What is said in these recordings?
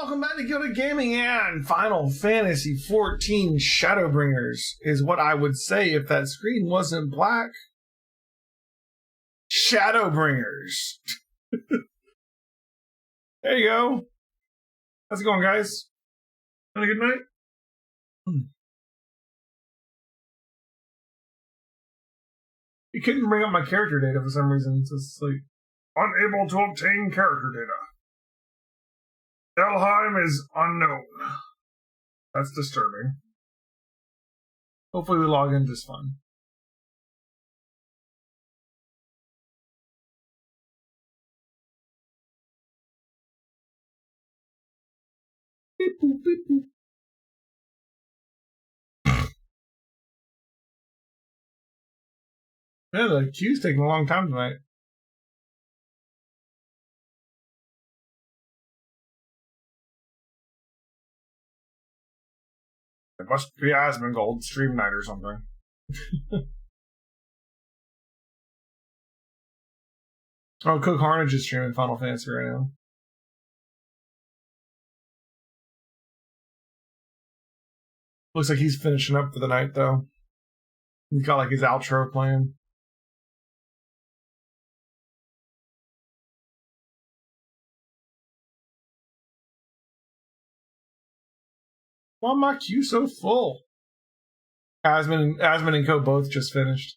welcome back to Gilded Gaming and Final Fantasy XIV Shadowbringers is what I would say if that screen wasn't black. Shadowbringers. There you go. How's it going, guys? Having a good night? You couldn't bring up my character data for some reason. It's just like, unable to obtain character data. Helheim is unknown. That's disturbing. Hopefully we log in just fine. Beep, boop, beep, boop. Yeah, the queue's taking a long time tonight. It must be Asmongold stream night or something. Oh, Cook Harnage is streaming Final Fantasy right now. Looks like he's finishing up for the night, though. He's got like his outro playing. Why my queue so full? Asmon and Co both just finished.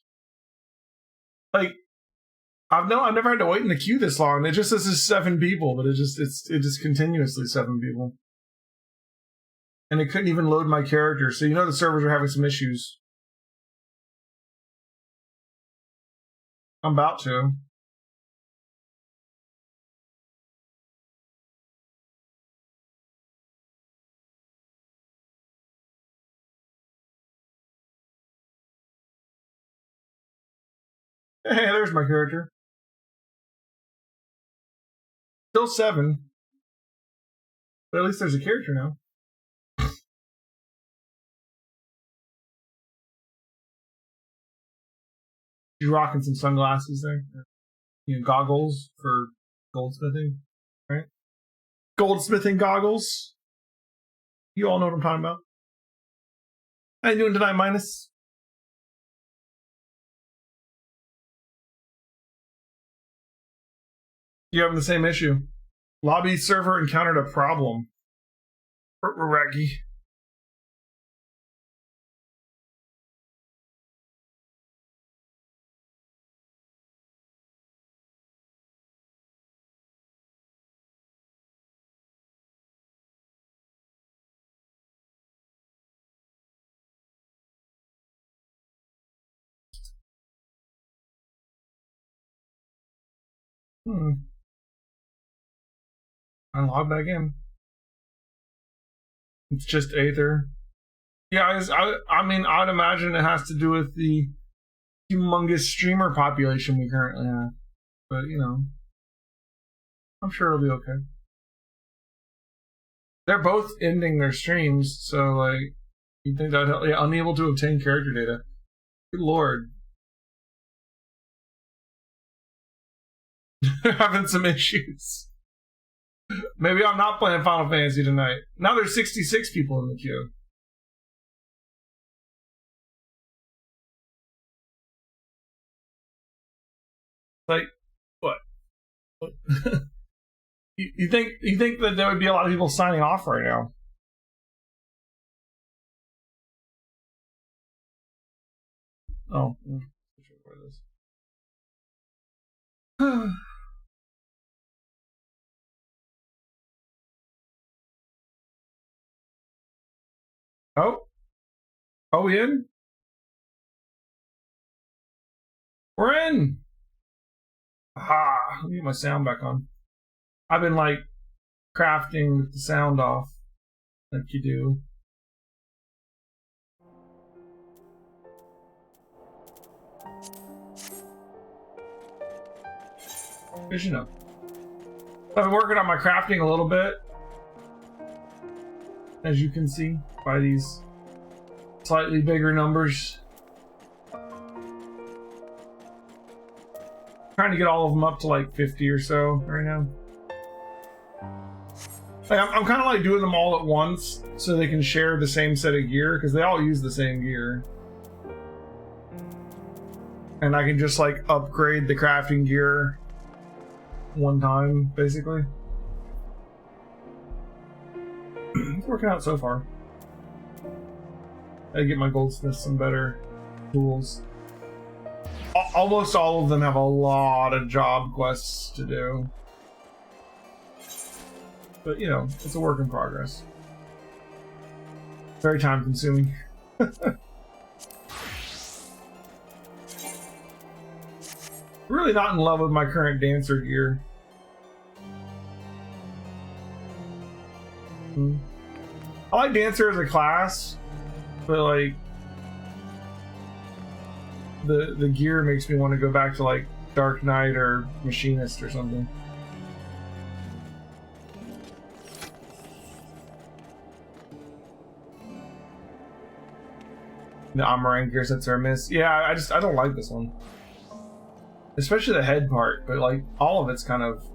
Like, I've never had to wait in the queue this long. It just says it's 7 people, but it just continuously 7 people. And it couldn't even load my character, so you know the servers are having some issues. I'm about to. Hey, there's my character. Still 7. But at least there's a character now. She's rocking some sunglasses there. You know, goggles for goldsmithing, right? Goldsmithing goggles. You all know what I'm talking about. How you doing tonight, Minus? You having the same issue? Lobby server encountered a problem. Raggy. I log back in. It's just Aether. Yeah, I mean, I'd imagine it has to do with the humongous streamer population we currently have. But, you know, I'm sure it'll be okay. They're both ending their streams, so, like, you'd think that would help. Yeah, unable to obtain character data. Good lord. They're having some issues. Maybe I'm not playing Final Fantasy tonight. Now there's 66 people in the queue. Like, what? you think that there would be a lot of people signing off right now? Oh. Oh? Are we in? We're in! Aha! Let me get my sound back on. I've been, like, crafting with the sound off. Like you do. Because, you know. I've been working on my crafting a little bit. As you can see by these slightly bigger numbers. Trying to get all of them up to like 50 or so right now. Like, I'm kind of like doing them all at once so they can share the same set of gear, because they all use the same gear. And I can just like upgrade the crafting gear one time, basically. It's working out so far. I get my goldsmiths some better tools. Almost all of them have a lot of job quests to do. But, you know, it's a work in progress. Very time consuming. Really not in love with my current dancer gear. I like dancer as a class, but like the gear makes me want to go back to like Dark Knight or Machinist or something. The Amarang gear sets are a miss. Yeah, I don't like this one. Especially the head part, but like all of it's kind of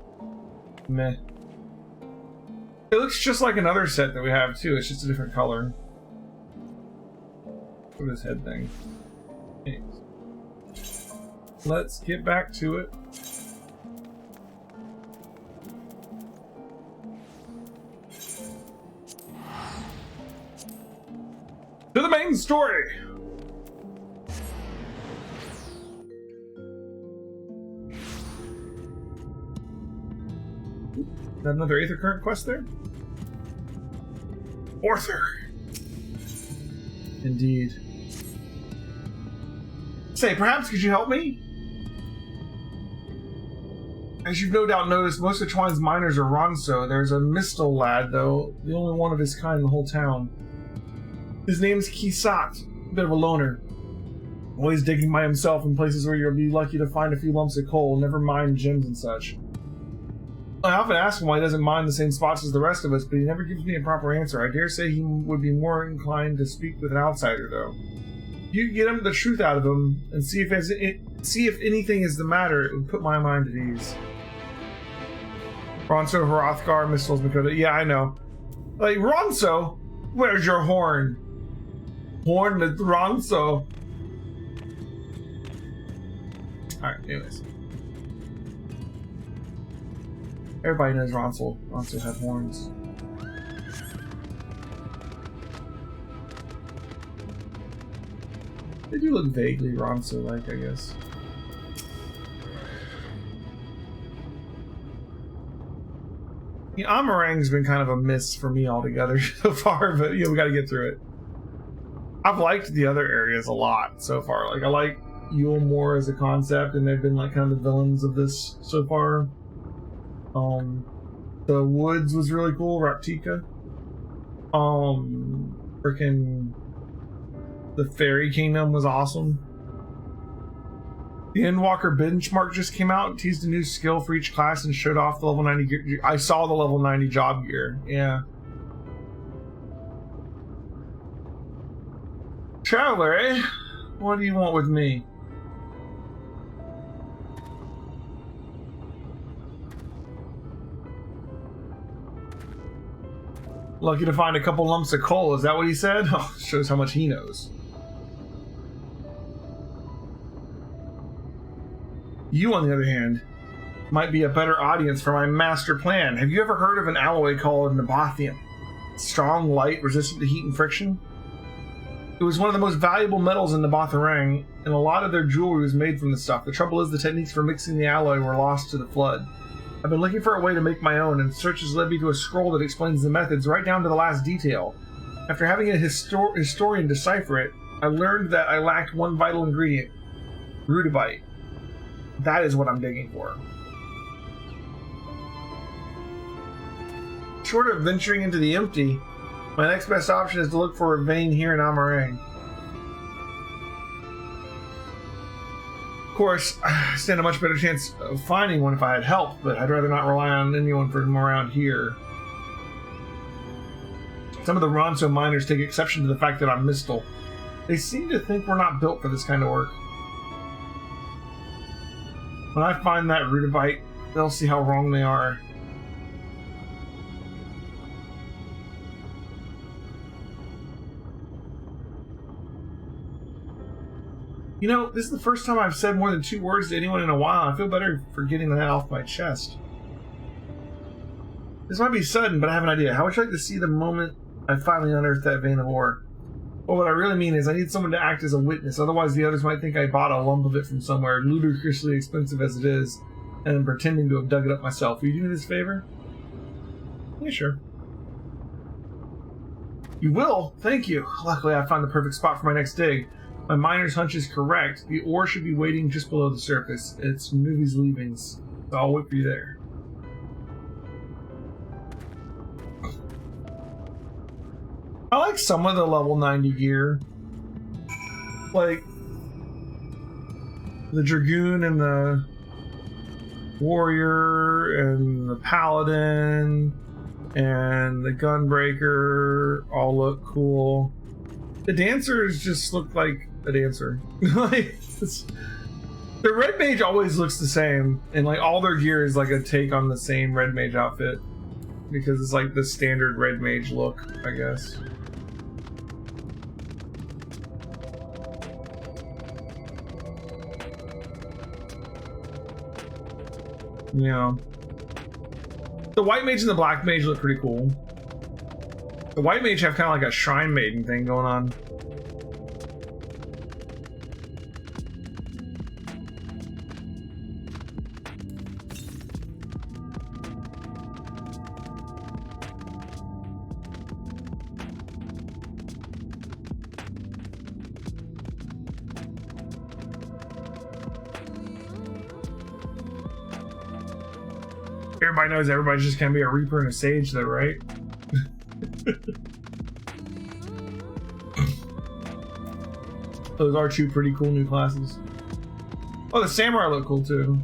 meh. It looks just like another set that we have too, it's just a different color. Look at this head thing. Anyways. Let's get back to it. To the main story! Got another Aether Current quest there? Arthur! Indeed. Say, perhaps could you help me? As you've no doubt noticed, most of Twine's miners are Ronso. There's a Mistal lad, though, the only one of his kind in the whole town. His name's Kisat, a bit of a loner. Always digging by himself in places where you'll be lucky to find a few lumps of coal, never mind gems and such. I often ask him why he doesn't mind the same spots as the rest of us, but he never gives me a proper answer. I dare say he would be more inclined to speak with an outsider, though. You can get the truth out of him and see if anything is the matter. It would put my mind at ease. Ronso, Hrothgar, Mistles, Makota. Yeah, I know. Like, Ronso? Where's your horn? Horn at Ronso. Alright, anyways. Everybody knows Ronso. Ronso had horns. They do look vaguely Ronso-like, I guess. Yeah, Amarang's been kind of a miss for me altogether so far, but yeah, we gotta get through it. I've liked the other areas a lot so far. Like, I like Yule more as a concept, and they've been like kind of the villains of this so far. The woods was really cool, Raptika. Frickin' the Fairy Kingdom was awesome. The Endwalker benchmark just came out, teased a new skill for each class, and showed off the level 90 gear. I saw the level 90 job gear, yeah. Traveler, eh? What do you want with me? Lucky to find a couple lumps of coal, is that what he said? Oh, shows how much he knows. You, on the other hand, might be a better audience for my master plan. Have you ever heard of an alloy called Nabathium? Strong, light, resistant to heat and friction? It was one of the most valuable metals in Nabatharang, and a lot of their jewelry was made from the stuff. The trouble is the techniques for mixing the alloy were lost to the flood. I've been looking for a way to make my own, and search has led me to a scroll that explains the methods right down to the last detail. After having a historian decipher it, I learned that I lacked one vital ingredient, rudibite. That is what I'm digging for. Short of venturing into the empty, my next best option is to look for a vein here in Amarang. Of course, I stand a much better chance of finding one if I had help, but I'd rather not rely on anyone from around here. Some of the Ronso miners take exception to the fact that I'm Mistal. They seem to think we're not built for this kind of work. When I find that rudibite, they'll see how wrong they are. You know, this is the first time I've said more than 2 words to anyone in a while. I feel better for getting that off my chest. This might be sudden, but I have an idea. How would you like to see the moment I finally unearthed that vein of ore? Well, what I really mean is I need someone to act as a witness. Otherwise, the others might think I bought a lump of it from somewhere, ludicrously expensive as it is, and I'm pretending to have dug it up myself. Will you do me this favor? Yeah, sure. You will? Thank you. Luckily, I found the perfect spot for my next dig. My miner's hunch is correct. The ore should be waiting just below the surface. It's Movie's leavings. So I'll wait for you there. I like some of the level 90 gear. Like the Dragoon and the Warrior and the Paladin and the Gunbreaker all look cool. The dancers just look like a dancer. Like, the Red Mage always looks the same, and like all their gear is like a take on the same Red Mage outfit because it's like the standard Red Mage look, I guess. Yeah. The White Mage and the Black Mage look pretty cool. The White Mage have kind of like a Shrine Maiden thing going on. Everybody knows everybody's just gonna be a Reaper and a Sage though, right? Those are 2 pretty cool new classes. Oh, the Samurai look cool too.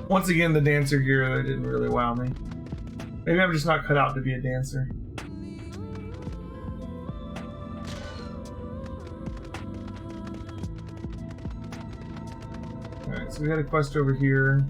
Once again, the dancer gear that didn't really wow me. Maybe I'm just not cut out to be a dancer. Alright, so we got a quest over here.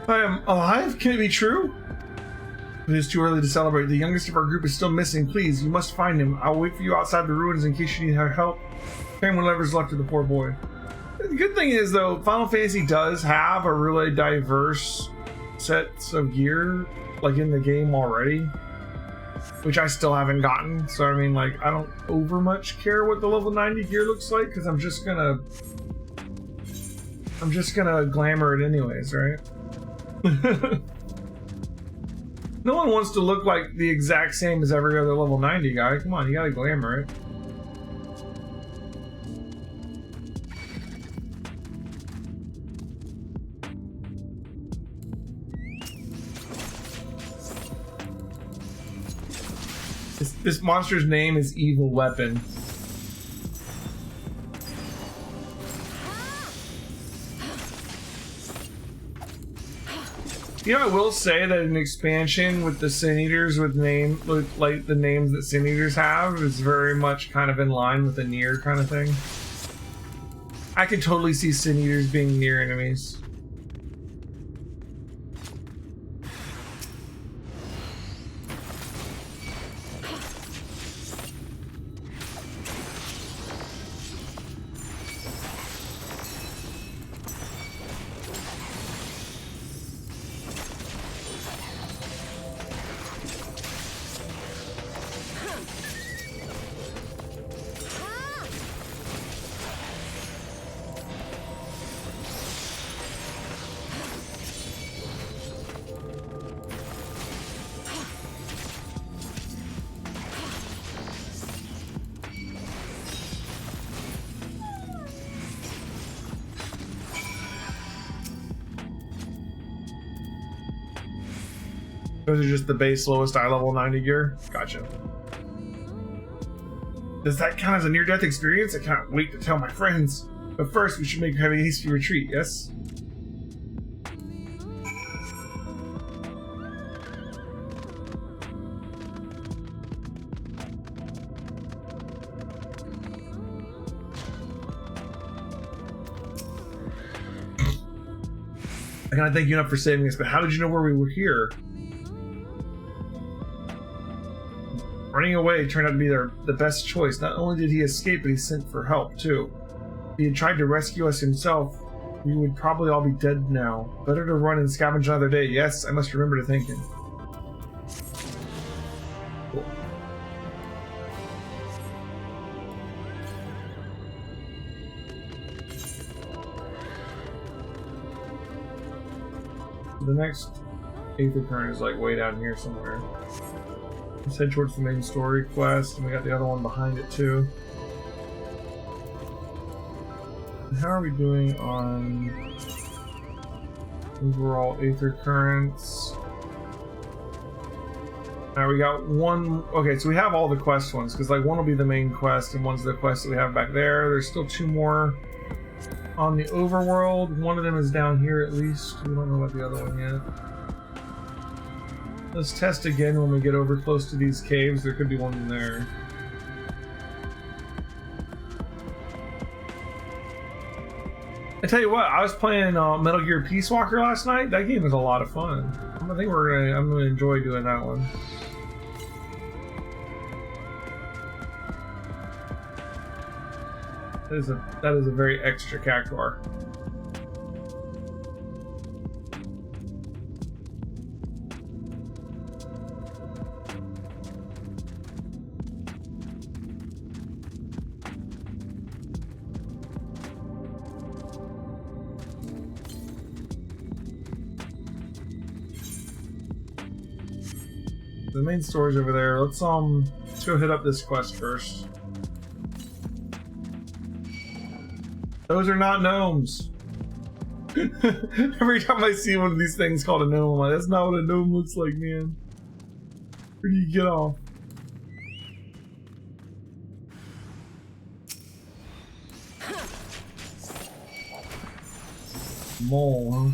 I am alive? Can it be true? It is too early to celebrate. The youngest of our group is still missing. Please, you must find him. I'll wait for you outside the ruins in case you need help. Carrying whatever's left of the poor boy. The good thing is, though, Final Fantasy does have a really diverse sets of gear, like, in the game already. Which I still haven't gotten. So, I mean, like, I don't over much care what the level 90 gear looks like, because I'm just gonna glamour it anyways, right? No one wants to look like the exact same as every other level 90 guy. Come on, you gotta glamour it. This monster's name is Evil Weapon. You know, I will say that an expansion with the Sin Eaters with like the names that Sin Eaters have is very much kind of in line with the Nier kind of thing. I could totally see Sin Eaters being Nier enemies. Those are just the base lowest eye level 90 gear. Gotcha. Does that count as a near-death experience? I can't wait to tell my friends. But first, we should make a hasty retreat, yes? I cannot thank you enough for saving us, but how did you know where we were here? Running away turned out to be the best choice. Not only did he escape, but he sent for help, too. If he had tried to rescue us himself, we would probably all be dead now. Better to run and scavenge another day. Yes, I must remember to thank him. Cool. The next Aether Current is like way down here somewhere. Let's head towards the main story quest, and we got the other one behind it too. And how are we doing on overall Aether Currents? Now we got one. Okay, so we have all the quest ones, because like one will be the main quest and one's the quest that we have back there. There's still two more on the overworld. One of them is down here at least. We don't know about the other one yet. Let's test again when we get over close to these caves. There could be one in there. I tell you what, I was playing Metal Gear Peace Walker last night. That game was a lot of fun. I think I'm gonna enjoy doing that one. That is a very extra Cactuar. The main story's over there. Let's go hit up this quest first. Those are not gnomes. Every time I see one of these things called a gnome, I'm like, that's not what a gnome looks like, man. Where do you get off? Mole, huh?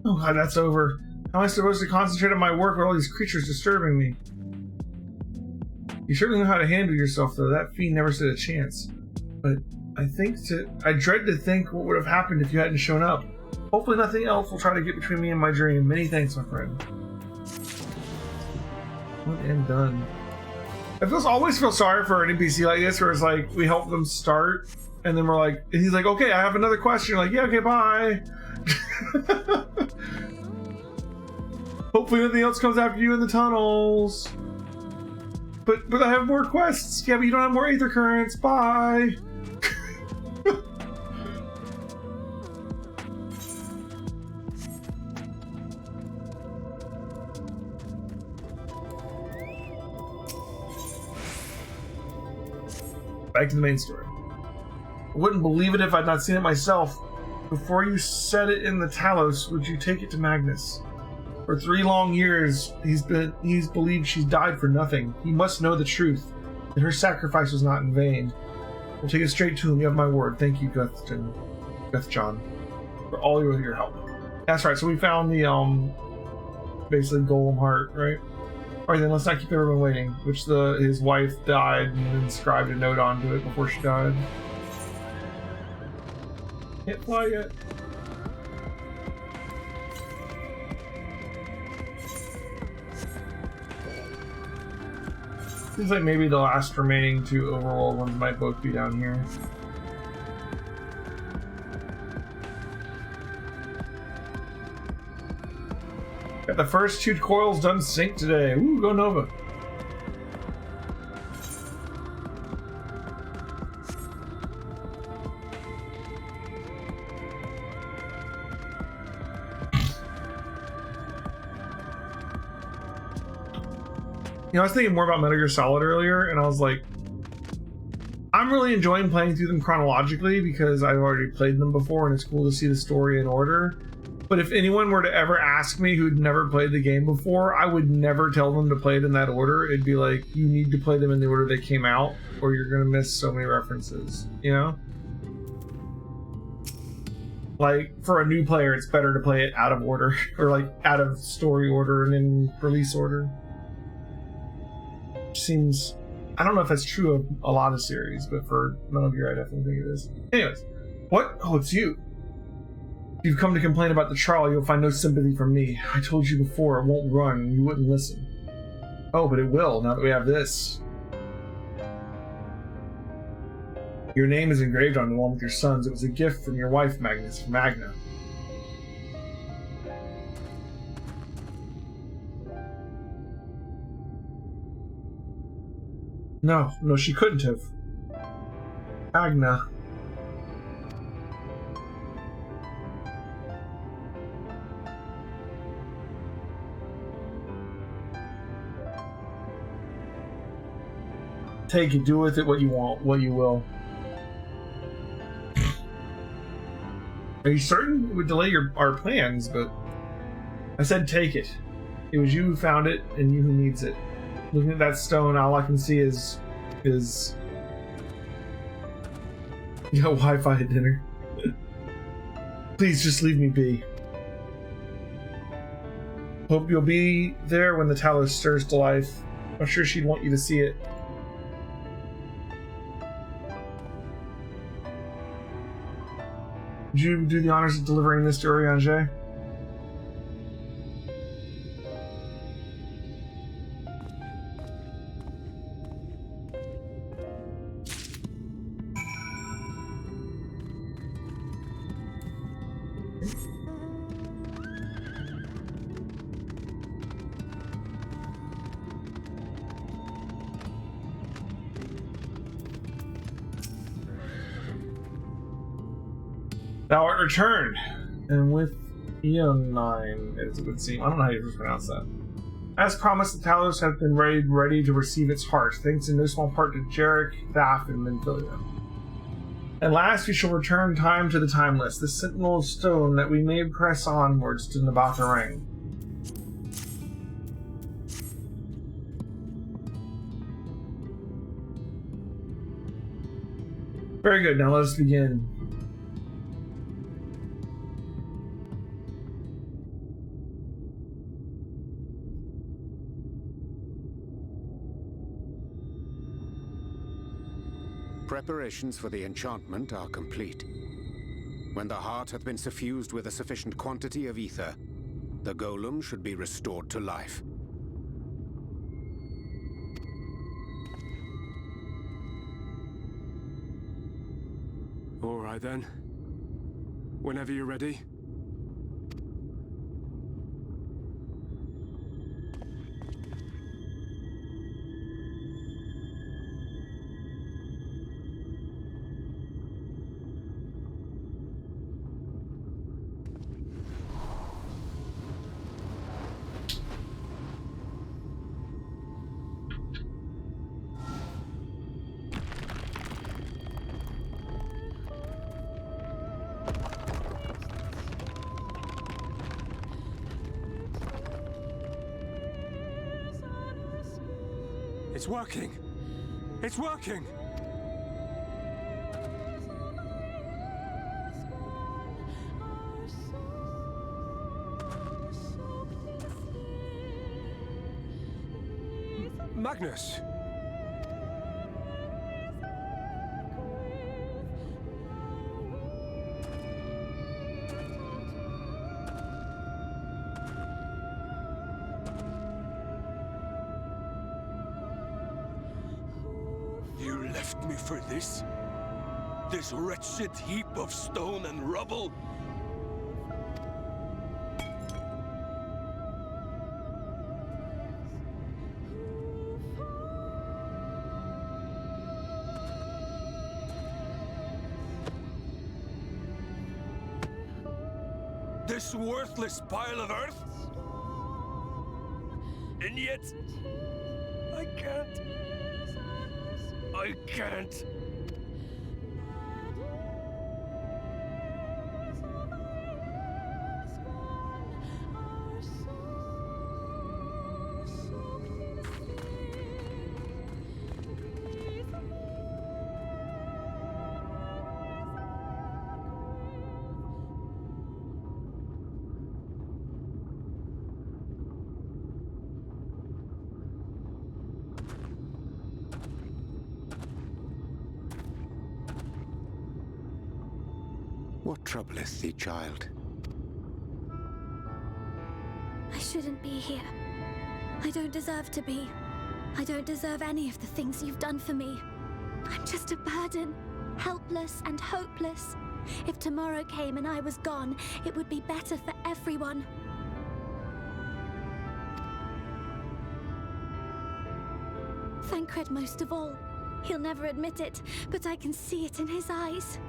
Oh god, that's over. How am I supposed to concentrate on my work with all these creatures disturbing me? You certainly know how to handle yourself, though. That fiend never stood a chance. But I dread to think what would have happened if you hadn't shown up. Hopefully nothing else will try to get between me and my dream. Many thanks, my friend. One and done. I always feel sorry for an NPC like this, where it's like, we help them start, and then we're like, and he's like, okay, I have another question. You're like, yeah, okay, bye. Hopefully nothing else comes after you in the tunnels. But I have more quests. Yeah, but you don't have more Aether Currents. Bye. Back to the main story. I wouldn't believe it if I'd not seen it myself. Before you set it in the Talos, would you take it to Magnus? For 3 long years, he's believed she's died for nothing. He must know the truth, that her sacrifice was not in vain. We'll take it straight to him. You have my word. Thank you, John, for all your help. That's right. So we found the basically Golem Heart, right? All right, then let's not keep everyone waiting. Which his wife died and inscribed a note onto it before she died. Can't fly yet. Seems like maybe the last remaining two overworld ones might both be down here. Got the first two coils done sync today. Ooh, go Nova. You know, I was thinking more about Metal Gear Solid earlier, and I was like, I'm really enjoying playing through them chronologically because I've already played them before, and it's cool to see the story in order. But if anyone were to ever ask me who'd never played the game before, I would never tell them to play it in that order. It'd be like, you need to play them in the order they came out, or you're gonna miss so many references, you know? Like, for a new player, it's better to play it out of order, or like out of story order and in release order. Seems, I don't know if that's true of a lot of series, but for Metal Gear, I definitely think it is. Anyways, what? Oh, it's you. If you've come to complain about the trial, you'll find no sympathy from me. I told you before, it won't run, and you wouldn't listen. Oh, but it will, now that we have this. Your name is engraved on it along with your son's. It was a gift from your wife, Magnus, from Magna. No, she couldn't have. Magna. Take it, do with it what you want, what you will. Are you certain it would delay our plans? But I said take it. It was you who found it, and you who needs it. Looking at that stone, all I can see is you got Wi-Fi at dinner. Please just leave me be. Hope you'll be there when the Talos stirs to life. I'm sure she'd want you to see it. Would you do the honors of delivering this to Urianger? Thou art returned, and with Eonine, as it would seem. I don't know how you pronounce that. As promised, the Talos have been ready to receive its heart, thanks in no small part to Jarek, Thaf, and Menphilia. At last we shall return time to the timeless, the sentinel of stone, that we may press onwards to Nabatha Ring. Very good, now let us begin. Preparations for the enchantment are complete. When the heart hath been suffused with a sufficient quantity of ether, the golem should be restored to life. All right then. Whenever you're ready. It's working! It's working! Magnus! for this? This wretched heap of stone and rubble? This worthless pile of earth? And yet, I can't. I can't. What troubleth thee, child? I shouldn't be here. I don't deserve to be. I don't deserve any of the things you've done for me. I'm just a burden, helpless and hopeless. If tomorrow came and I was gone, it would be better for everyone. Thancred most of all. He'll never admit it, but I can see it in his eyes.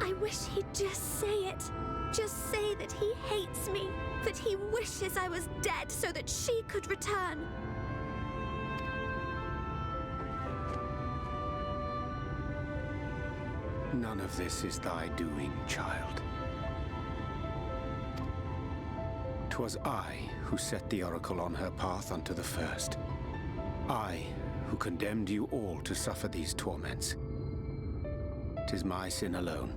I wish he'd just say it. Just say that he hates me, that he wishes I was dead so that she could return. None of this is thy doing, child. 'Twas I who set the Oracle on her path unto the first. I who condemned you all to suffer these torments. 'Tis my sin alone,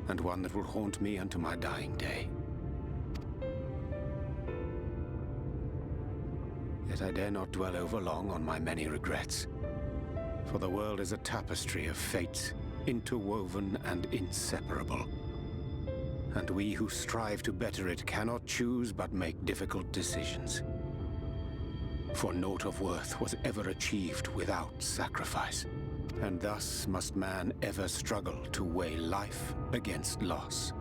and one that will haunt me unto my dying day. Yet I dare not dwell over long on my many regrets, for the world is a tapestry of fates, interwoven and inseparable. And we who strive to better it cannot choose but make difficult decisions. For naught of worth was ever achieved without sacrifice, and thus must man ever struggle to weigh life against loss.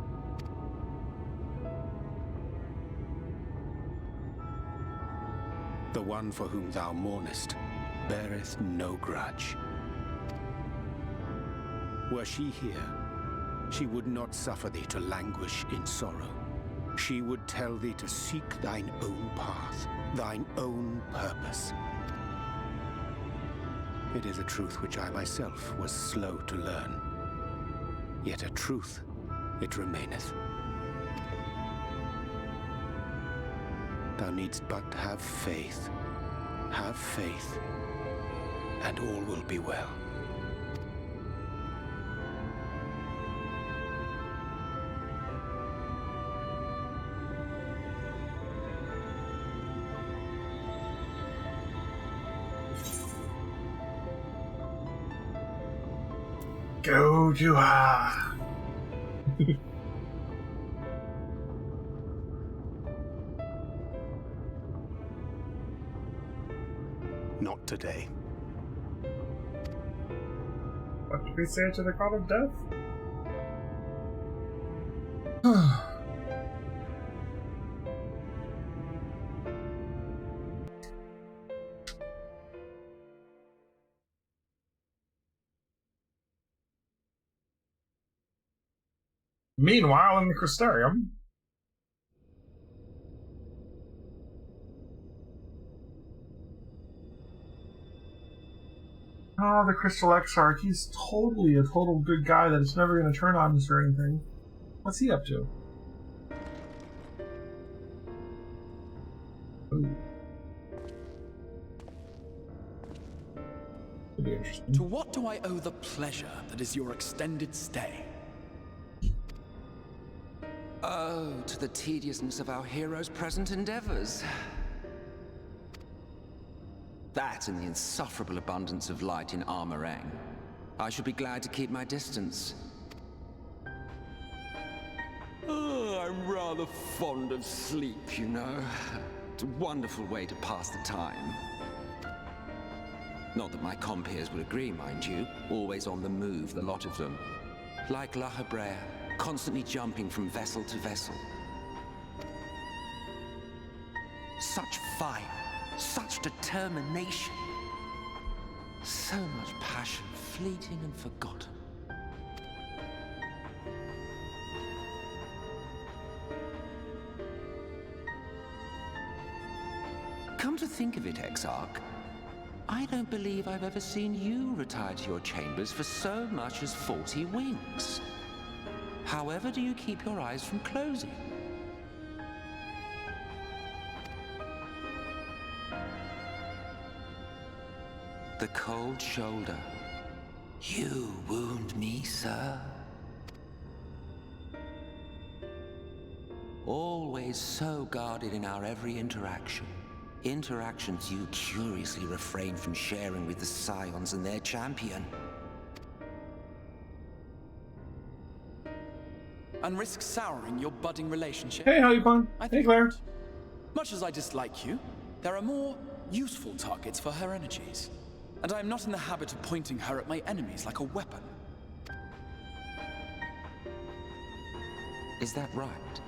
The one for whom thou mournest beareth no grudge. Were she here, she would not suffer thee to languish in sorrow. She would tell thee to seek thine own path, thine own purpose. It is a truth which I myself was slow to learn. Yet a truth it remaineth. Thou needst but have faith, and all will be well. Go to her. Not today. What did we say to the god of death? Meanwhile, in the Crystarium, the Crystal Exarch, he's totally a total good guy that is never going to turn on us or anything. What's he up to? Ooh. Could be interesting. To what do I owe the pleasure that is your extended stay? Oh, to the tediousness of our hero's present endeavors. That and the insufferable abundance of light in Armorang. I should be glad to keep my distance. Oh, I'm rather fond of sleep, you know. It's a wonderful way to pass the time. Not that my compeers would agree, mind you. Always on the move, the lot of them. Like La Hebrea, constantly jumping from vessel to vessel. Such fire, such determination. So much passion, fleeting and forgotten. Come to think of it, Exarch, I don't believe I've ever seen you retire to your chambers for so much as 40 winks. However do you keep your eyes from closing? The cold shoulder. You wound me, sir. Always so guarded in our every interaction. Interactions you curiously refrain from sharing with the Scions and their champion. And risk souring your budding relationship? Hey, how you doing? Hey, Claire. Not. Much as I dislike you, there are more useful targets for her energies. And I am not in the habit of pointing her at my enemies like a weapon. Is that right?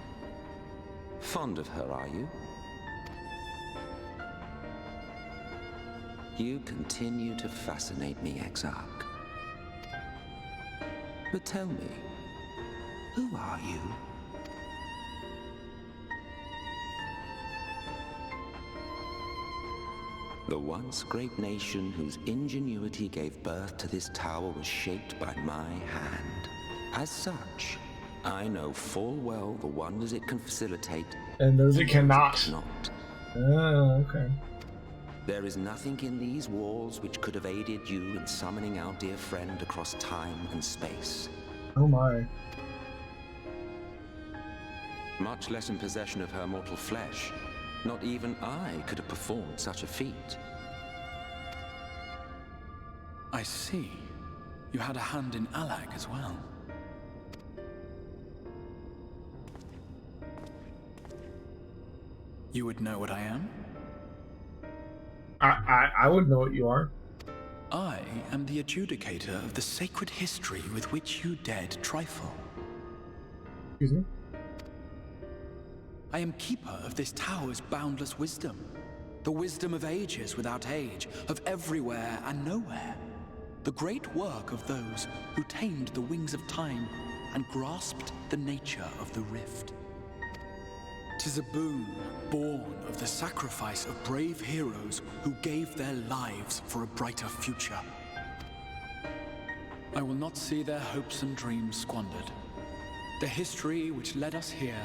Fond of her, are you? You continue to fascinate me, Exarch. But tell me, who are you? The once great nation whose ingenuity gave birth to this tower was shaped by my hand. As such, I know full well the wonders it can facilitate. And those it cannot. Not. Oh, okay. There is nothing in these walls which could have aided you in summoning our dear friend across time and space. Oh my. Much less in possession of her mortal flesh. Not even I could have performed such a feat. I see. You had a hand in Alag as well. You would know what I am? I would know what you are. I am the adjudicator of the sacred history with which you dared trifle. Excuse me? I am keeper of this tower's boundless wisdom. The wisdom of ages without age, of everywhere and nowhere. The great work of those who tamed the wings of time and grasped the nature of the rift. 'Tis a boon born of the sacrifice of brave heroes who gave their lives for a brighter future. I will not see their hopes and dreams squandered. The history which led us here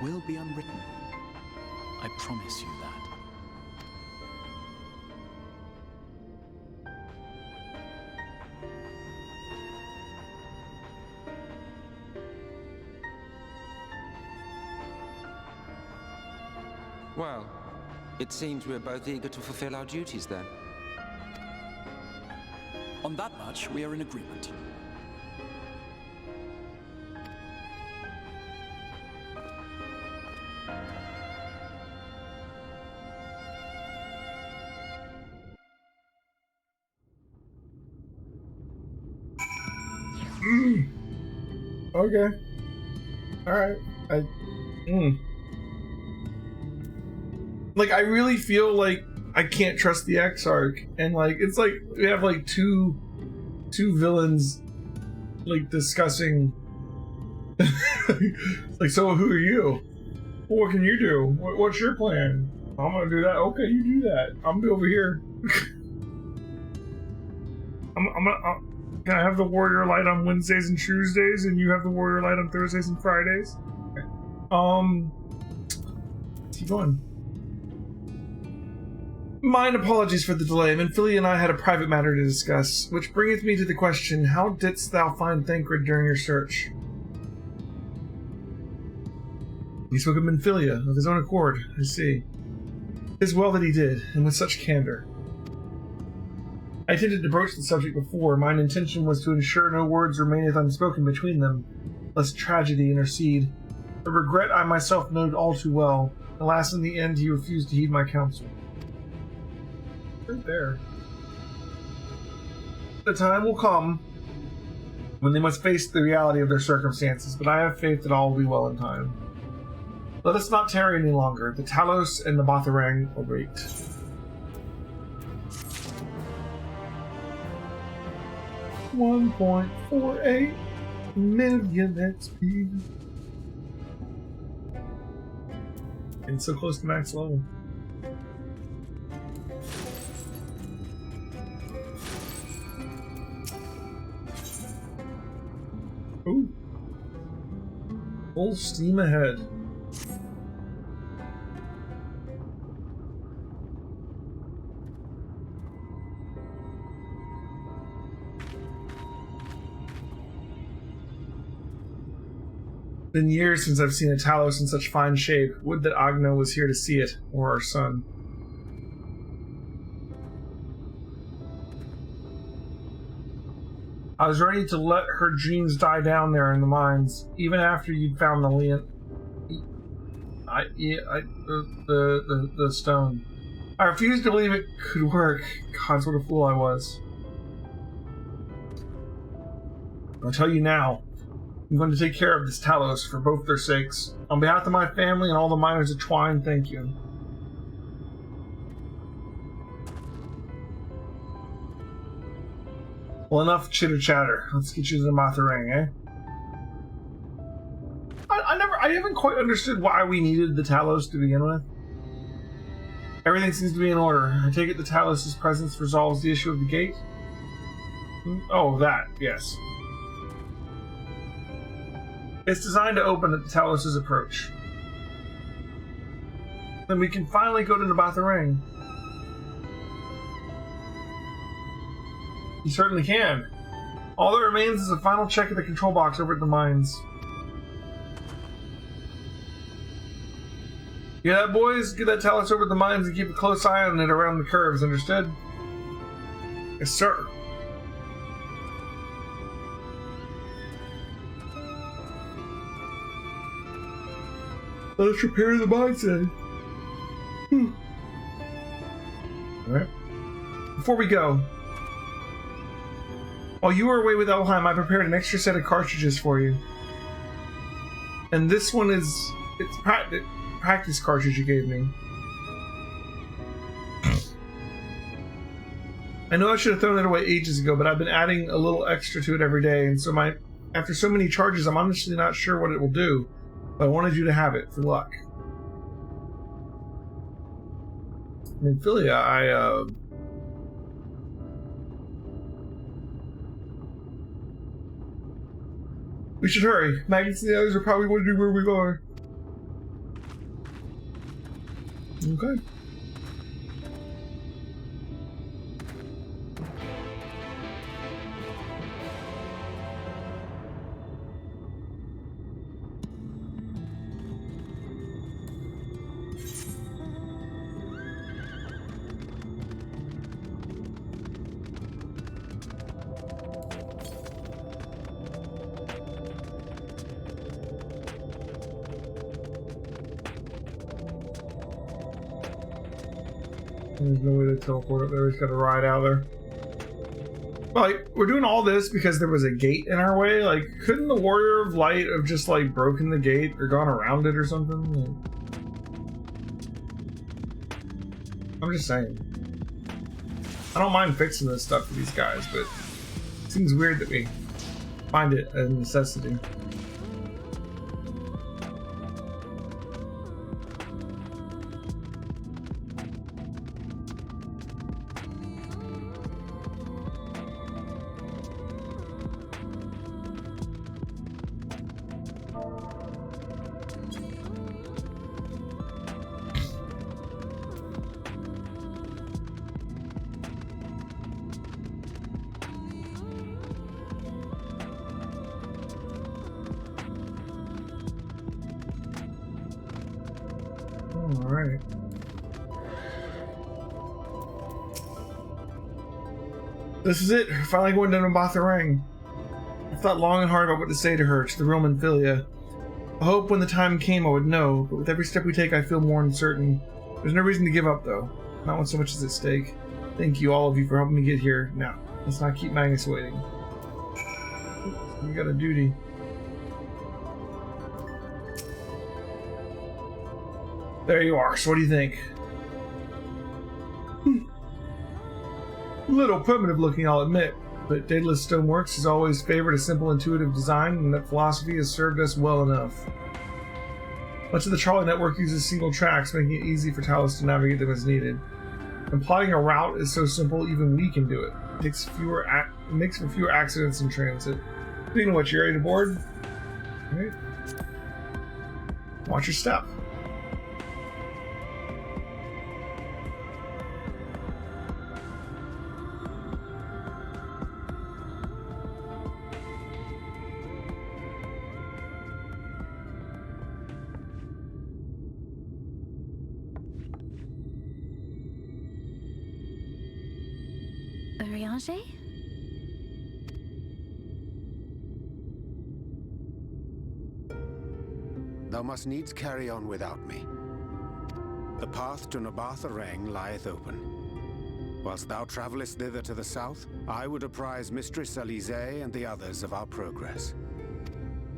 will be unwritten. I promise you that. Well, it seems we're both eager to fulfill our duties then. On that much, we are in agreement. Okay. Alright. Like, I really feel like I can't trust the Exarch, and like it's like we have like two villains like discussing like, so who are you? What can you do? What's your plan? I'm gonna do that. Okay, you do that. I'm gonna be over here. Can I have the warrior light on Wednesdays and Tuesdays, and you have the warrior light on Thursdays and Fridays? Okay. Let's keep going. Mine apologies for the delay. Menphilia and I had a private matter to discuss, which bringeth me to the question, how didst thou find Thancred during your search? He spoke of Menphilia, of his own accord, I see. 'Tis well that he did, and with such candor. I intended to broach the subject before. Mine intention was to ensure no words remaineth unspoken between them, lest tragedy intercede. A regret I myself knowed all too well. Alas, in the end he refused to heed my counsel. Right there. the time will come when they must face the reality of their circumstances, but I have faith that all will be well in time. Let us not tarry any longer. The Talos and the Botharang await. $1.48 million XP. And so close to max level. Ooh. Full steam ahead. Been years since I've seen a Talos in such fine shape. Would that Agno was here to see it, or our son. I was ready to let her dreams die down there in the mines, even after you'd found the the stone. I refused to believe it could work. God, what a fool I was. I'll tell you now. I'm going to take care of this Talos for both their sakes. On behalf of my family and all the miners at Twine, thank you. Well, enough chitter-chatter. Let's get you to the Botharang, eh? I haven't quite understood why we needed the Talos to begin with. Everything seems to be in order. I take it the Talos' presence resolves the issue of the gate? Oh, that, yes. It's designed to open at the Talos' approach. Then we can finally go to the Botharang. You certainly can. All that remains is a final check of the control box over at the mines. You hear that, boys? Get that Talos over at the mines and keep a close eye on it around the curves, understood? Yes, sir. Let us repair the mines then. Alright. Before we go, while you were away with Elheim, I prepared an extra set of cartridges for you. And this one is... it's practice cartridge you gave me. I know I should have thrown it away ages ago, but I've been adding a little extra to it every day, and so after so many charges, I'm honestly not sure what it will do. But I wanted you to have it for luck. In Philia, we should hurry. Magnus and the others are probably wondering where we are. Okay. There's no way to teleport up there. We just gotta ride out there. Like, we're doing all this because there was a gate in our way. Like, couldn't the Warrior of Light have just, like, broken the gate or gone around it or something? Like, I'm just saying. I don't mind fixing this stuff for these guys, but it seems weird that we find it a necessity. Alright. This is it. We're finally going down to Botharang. I thought long and hard about what to say to her, to the Roman Philia. I hope when the time came I would know, but with every step we take I feel more uncertain. There's no reason to give up though. Not when so much is at stake. Thank you, all of you, for helping me get here. Now, Let's not keep Magnus waiting. We got a duty. There you are. So what do you think? Little primitive looking, I'll admit, but Daedalus Stoneworks has always favored a simple, intuitive design, and that philosophy has served us well enough. Much of the trolley network uses single tracks, making it easy for Talos to navigate them as needed. And plotting a route is so simple, even we can do it. It makes for fewer accidents in transit. Speaking of which, you ready to board? Alright. Watch your step. Urianger? Thou must needs carry on without me. The path to Nabarth Areng lieth open. Whilst thou travellest thither to the south, I would apprise Mistress Alize and the others of our progress.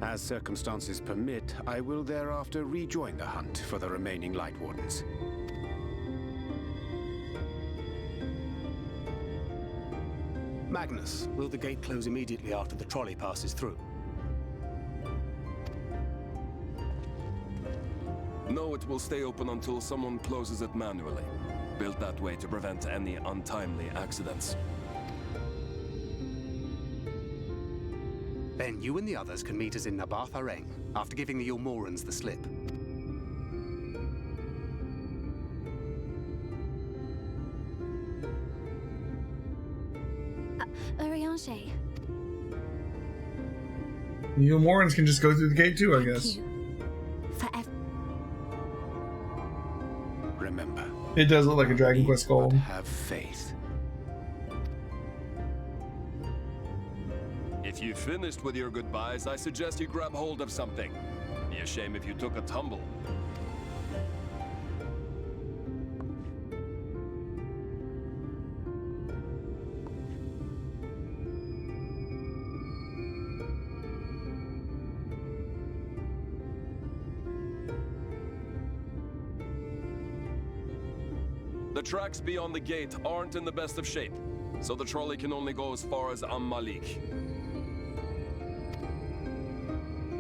As circumstances permit, I will thereafter rejoin the hunt for the remaining Light Wardens. Magnus, will the gate close immediately after the trolley passes through? No, it will stay open until someone closes it manually. Built that way to prevent any untimely accidents. Then you and the others can meet us in Nabarth Areng, after giving the Ilmorans the slip. Urianger. The Ilmorans can just go through the gate too, I guess. Thank you. Forever. Remember, It does look like a Dragon Quest golem. have faith. If you've finished with your goodbyes, I suggest you grab hold of something. Be a shame if you took a tumble. The tracks beyond the gate aren't in the best of shape, so the trolley can only go as far as Malik.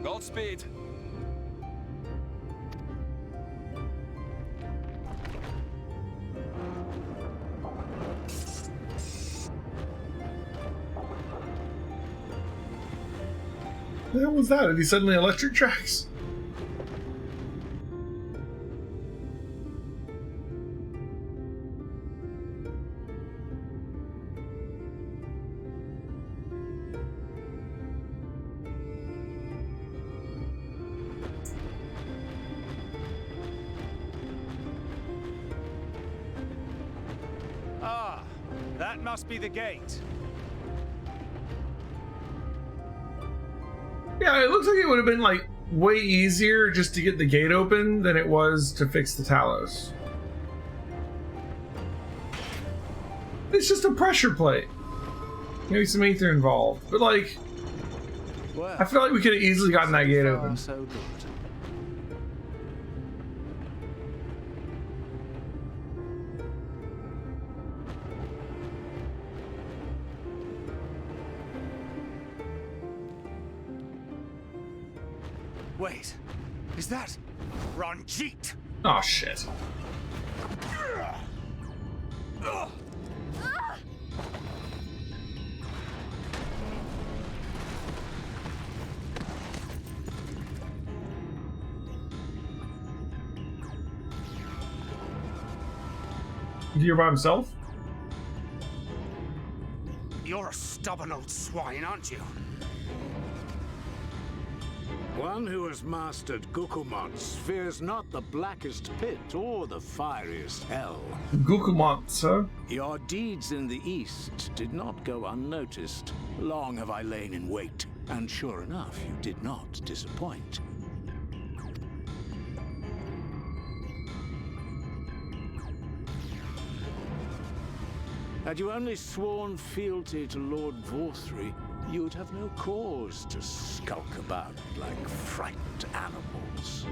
Godspeed! The hell was that? Are these suddenly electric tracks? Ah, that must be the gate. Yeah, it looks like it would have been like way easier just to get the gate open than it was to fix the Talos. It's just a pressure plate. Maybe some ether involved, but like, Well, I feel like we could have easily gotten that gate open. so good. Wait, is that Ranjit? Oh shit. Is he here by himself? You're a stubborn old swine, aren't you? One who has mastered Gukumots fears not the blackest pit or the fieriest hell. Gukumont, sir. Your deeds in the east did not go unnoticed. Long have I lain in wait, and sure enough, you did not disappoint. Had you only sworn fealty to Lord Vorthry, you would have no cause to skulk about like frightened animals.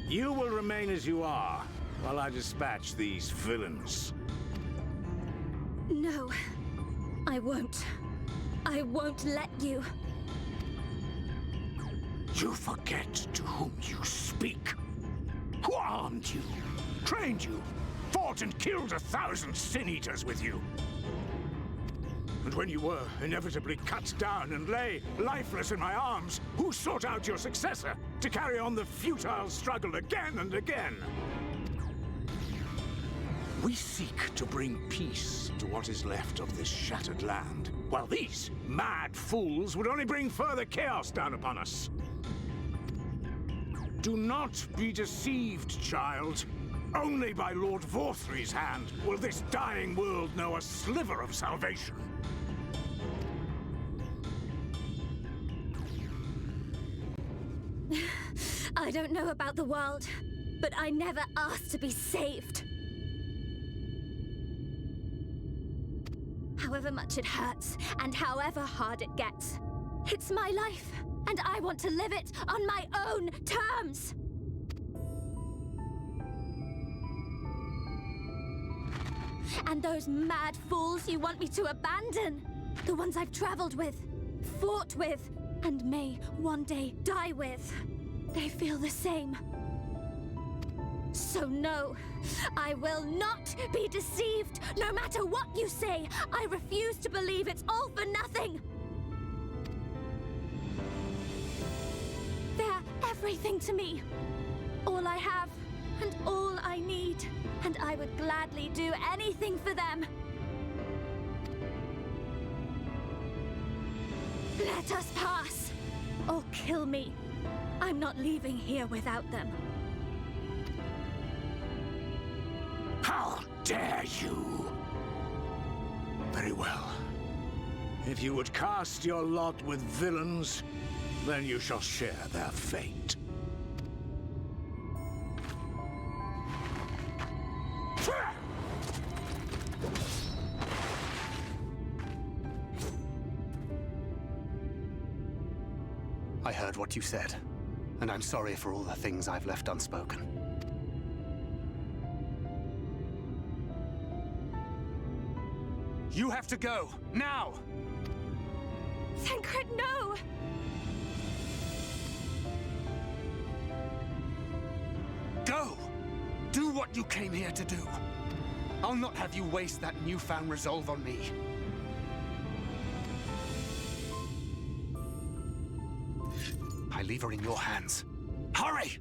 You will remain as you are, while I dispatch these villains. No, I won't. I won't let you. You forget to whom you speak. Who armed you, trained you, fought and killed 1,000 sin-eaters with you? And when you were inevitably cut down and lay lifeless in my arms, who sought out your successor to carry on the futile struggle again and again? We seek to bring peace to what is left of this shattered land, while these mad fools would only bring further chaos down upon us. Do not be deceived, child. Only by Lord Vorthry's hand will this dying world know a sliver of salvation. I don't know about the world, but I never asked to be saved. However much it hurts, and however hard it gets, it's my life, and I want to live it on my own terms! And those mad fools you want me to abandon, the ones I've traveled with, fought with, and may one day die with, they feel the same. So no, I will not be deceived. No matter what you say, I refuse to believe it's all for nothing. They're everything to me. All I have and all I need. And I would gladly do anything for them. Let us pass, or kill me. I'm not leaving here without them. How dare you? Very well. If you would cast your lot with villains, then you shall share their fate. I heard what you said, and I'm sorry for all the things I've left unspoken. You have to go, now! Thancred, no! Go! Do what you came here to do. I'll not have you waste that newfound resolve on me. I leave her in your hands. Hurry!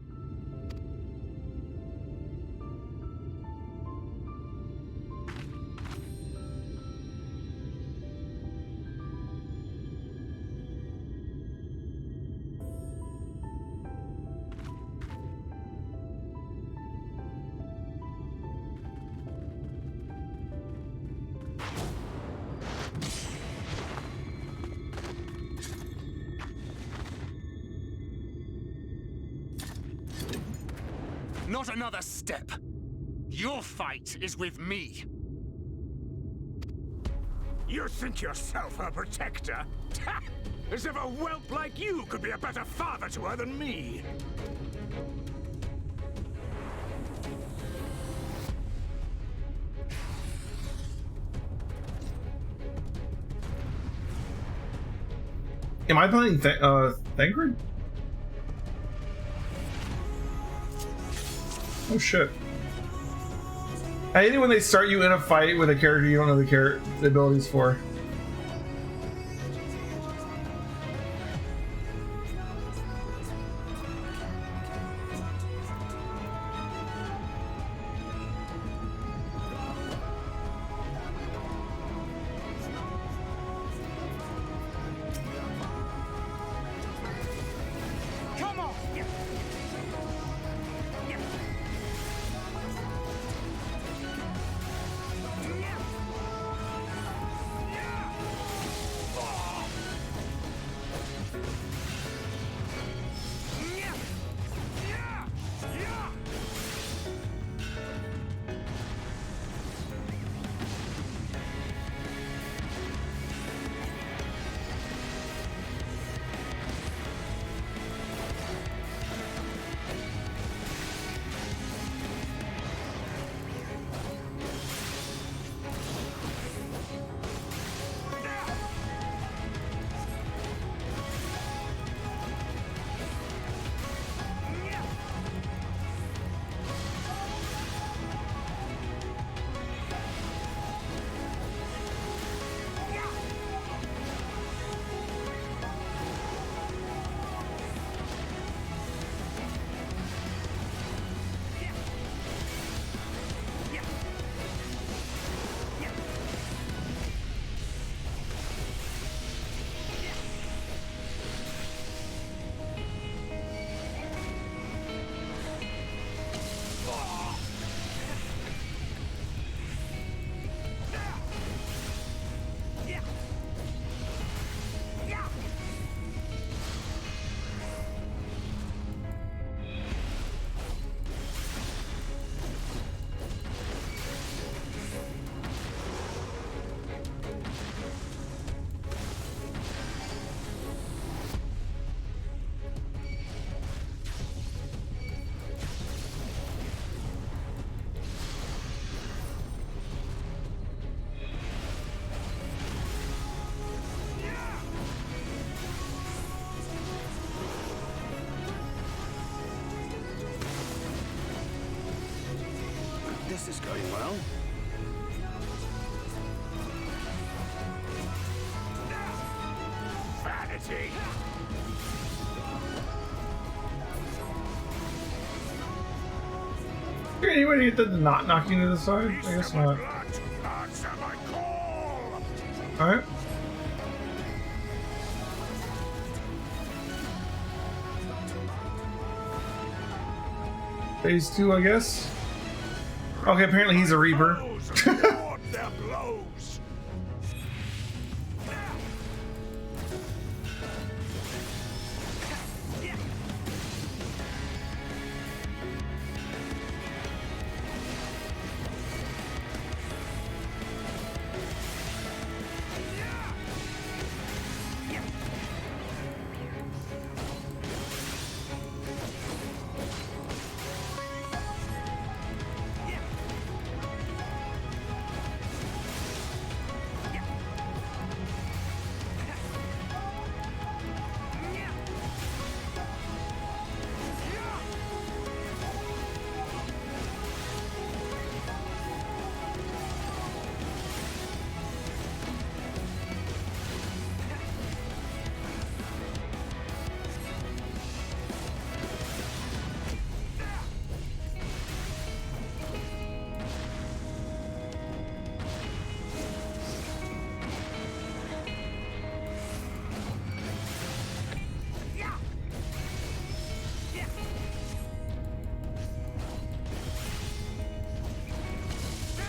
Not another step. Your fight is with me. You think yourself her protector? As if a whelp like you could be a better father to her than me. Am I playing Thancred? Oh shit. I hate it when they start you in a fight with a character you don't know the abilities for. Come on! This is going well. Vanity. Is there any way to get the not knocking to the side? I guess not. Answer my call. Alright. Phase 2, I guess. Okay, apparently he's a Reaper. Their blows.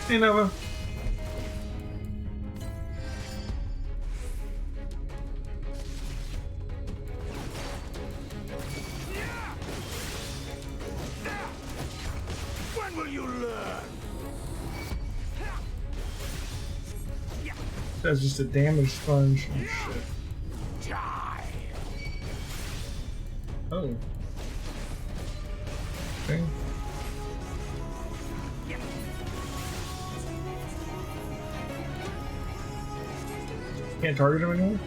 Hey, Nova. When will you learn? That's just a damage sponge. Oh, shit. Die. Oh. Okay. Can't target him anymore?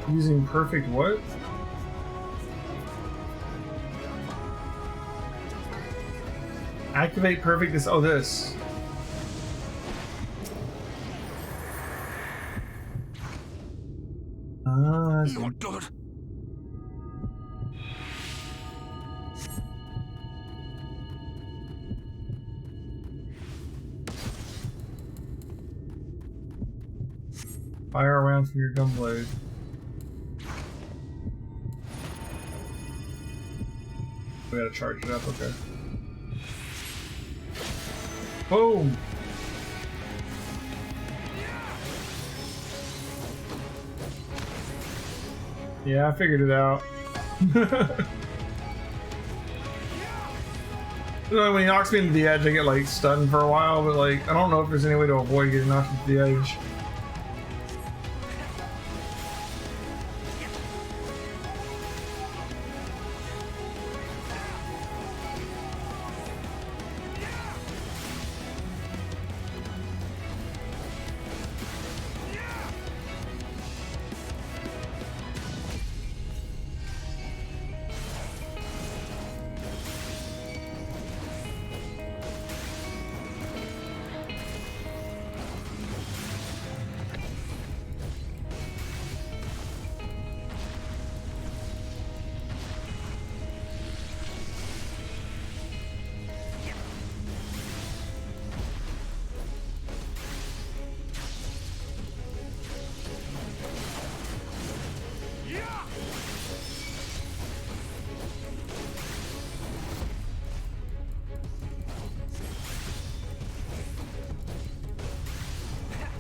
Using perfect what? Activate perfect this. Oh, this. Ah, Not good. fire around from your gunblade. We gotta charge it up, okay. Boom! Yeah, I figured it out. You know, when he knocks me into the edge, I get like stunned for a while, but like I don't know if there's any way to avoid getting knocked into the edge.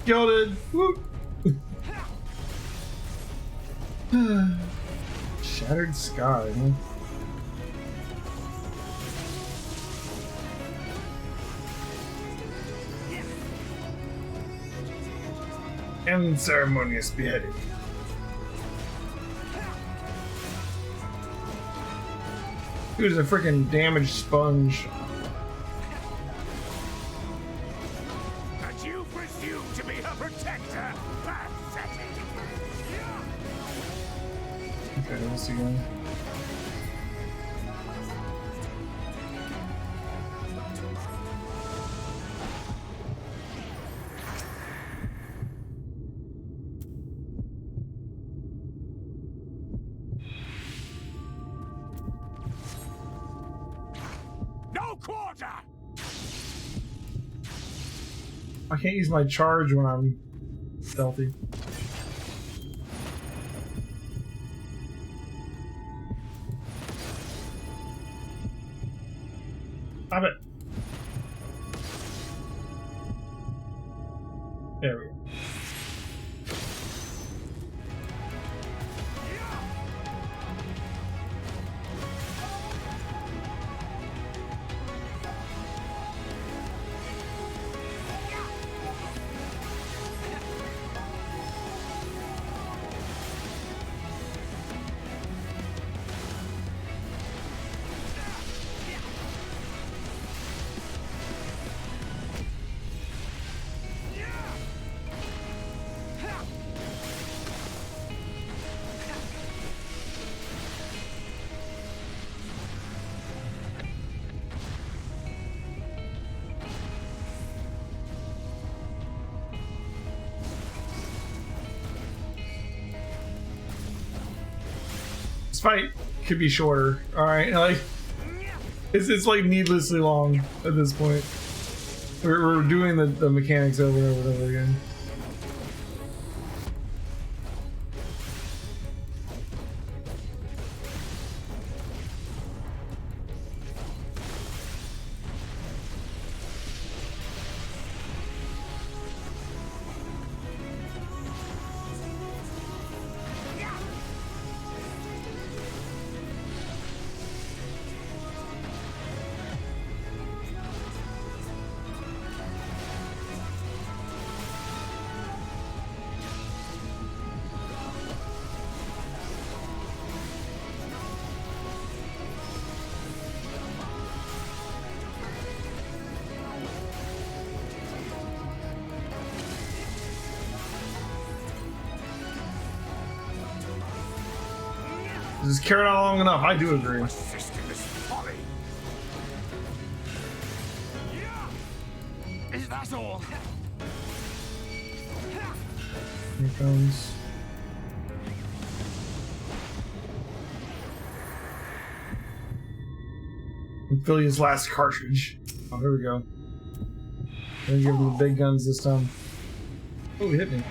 Gilded! Woo. Shattered sky, huh? And ceremonious beheading. He was a freaking damaged sponge. And you presume to be her Okay, this again. No quarter! I can't use my charge when I'm stealthy. Stop it. There we go. This fight could be shorter. All right, like it's like needlessly long at this point. We're doing the mechanics over and over and over again. This is carried on long enough. I do agree. Persist in this folly. Is that all? Here comes. And fill his last cartridge. Oh, here we go. Gonna give him the big guns this time. Oh, he hit me.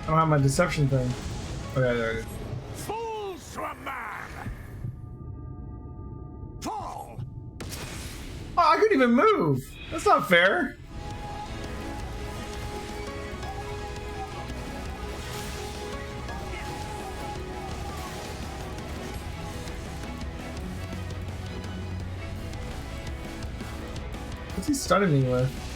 I don't have my deception thing. Oh yeah, there it is. Fools to a man! Fall! Oh, I couldn't even move! That's not fair! What's he stunning me with?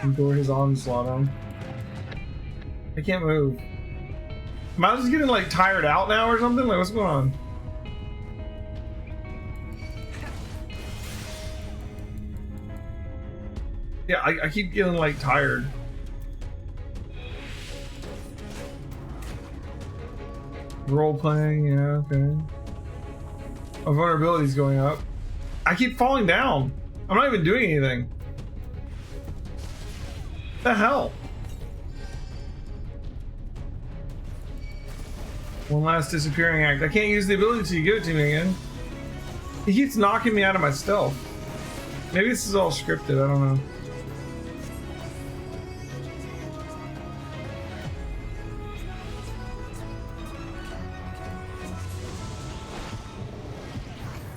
Endure his onslaught on. I can't move. Am I just getting like tired out now or something? Like what's going on? Yeah, I keep getting like tired. Role playing, yeah, okay. My vulnerability's going up. I keep falling down. I'm not even doing anything. The hell? One last disappearing act. I can't use the ability to give it to me again. He keeps knocking me out of my stealth. Maybe this is all scripted, I don't know.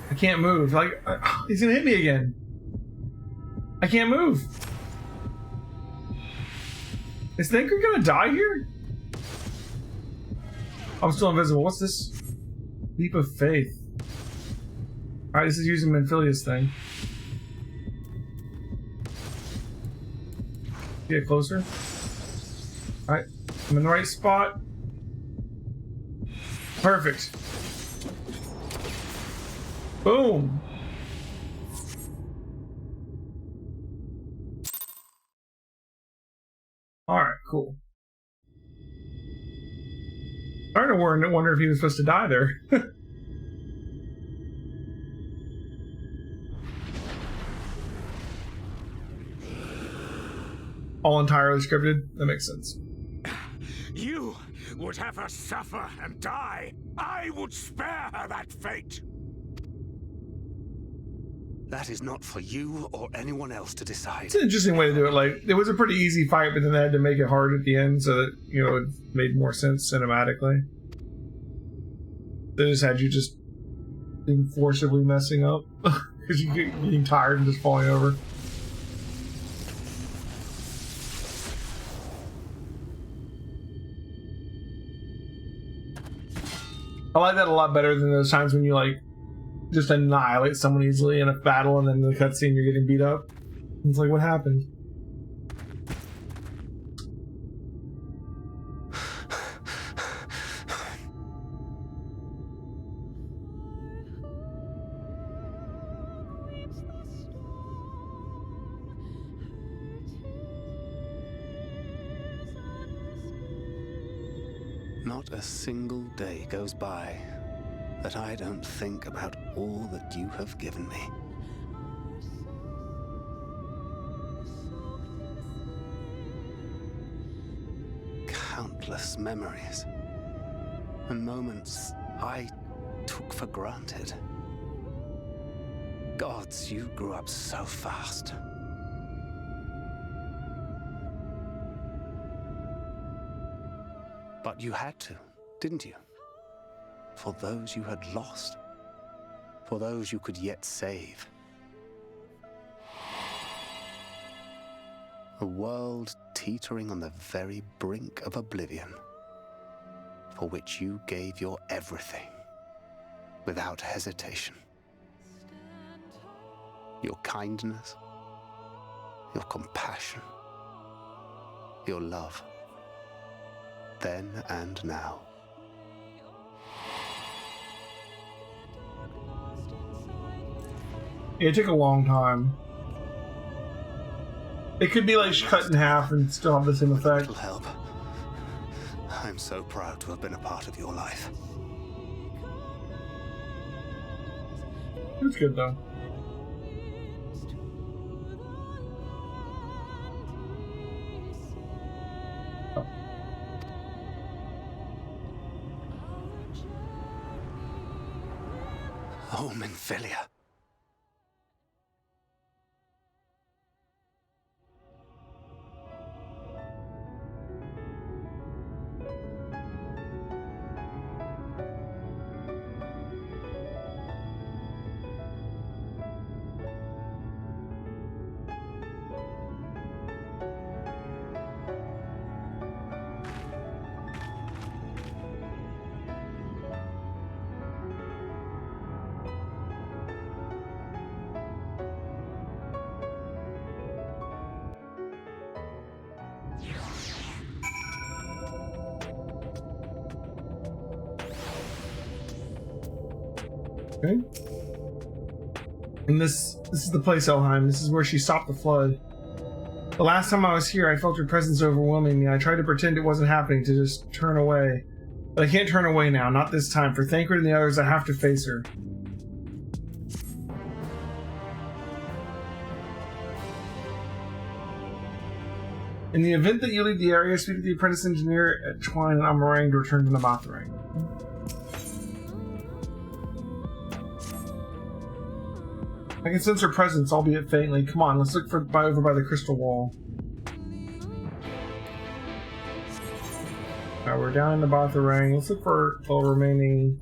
I can't move. Like, he's gonna hit me again. I can't move. Is Thinker gonna die here? I'm still invisible. What's this? Leap of faith. Alright, this is using Manphilius thing. Get closer. Alright, I'm in the right spot. Perfect. Boom. All right, cool. Starting to wonder if he was supposed to die there. All entirely scripted. That makes sense. You would have her suffer and die. I would spare her that fate. That is not for you or anyone else to decide. It's an interesting way to do it. Like, it was a pretty easy fight, but then they had to make it hard at the end so that, you know, it made more sense cinematically. They just had you just forcibly messing up because you get getting tired and just falling over. I like that a lot better than those times when you, like, just annihilate someone easily in a battle and then the cutscene you're getting beat up. It's like, what happened? Not a single day goes by that I don't think about all that you have given me. Countless memories and moments I took for granted. Gods, you grew up so fast. But you had to, didn't you? For those you had lost. For those you could yet save. A world teetering on the very brink of oblivion, for which you gave your everything, without hesitation. Your kindness, your compassion, your love, then and now. It took a long time. It could be like cut in half and still have the same effect. Little help. I'm so proud to have been a part of your life. It's good though. Oh, Minfilia. Okay. And this is the place, Elheim. This is where she stopped the flood. The last time I was here, I felt her presence overwhelming me. I tried to pretend it wasn't happening, to just turn away. But I can't turn away now, not this time. For Thancred and the others, I have to face her. In the event that you leave the area, speak to the apprentice engineer at Twine and Amarang to return to the Namatharang. I can sense her presence, albeit faintly. Come on, let's look for over by the crystal wall. Now we're down in the Namatharang. Let's look for the remaining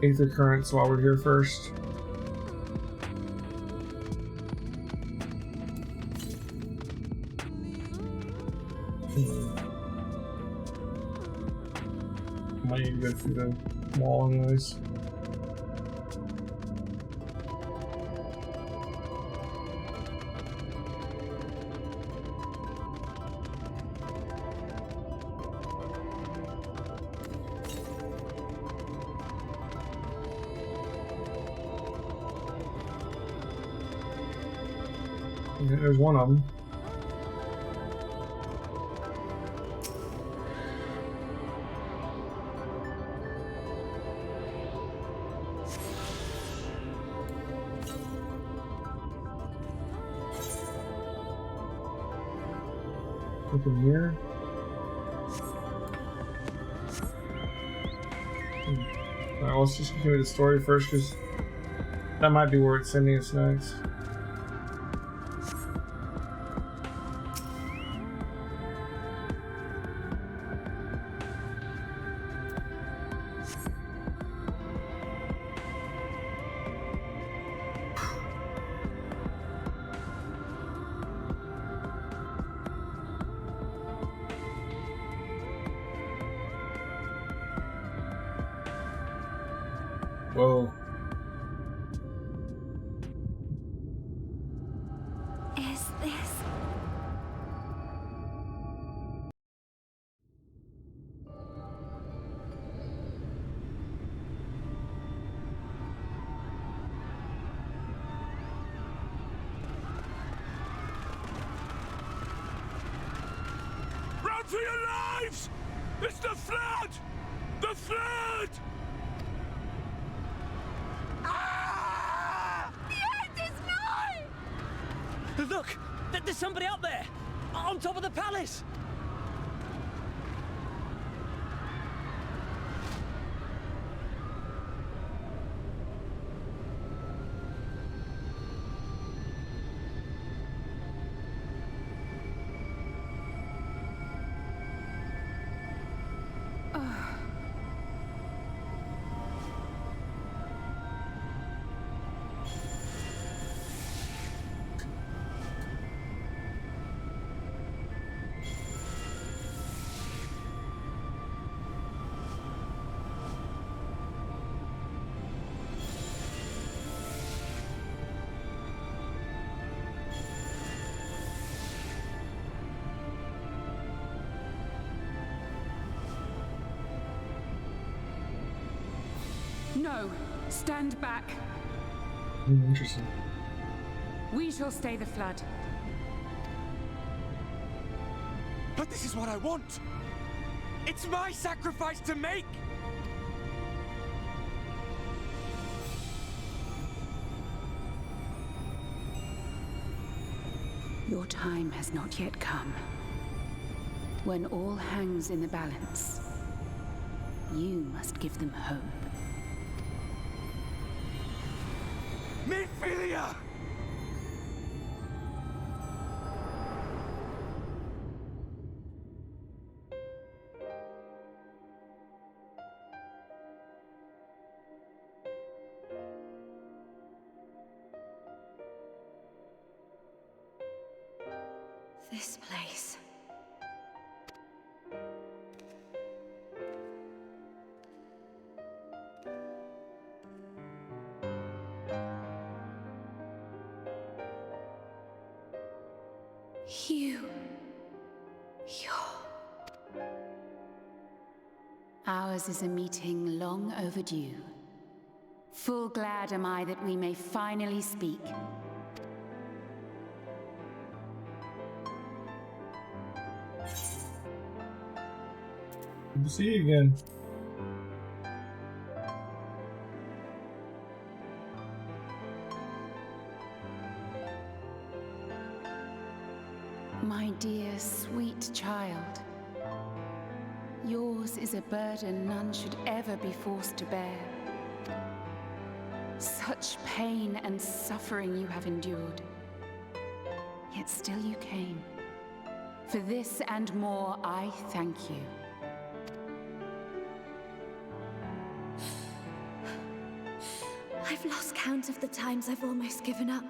Aether Currents while we're here first. Might need to go through the wall anyways. There's one of them. Nothing here. Alright, let's just continue the story first, because that might be where it's sending us next. Whoa. Is this... Run for your lives! It's the flood! The flood! Look! There's somebody up there! On top of the palace! No, stand back. Interesting. We shall stay the flood. But this is what I want! It's my sacrifice to make! Your time has not yet come. When all hangs in the balance, you must give them hope. Midfilia! This place. Ours is a meeting long overdue. Full glad am I that we may finally speak. Good to see you again. My dear, sweet child, yours is a burden none should ever be forced to bear. Such pain and suffering you have endured. Yet still you came. For this and more, I thank you. I've lost count of the times I've almost given up.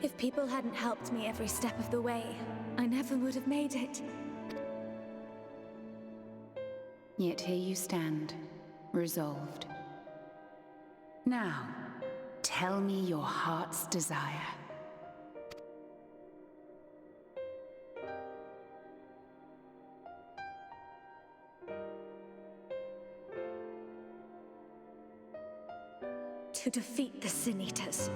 If people hadn't helped me every step of the way, I never would have made it. Yet here you stand, resolved. Now, tell me your heart's desire. To defeat the Sin Eaters.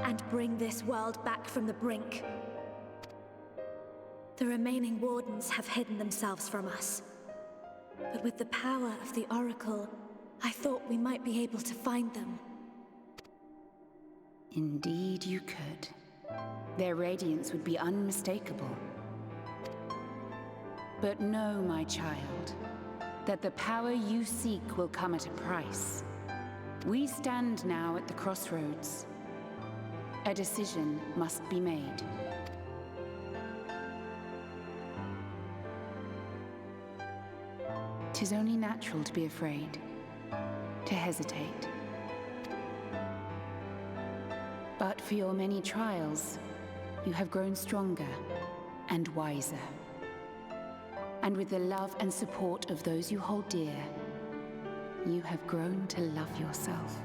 and bring this world back from the brink. The remaining wardens have hidden themselves from us. But with the power of the Oracle, I thought we might be able to find them. Indeed you could. Their radiance would be unmistakable. But know, my child, that the power you seek will come at a price. We stand now at the crossroads. A decision must be made. 'Tis only natural to be afraid, to hesitate. But for your many trials, you have grown stronger and wiser. And with the love and support of those you hold dear, you have grown to love yourself.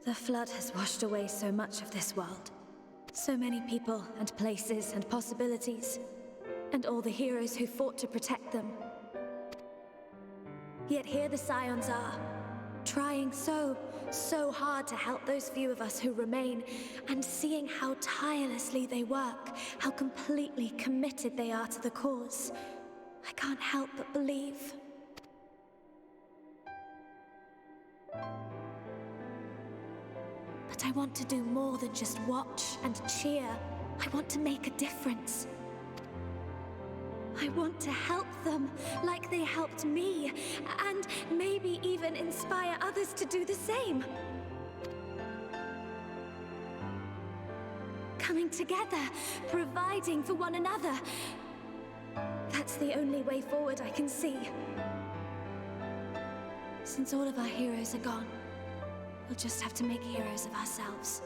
The flood has washed away so much of this world. So many people and places and possibilities. And all the heroes who fought to protect them. Yet here the Scions are, trying so hard to help those few of us who remain, and seeing how tirelessly they work, how completely committed they are to the cause. I can't help but believe. But I want to do more than just watch and cheer. I want to make a difference. I want to help them like they helped me, and maybe even inspire others to do the same. Coming together, providing for one another. That's the only way forward I can see. Since all of our heroes are gone, we'll just have to make heroes of ourselves.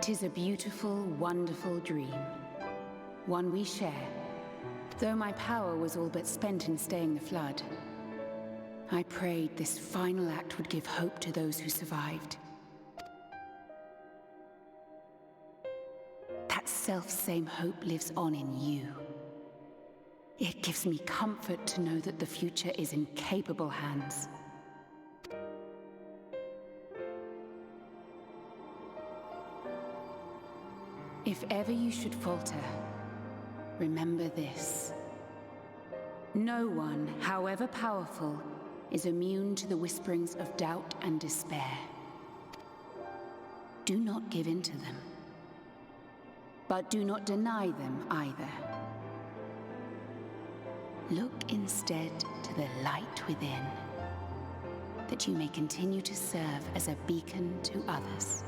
'Tis a beautiful, wonderful dream. One we share. Though my power was all but spent in staying the flood, I prayed this final act would give hope to those who survived. That self-same hope lives on in you. It gives me comfort to know that the future is in capable hands. If ever you should falter, remember this. No one, however powerful, is immune to the whisperings of doubt and despair. Do not give in to them. But do not deny them either. Look instead to the light within, that you may continue to serve as a beacon to others.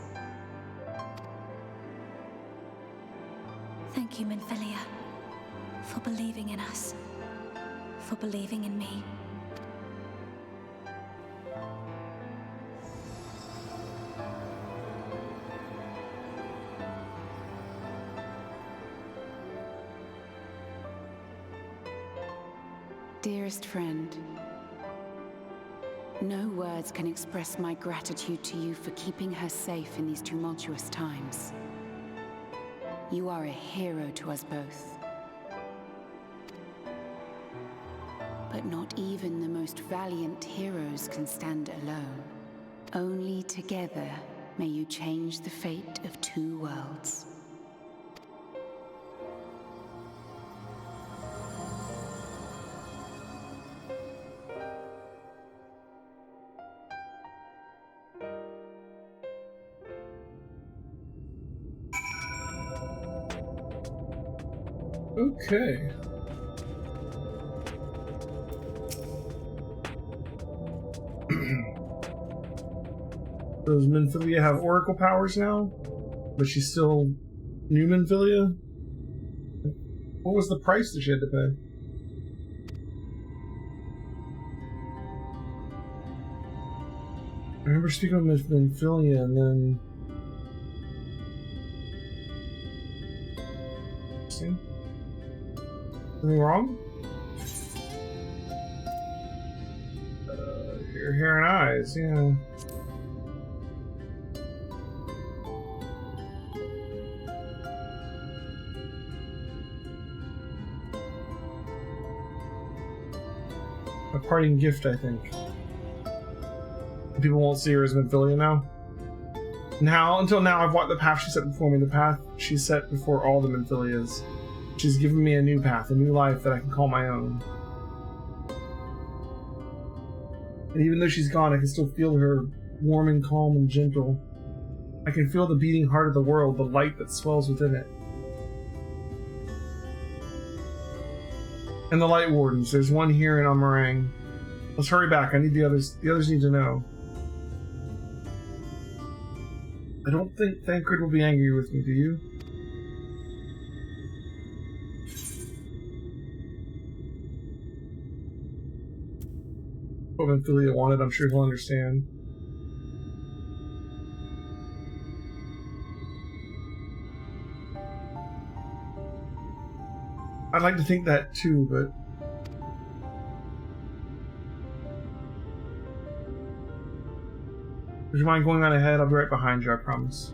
Thank you, Minfilia, for believing in us, for believing in me. Dearest friend, no words can express my gratitude to you for keeping her safe in these tumultuous times. You are a hero to us both. But not even the most valiant heroes can stand alone. Only together may you change the fate of two worlds. Okay. Does Minfilia have Oracle powers now? But she's still new Minfilia? What was the price that she had to pay? I remember speaking with Minfilia and then interesting. Anything wrong? Your hair and eyes, yeah. A parting gift, I think. People won't see her as Minfilia now. Until now, I've walked the path she set before me, the path she set before all the Minfilias. She's given me a new path, a new life that I can call my own. And even though she's gone, I can still feel her warm and calm and gentle. I can feel the beating heart of the world, the light that swells within it. And the Light Wardens, there's one here in Amarang. Let's hurry back, I need the others. The others need to know. I don't think Thancred will be angry with me, do you? What Minfilia wanted, I'm sure he'll understand. I'd like to think that too, but... Would you mind going on ahead? I'll be right behind you, I promise.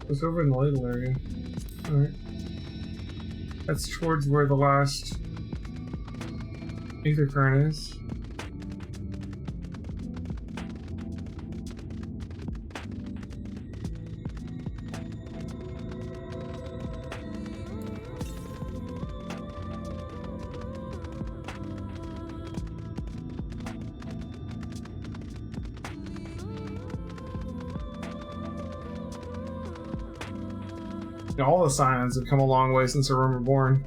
It's over in the ladle area. Alright. That's towards where the last Aether Current is. All the Scions have come a long way since the Realm Reborn.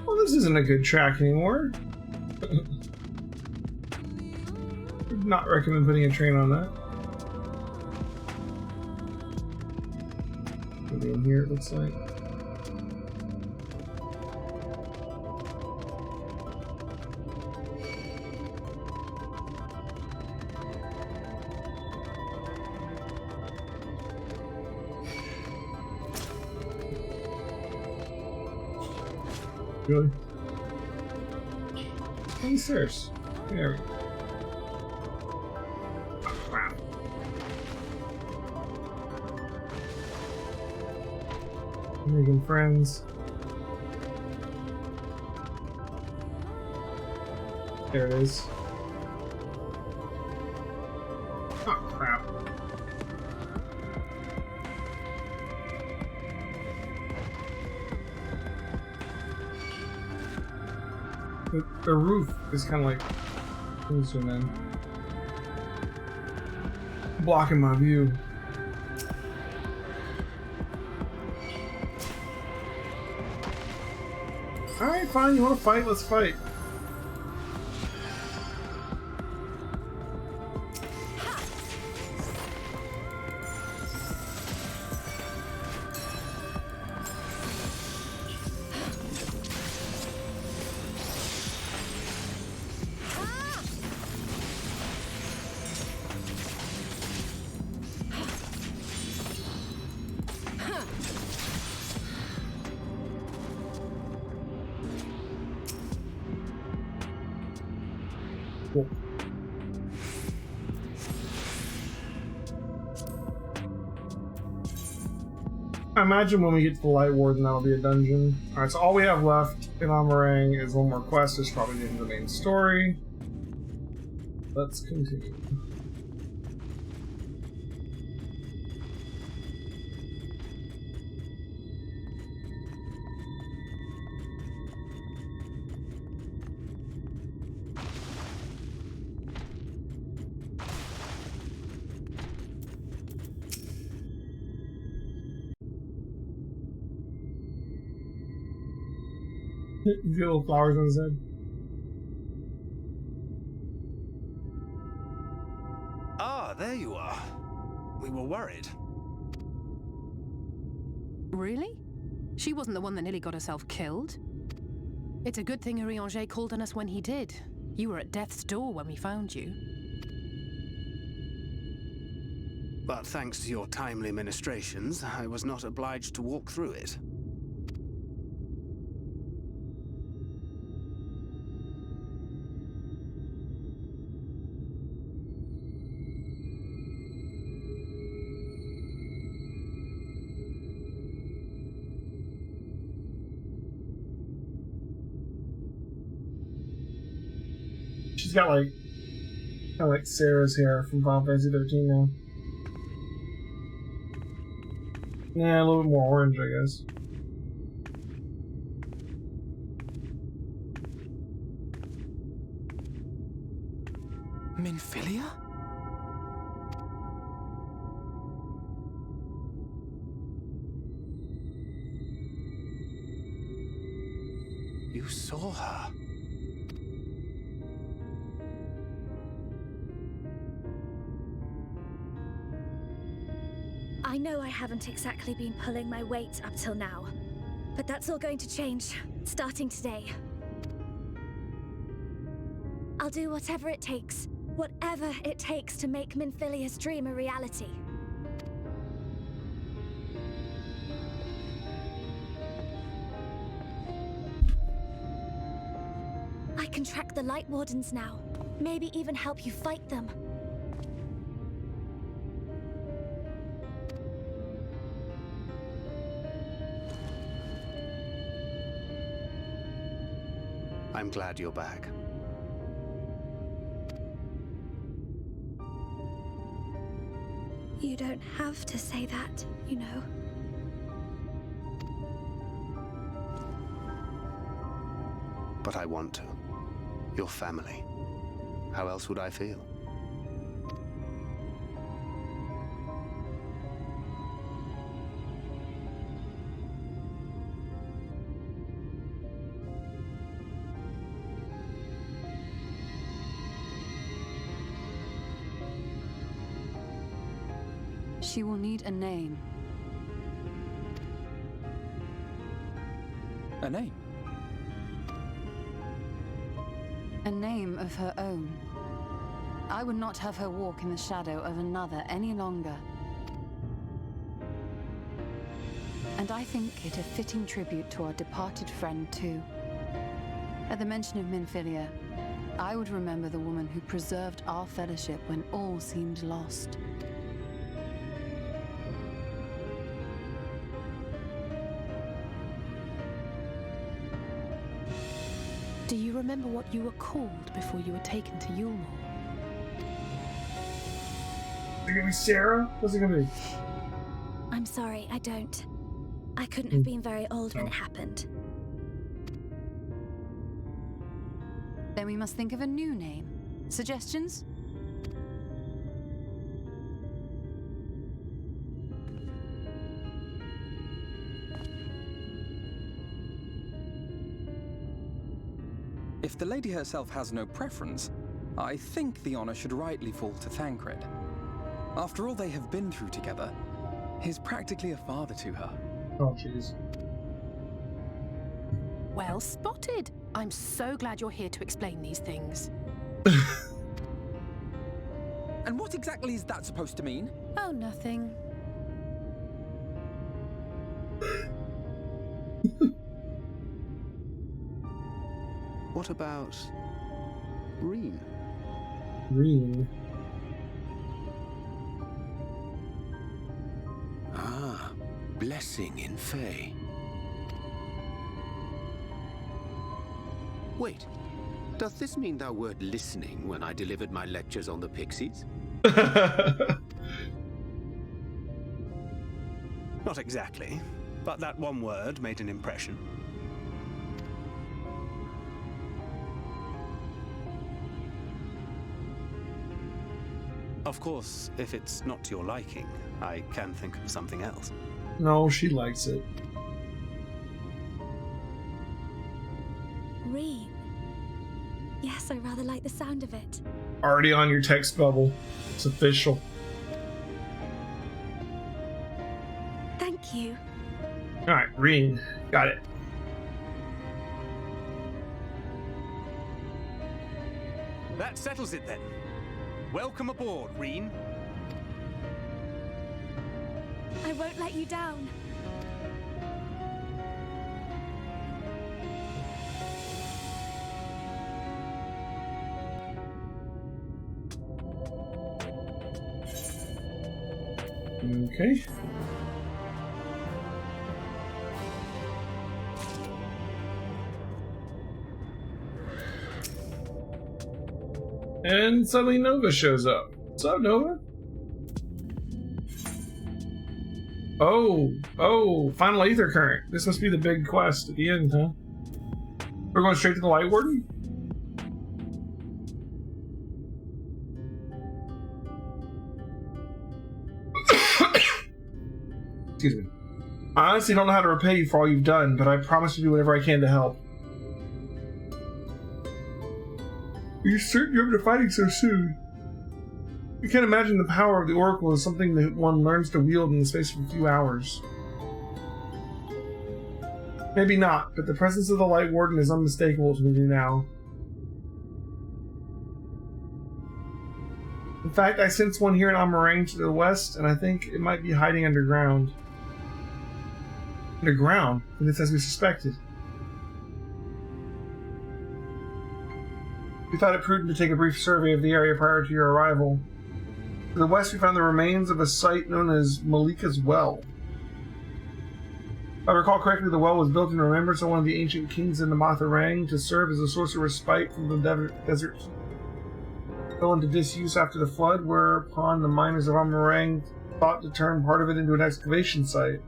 Well, this isn't a good track anymore. Would not recommend putting a train on that. Maybe in here it looks like. Really? On the stairs. There we go. Oh, wow. Making friends. There it is. Oh, crap. The roof is kind of like zoom in, blocking my view. Alright, fine, you want to fight? Let's fight. Cool. I imagine when we get to the Light Warden, that'll be a dungeon. Alright, so all we have left in Amarang is one more quest. It's probably the end of the main story. Let's continue. Little flowers on his head. there you are. We were worried. Really? She wasn't the one that nearly got herself killed. It's a good thing Urianger called on us when he did. You were at death's door when we found you. But thanks to your timely ministrations, I was not obliged to walk through it. She's got like kind of like Sarah's hair from Final Fantasy 13 now. Yeah, a little bit more orange, I guess. Minfilia? You saw her. I know I haven't exactly been pulling my weight up till now, but that's all going to change, starting today. I'll do whatever it takes to make Minfilia's dream a reality. I can track the Light Wardens now, maybe even help you fight them. I'm glad you're back. You don't have to say that, you know. But I want to. Your family. How else would I feel? She will need a name. A name? A name of her own. I would not have her walk in the shadow of another any longer. And I think it a fitting tribute to our departed friend, too. At the mention of Minfilia, I would remember the woman who preserved our fellowship when all seemed lost. Do you remember what you were called before you were taken to Yulmore? Is it gonna be Sarah? What's it gonna be? I'm sorry, I don't. I couldn't have been very old when it happened. Then we must think of a new name. Suggestions? If the lady herself has no preference, I think the honor should rightly fall to Thancred. After all they have been through together, he's practically a father to her. Oh, jeez. Well spotted. I'm so glad you're here to explain these things. And what exactly is that supposed to mean? Oh, nothing. What about Reen? Reen. Ah, blessing in Fae. Wait, doth this mean thou wert listening when I delivered my lectures on the Pixies? Not exactly, but that one word made an impression. Of course, if it's not to your liking, I can think of something else. No, she likes it. Reen. Yes, I rather like the sound of it. Already on your text bubble. It's official. you. Alright, Reen. Got it. That settles it then. Welcome aboard, Reen. I won't let you down. Okay. And suddenly Nova shows up. What's up, Nova? Oh, final Aether Current. This must be the big quest at the end, huh? We're going straight to the Light Warden? Excuse me. I honestly don't know how to repay you for all you've done, but I promise to do whatever I can to help. Are you certain you're into fighting so soon? I can't imagine the power of the Oracle is something that one learns to wield in the space of a few hours. Maybe not, but the presence of the Light Warden is unmistakable to me now. In fact, I sense one here in Amarang to the west, and I think it might be hiding underground. Underground? And it's as we suspected. We thought it prudent to take a brief survey of the area prior to your arrival. To the west, we found the remains of a site known as Malika's Well. If I recall correctly, the well was built in remembrance of one of the ancient kings in the Amarang to serve as a source of respite from the desert heat. It fell into disuse after the flood, whereupon the miners of Amarang thought to turn part of it into an excavation site.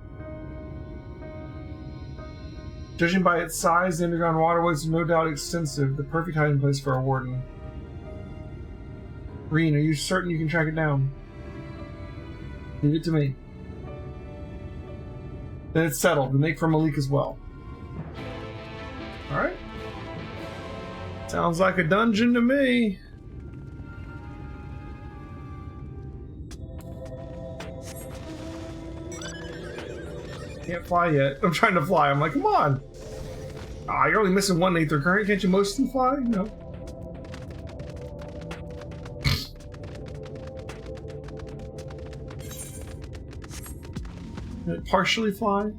Judging by its size, the underground waterways are no doubt extensive, the perfect hiding place for a warden. Reen, are you certain you can track it down? Leave it to me. Then it's settled. We make for Malik as well. Alright. Sounds like a dungeon to me. Can't fly yet. I'm trying to fly. I'm like, come on. Ah, you're only missing one Aether Current. Can't you mostly fly? No. Partially fly.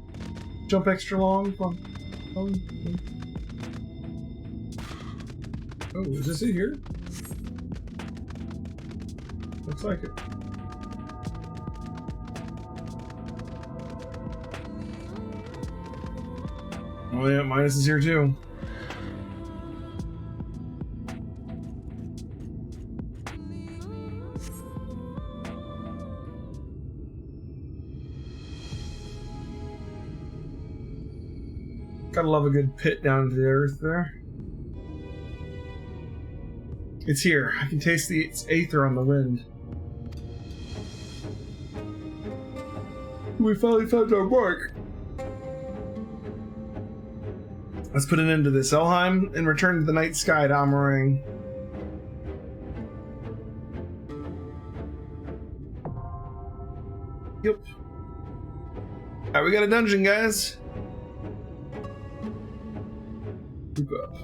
Jump extra long. Oh, is this it here? Looks like it. Oh yeah, Minus is here too. Gotta love a good pit down to the earth there. It's here. I can taste its aether on the wind. We finally found our mark. Let's put an end to this, Elheim, and return to the night sky to Amarang. Yep. Alright, we got a dungeon, guys. Keep up.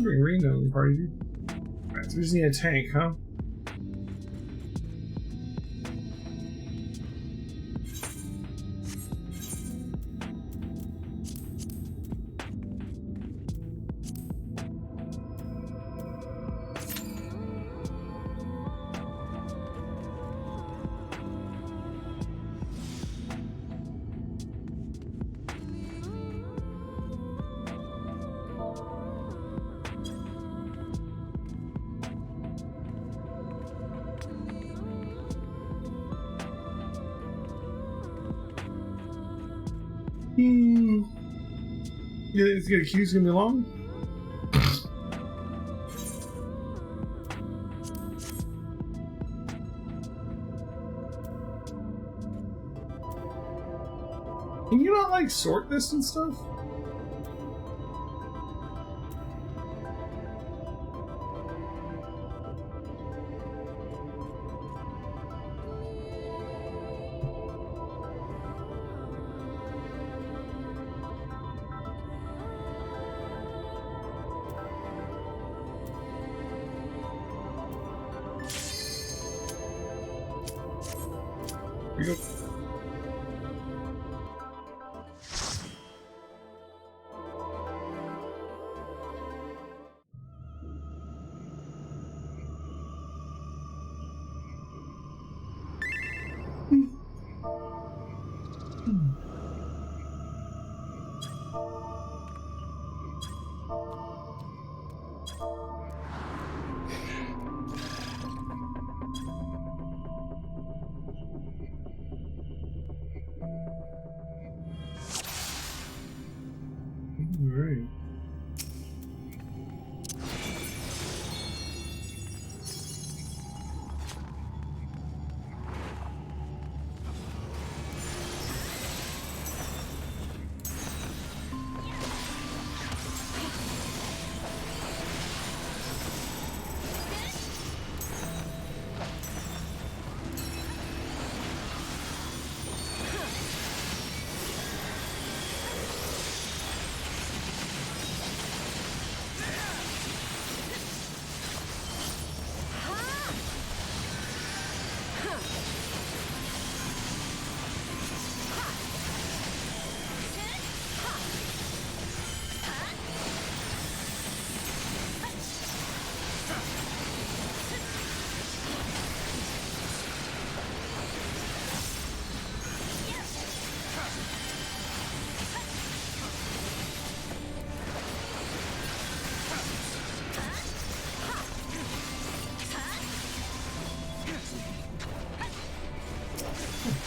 Bring Reno in the party, dude. Alright, so we just need a tank, huh? You think this queue's gonna be long? Can you not, like, sort this and stuff? Here we go. Alright.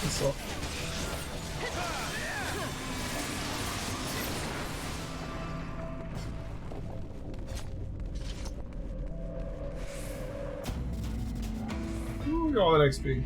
So. Ooh, all that XP.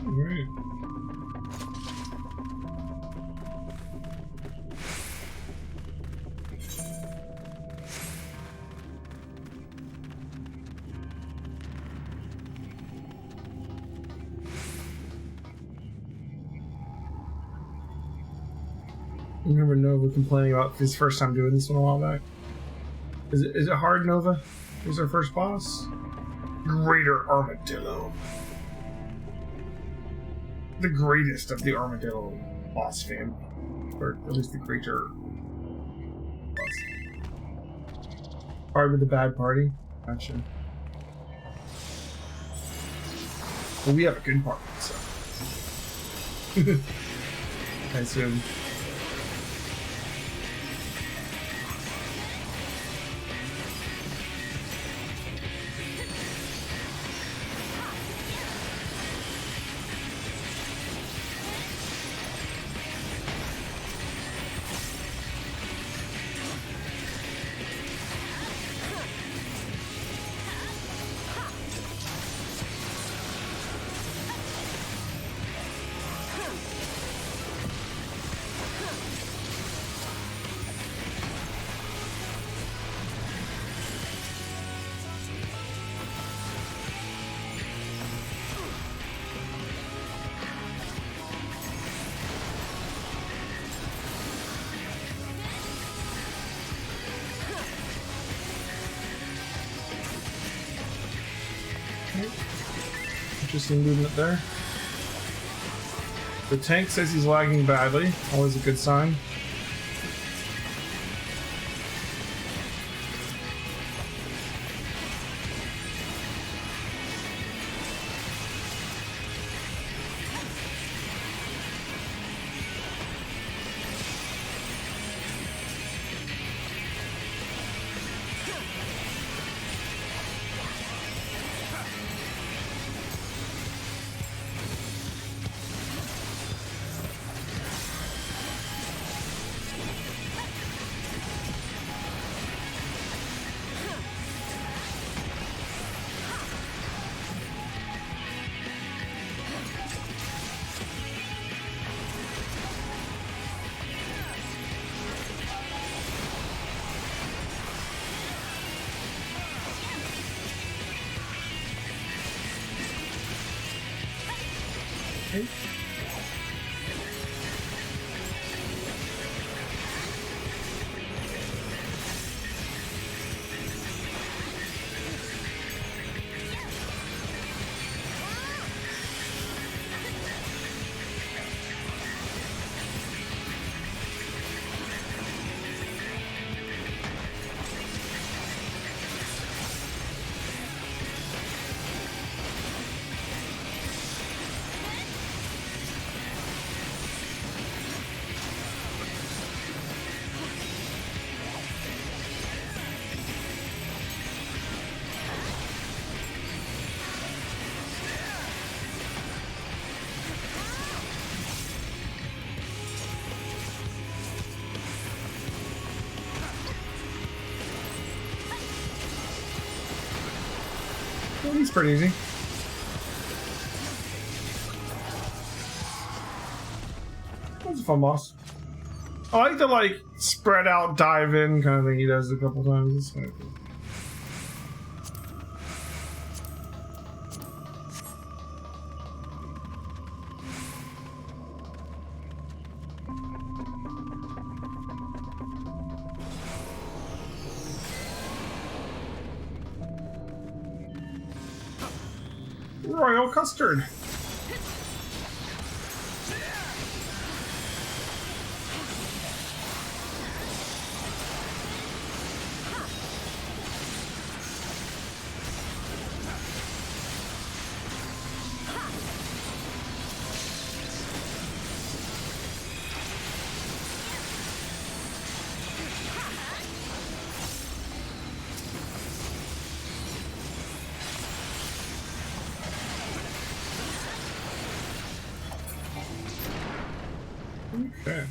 Alright. I remember Nova complaining about his first time doing this one a while back. Is it hard, Nova? Who's our first boss? Greater Armadillo. The greatest of the Armadillo boss family. Or at least the greater boss. Hard with the bad party? Gotcha. Well, we have a good party, so. I assume. Interesting movement there. The tank says he's lagging badly. Always a good sign. Okay. Well, he's pretty easy. That's a fun boss. I like the like spread out dive in kind of thing he does a couple times. It's kind of cool. Royal custard. Okay.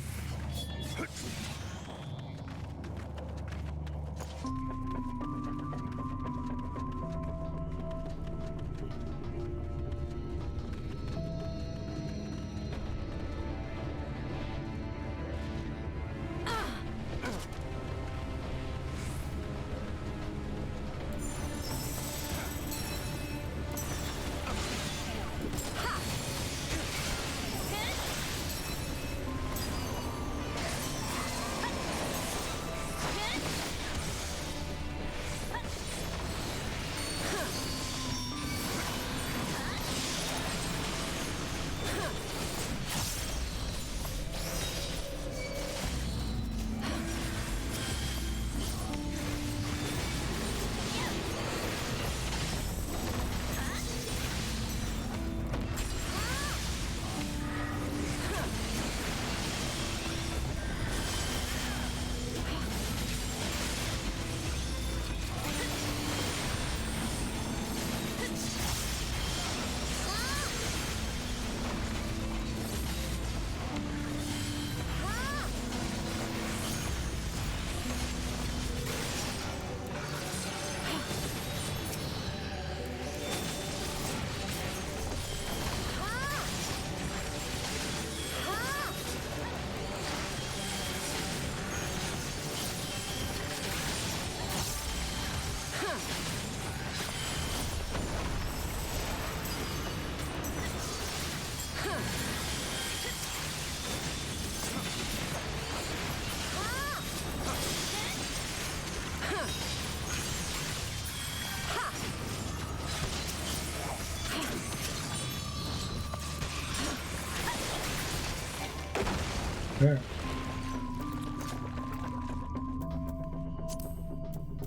Okay.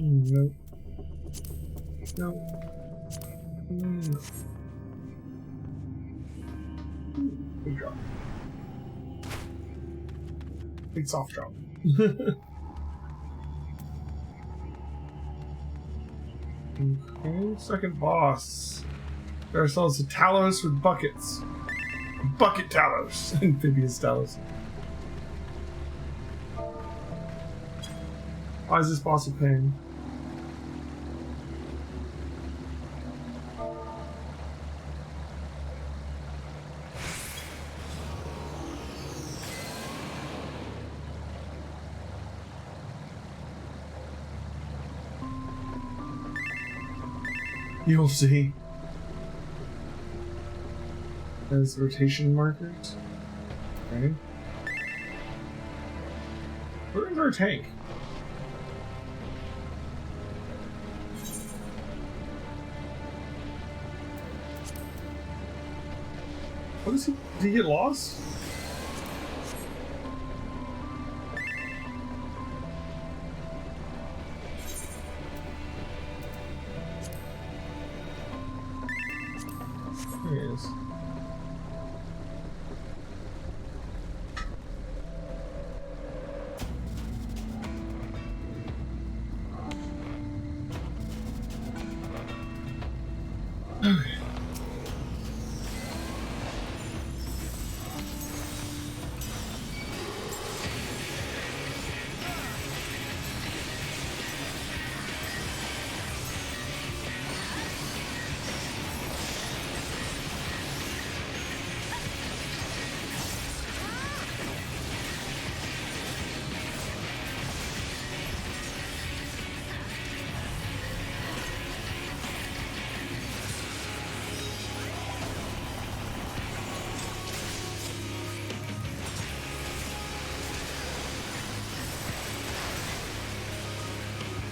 No. No. Big drop. Big soft drop. Okay, second boss. Get ourselves a Talos with buckets. Bucket Talos. Amphibious Talos. Why is this boss a pain? You'll see. There's rotation markers. Okay. Where is our tank? What is he? Did he get lost? There he is. Okay.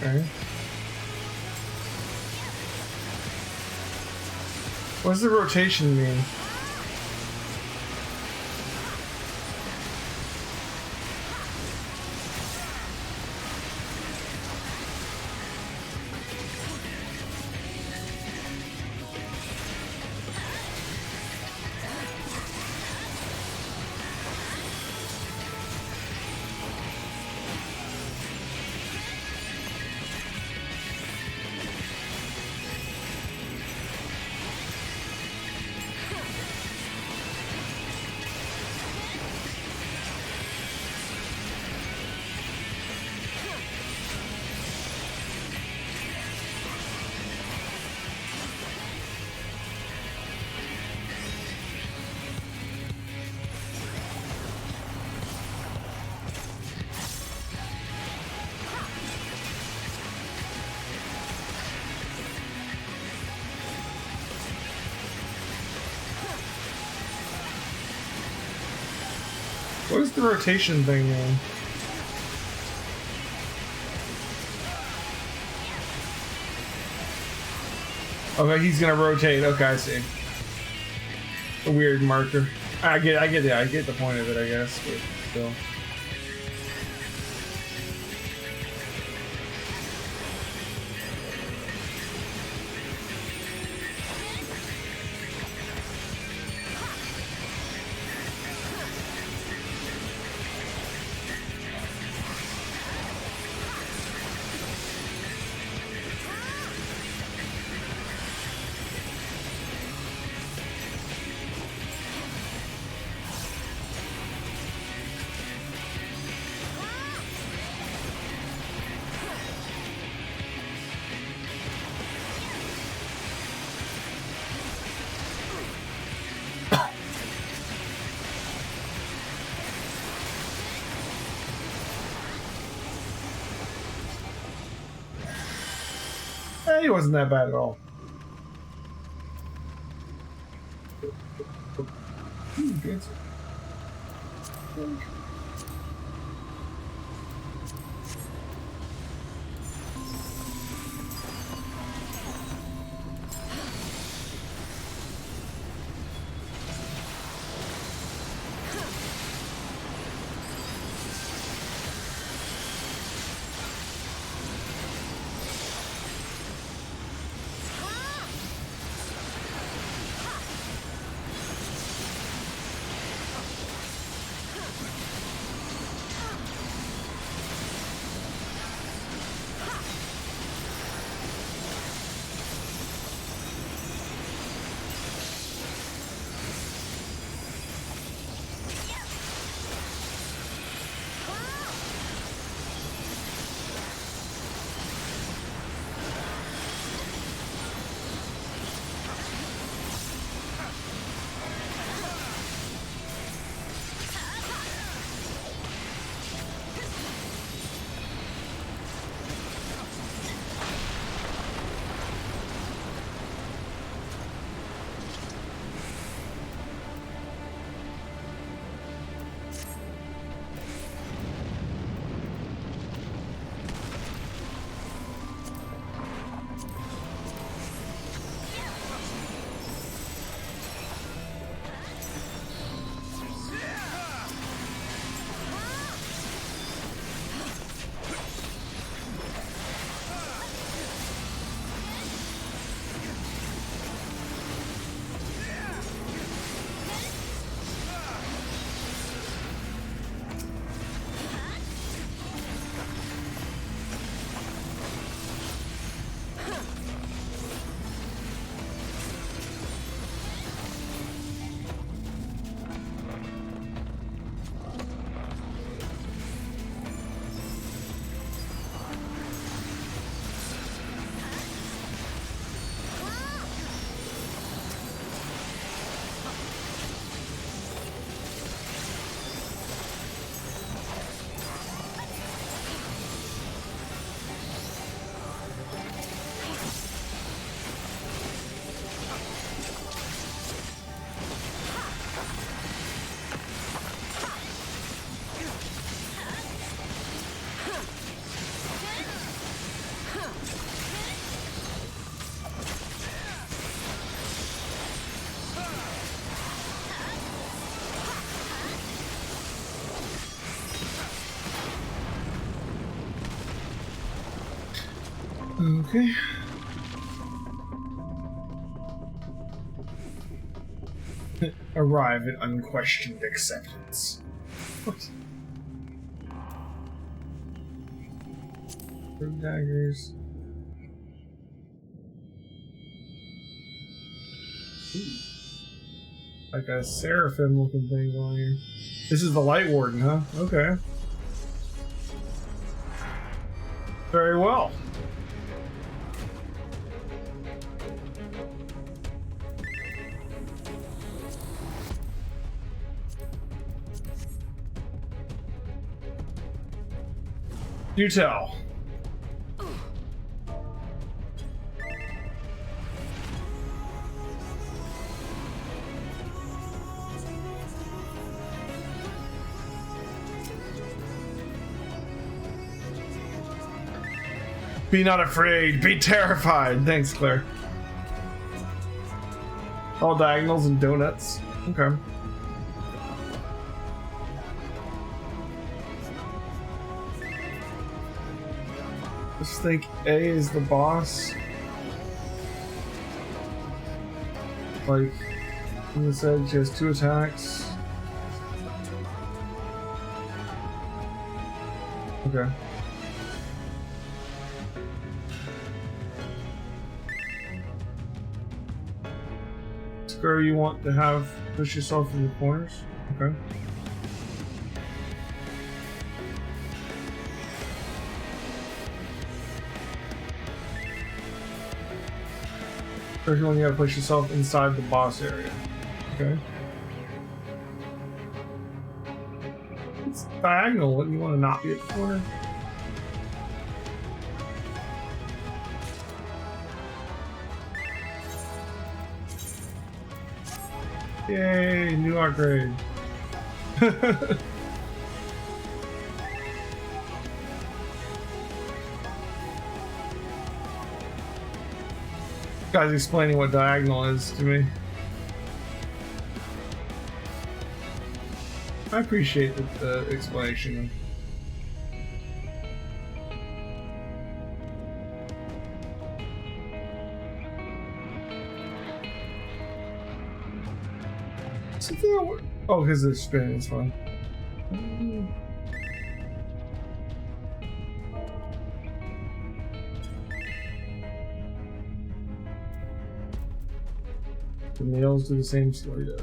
Okay. What does the rotation mean? What does the rotation thing mean? Okay, he's gonna rotate. Okay, I see. A weird marker. I get the point of it, I guess, but still. He wasn't that bad at all. Okay. Arrive at unquestioned acceptance. What? Daggers. Ooh. Like a seraphim looking thing on here. This is the Light Warden, huh? Okay. Very well. You tell. Be not afraid, be terrified. Thanks, Claire. All diagonals and donuts. Okay. Just think A is the boss. Like, you said, she has 2 attacks. Okay. Square you want to have push yourself in the corners? Okay. First one, you gotta push yourself inside the boss area. Okay. It's diagonal, wouldn't you want to not be at the corner? Yay, new upgrade. Guy's explaining what diagonal is to me. I appreciate the explanation. Oh, because the spin is fun. The nails do the same story does.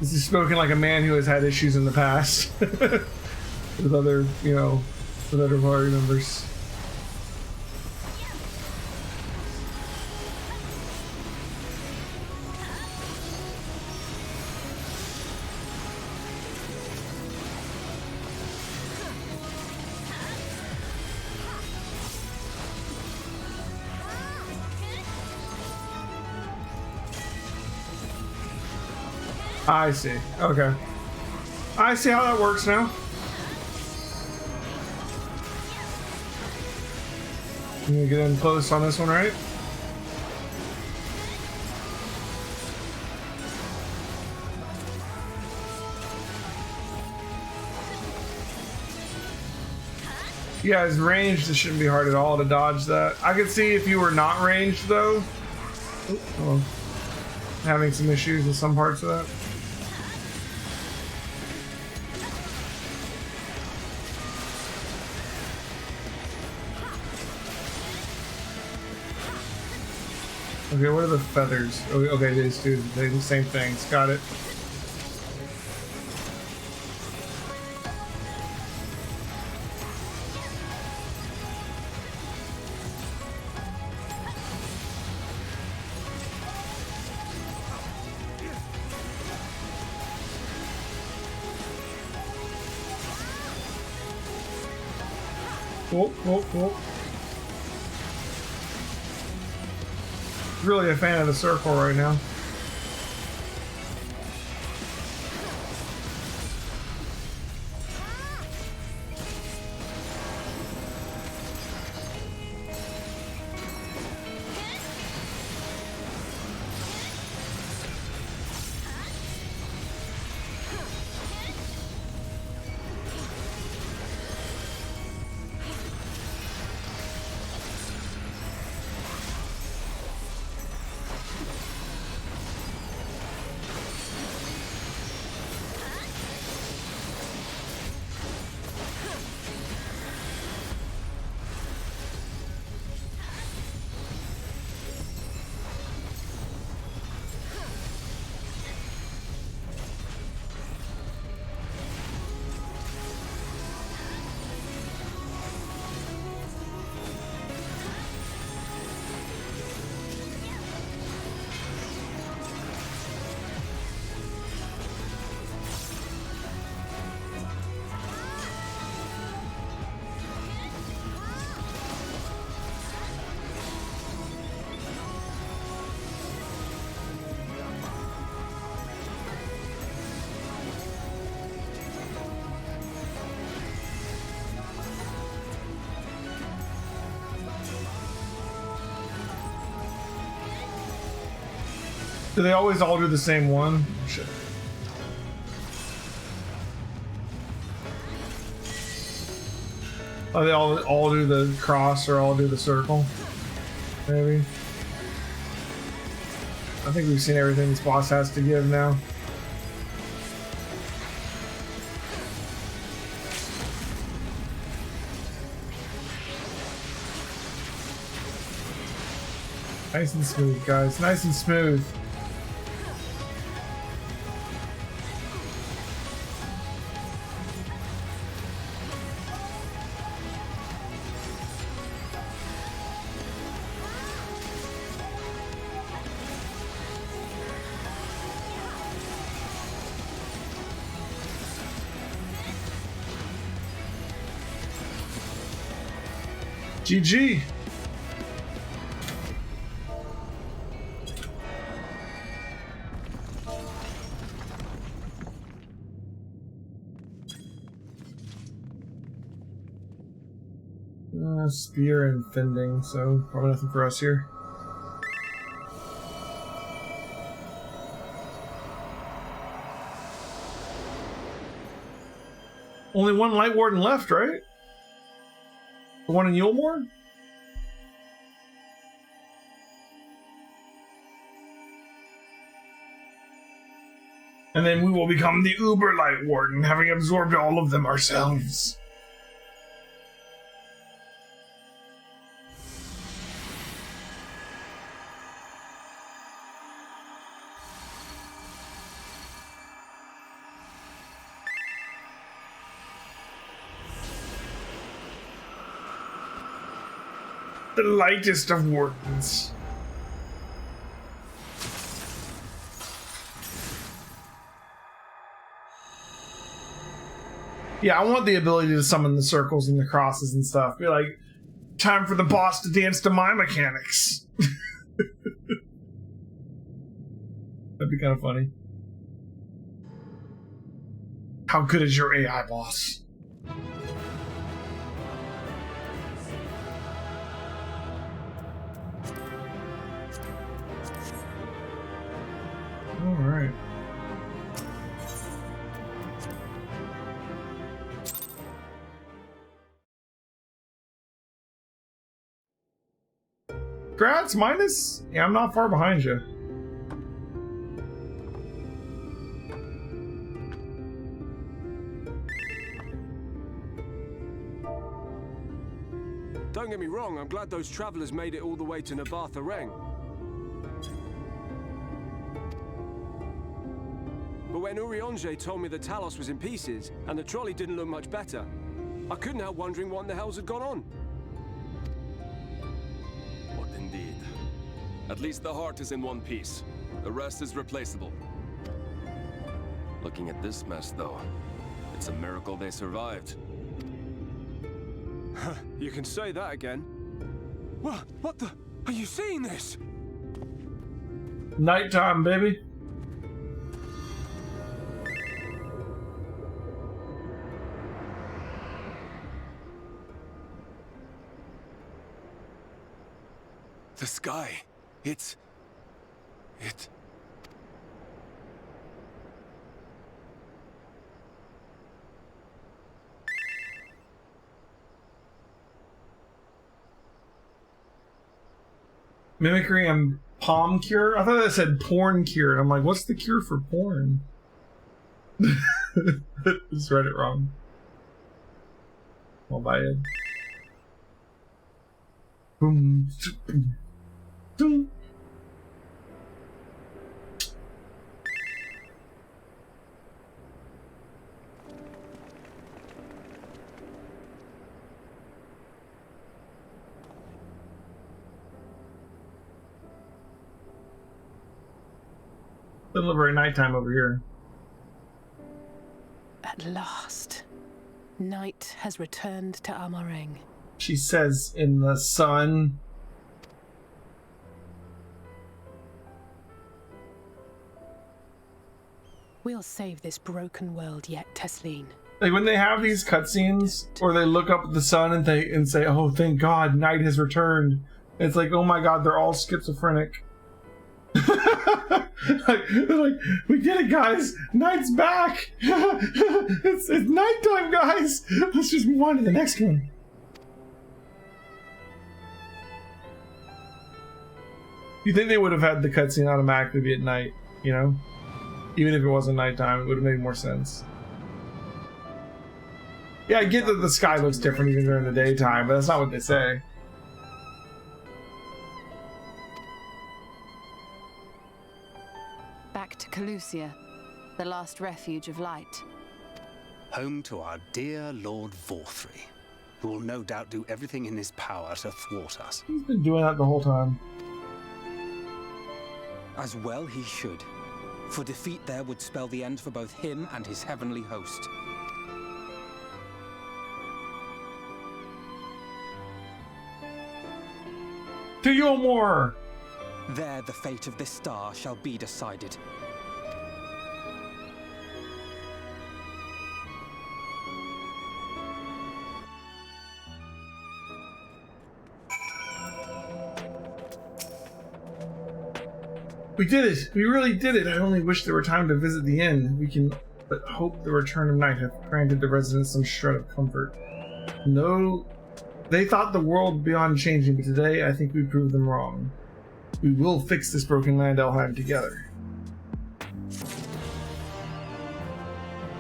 This is spoken like a man who has had issues in the past with other, you know, with other party members. I see. Okay. I see how that works now. I'm gonna get in close on this one, right? Yeah, it's ranged. It shouldn't be hard at all to dodge that. I could see if you were not ranged, though. Oh, having some issues with some parts of that. Okay, what are the feathers? Okay, these two, they're the same things. Got it. Cool. Really a fan of the circle right now. Do they always all do the same one? Shit. Oh, they all do the cross or all do the circle? Maybe. I think we've seen everything this boss has to give now. Nice and smooth, guys. Nice and smooth. GG. Spear and fending, so probably nothing for us here. Only one Light Warden left, right? The one in Yulmore? And then we will become the Uber Light Warden, having absorbed all of them ourselves. The lightest of wardens. Yeah, I want the ability to summon the circles and the crosses and stuff. Be like, time for the boss to dance to my mechanics. That'd be kind of funny. How good is your AI, boss? Alright. Grats, minus? Yeah, I'm not far behind you. Don't get me wrong, I'm glad those travelers made it all the way to Navartha Reng. But when Urianger told me the Talos was in pieces, and the trolley didn't look much better, I couldn't help wondering what in the hells had gone on. What indeed? At least the heart is in one piece. The rest is replaceable. Looking at this mess, though, it's a miracle they survived. You can say that again. What the? Are you seeing this? Nighttime, baby. The sky. It... Mimicry and palm cure? I thought that said porn cure. I'm like, what's the cure for porn? Just read it wrong. Well, by it. Boom. Boom. Doesn't look very nighttime over here. At last, night has returned to Amareng. She says in the sun. We'll save this broken world yet, Tesleen. Like when they have these cutscenes, or they look up at the sun and say, "Oh, thank God, night has returned." It's like, oh my God, they're all schizophrenic. like, we did it, guys. Night's back. it's nighttime, guys. Let's just move on to the next one. You think they would have had the cutscene automatically be at night, you know? Even if it wasn't nighttime, it would have made more sense. Yeah, I get that the sky looks different even during the daytime, but that's not what they say. Back to Calusia, the last refuge of light. Home to our dear Lord Vorthry, who will no doubt do everything in his power to thwart us. He's been doing that the whole time. As well he should. For defeat there would spell the end for both him and his heavenly host. To Yomor! There the fate of this star shall be decided. We did it! We really did it! I only wish there were time to visit the inn. We can but hope the return of night hath granted the residents some shred of comfort. No, they thought the world beyond changing, but today I think we proved them wrong. We will fix this broken land, Elheim, together.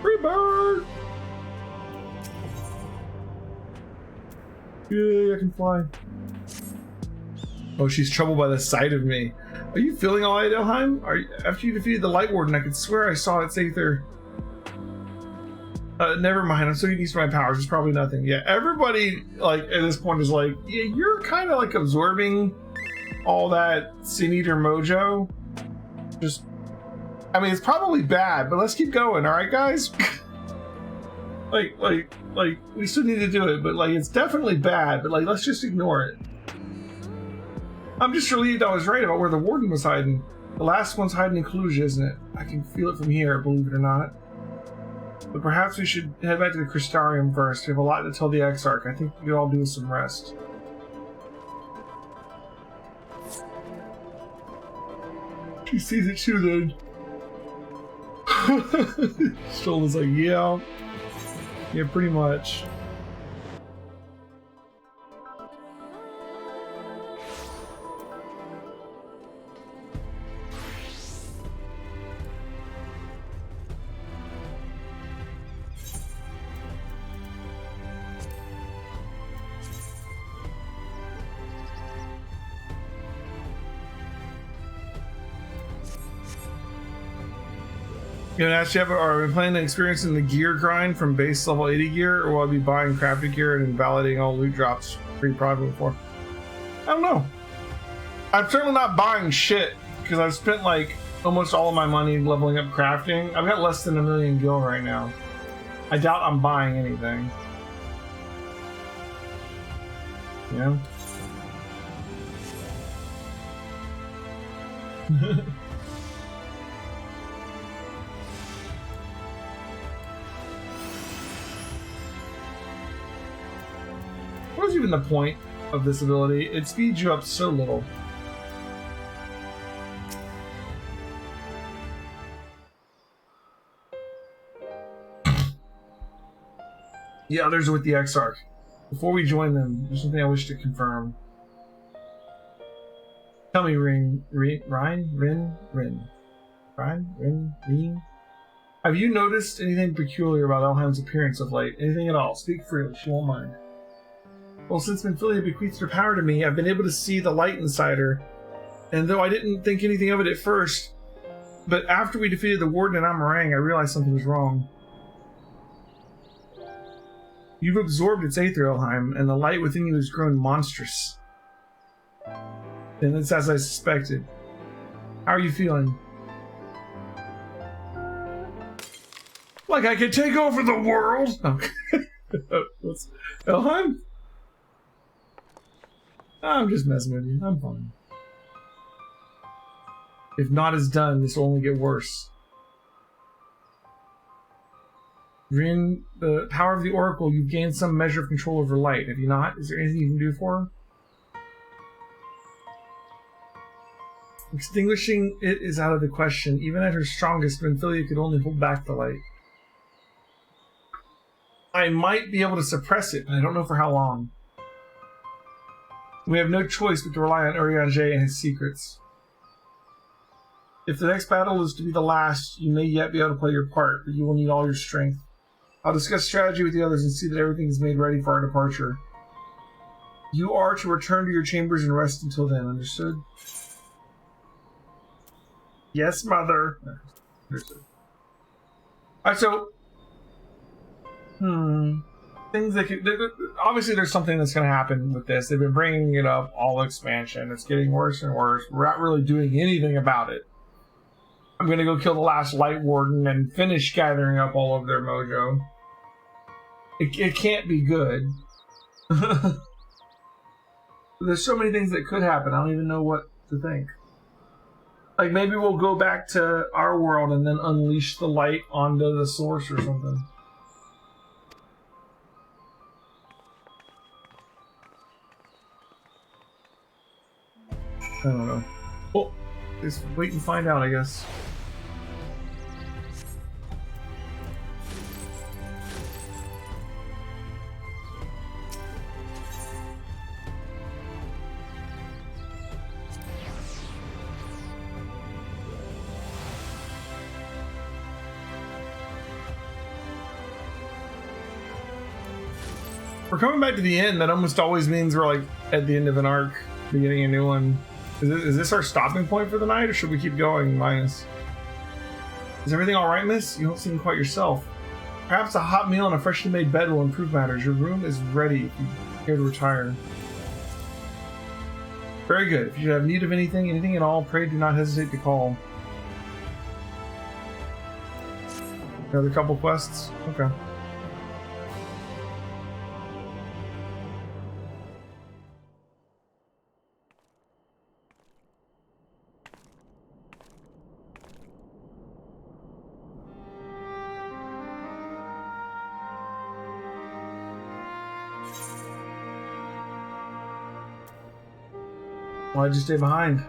Free bird! Yay, I can fly. Oh, she's troubled by the sight of me. Are you feeling all right, Elheim? After you defeated the Light Warden, I could swear I saw its Aether. Never mind, I'm so used to my powers, it's probably nothing. Yeah, everybody, like, at this point is like, yeah, you're kind of, like, absorbing all that Sin Eater mojo. Just, I mean, it's probably bad, but let's keep going, alright, guys? like, we still need to do it, but, like, it's definitely bad, but, like, let's just ignore it. I'm just relieved I was right about where the Warden was hiding. The last one's hiding in Calusia, isn't it? I can feel it from here, believe it or not. But perhaps we should head back to the Crystarium first. We have a lot to tell the Exarch. I think we could all do with some rest. She sees it too, then. Stola's like, yeah. Yeah, pretty much. You know, ask Jeff, are we planning on experiencing the gear grind from base level 80 gear, or will I be buying crafted gear and invalidating all loot drops pre-prod before? I don't know. I'm certainly not buying shit, because I've spent like almost all of my money leveling up crafting. I've got less than 1 million gil right now. I doubt I'm buying anything. You know? What is even the point of this ability? It speeds you up so little. The others are with the Exarch. Before we join them, there's something I wish to confirm. Tell me, Rin. Have you noticed anything peculiar about Elheim's appearance of late? Anything at all? Speak freely, she won't mind. Well, since Minfilia bequeathed her power to me, I've been able to see the light inside her. And though I didn't think anything of it at first, but after we defeated the Warden in Amarang, I realized something was wrong. You've absorbed its Aether, Elheim, and the light within you has grown monstrous. And it's as I suspected. How are you feeling? Like I could take over the world? Oh. What's Elheim? I'm just messing with you. I'm fine. If naught is done, this will only get worse. Rin, the power of the Oracle, you've gained some measure of control over light, have you not? Is there anything you can do for her? Extinguishing it is out of the question. Even at her strongest, Minfilia could only hold back the light. I might be able to suppress it, but I don't know for how long. We have no choice but to rely on Urianger and his secrets. If the next battle is to be the last, you may yet be able to play your part, but you will need all your strength. I'll discuss strategy with the others and see that everything is made ready for our departure. You are to return to your chambers and rest until then, understood? Yes, mother. Understood. Alright, so... Things that could... Obviously, there's something that's going to happen with this. They've been bringing it up all expansion. It's getting worse and worse. We're not really doing anything about it. I'm going to go kill the last Light Warden and finish gathering up all of their mojo. It can't be good. There's so many things that could happen. I don't even know what to think. Like, maybe we'll go back to our world and then unleash the light onto the source or something. I don't know. Well, just wait and find out, I guess. We're coming back to the end. That almost always means we're like at the end of an arc, beginning a new one. Is this our stopping point for the night, or should we keep going, Linus? Is everything all right, miss? You don't seem quite yourself. Perhaps a hot meal and a freshly made bed will improve matters. Your room is ready if you care to retire. Very good. If you have need of anything at all, pray do not hesitate to call. Another couple quests? Okay. Why'd you stay behind?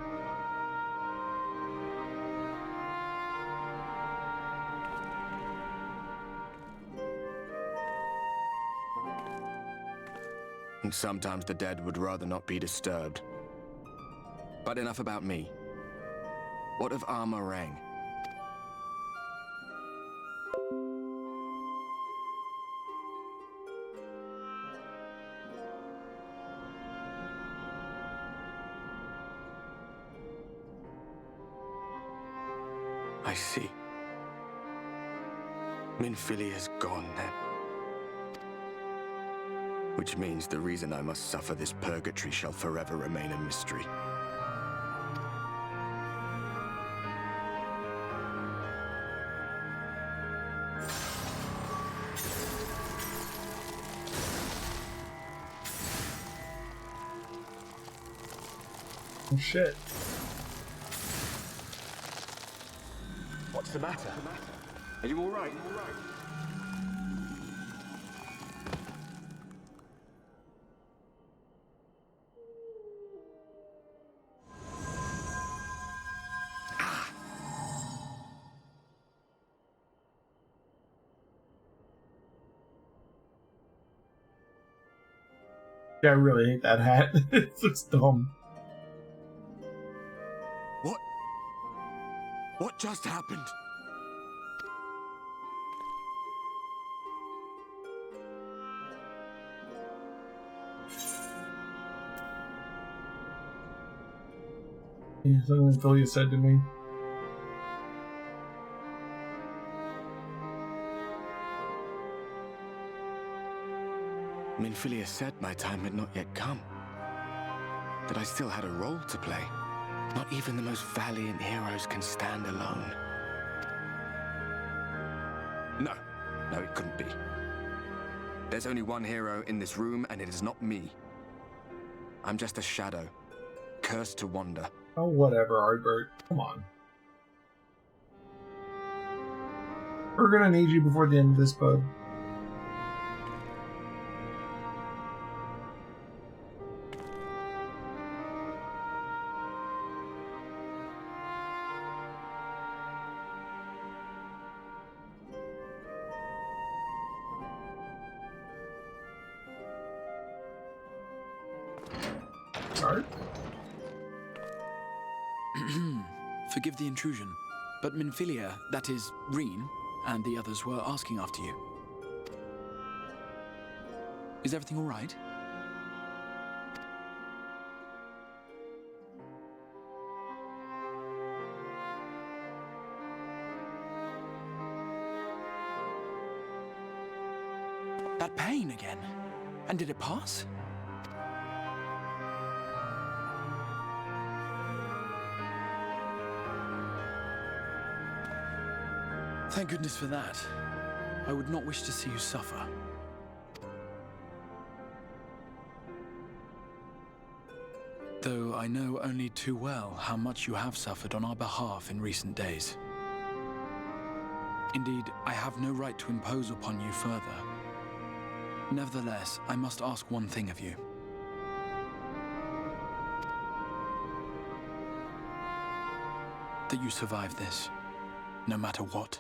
And sometimes the dead would rather not be disturbed. But enough about me. What of Armorang? I see. Minfilia's gone then. Which means the reason I must suffer this purgatory shall forever remain a mystery. Oh shit. What's the matter? Are you all right? Yeah, I really hate that hat. It looks dumb. What just happened? Yeah, something Minfilia said to me. Minfilia said my time had not yet come. That I still had a role to play. Not even the most valiant heroes can stand alone. No, it couldn't be. There's only one hero in this room, and it is not me. I'm just a shadow, cursed to wander. Oh, whatever, Ardbert. Come on. We're gonna need you before the end of this, bud. dark? Forgive the intrusion, but Minfilia, that is, Reen, and the others were asking after you. Is everything all right? That pain again. And did it pass? Thank goodness for that. I would not wish to see you suffer. Though I know only too well how much you have suffered on our behalf in recent days. Indeed, I have no right to impose upon you further. Nevertheless, I must ask one thing of you. That you survive this, no matter what.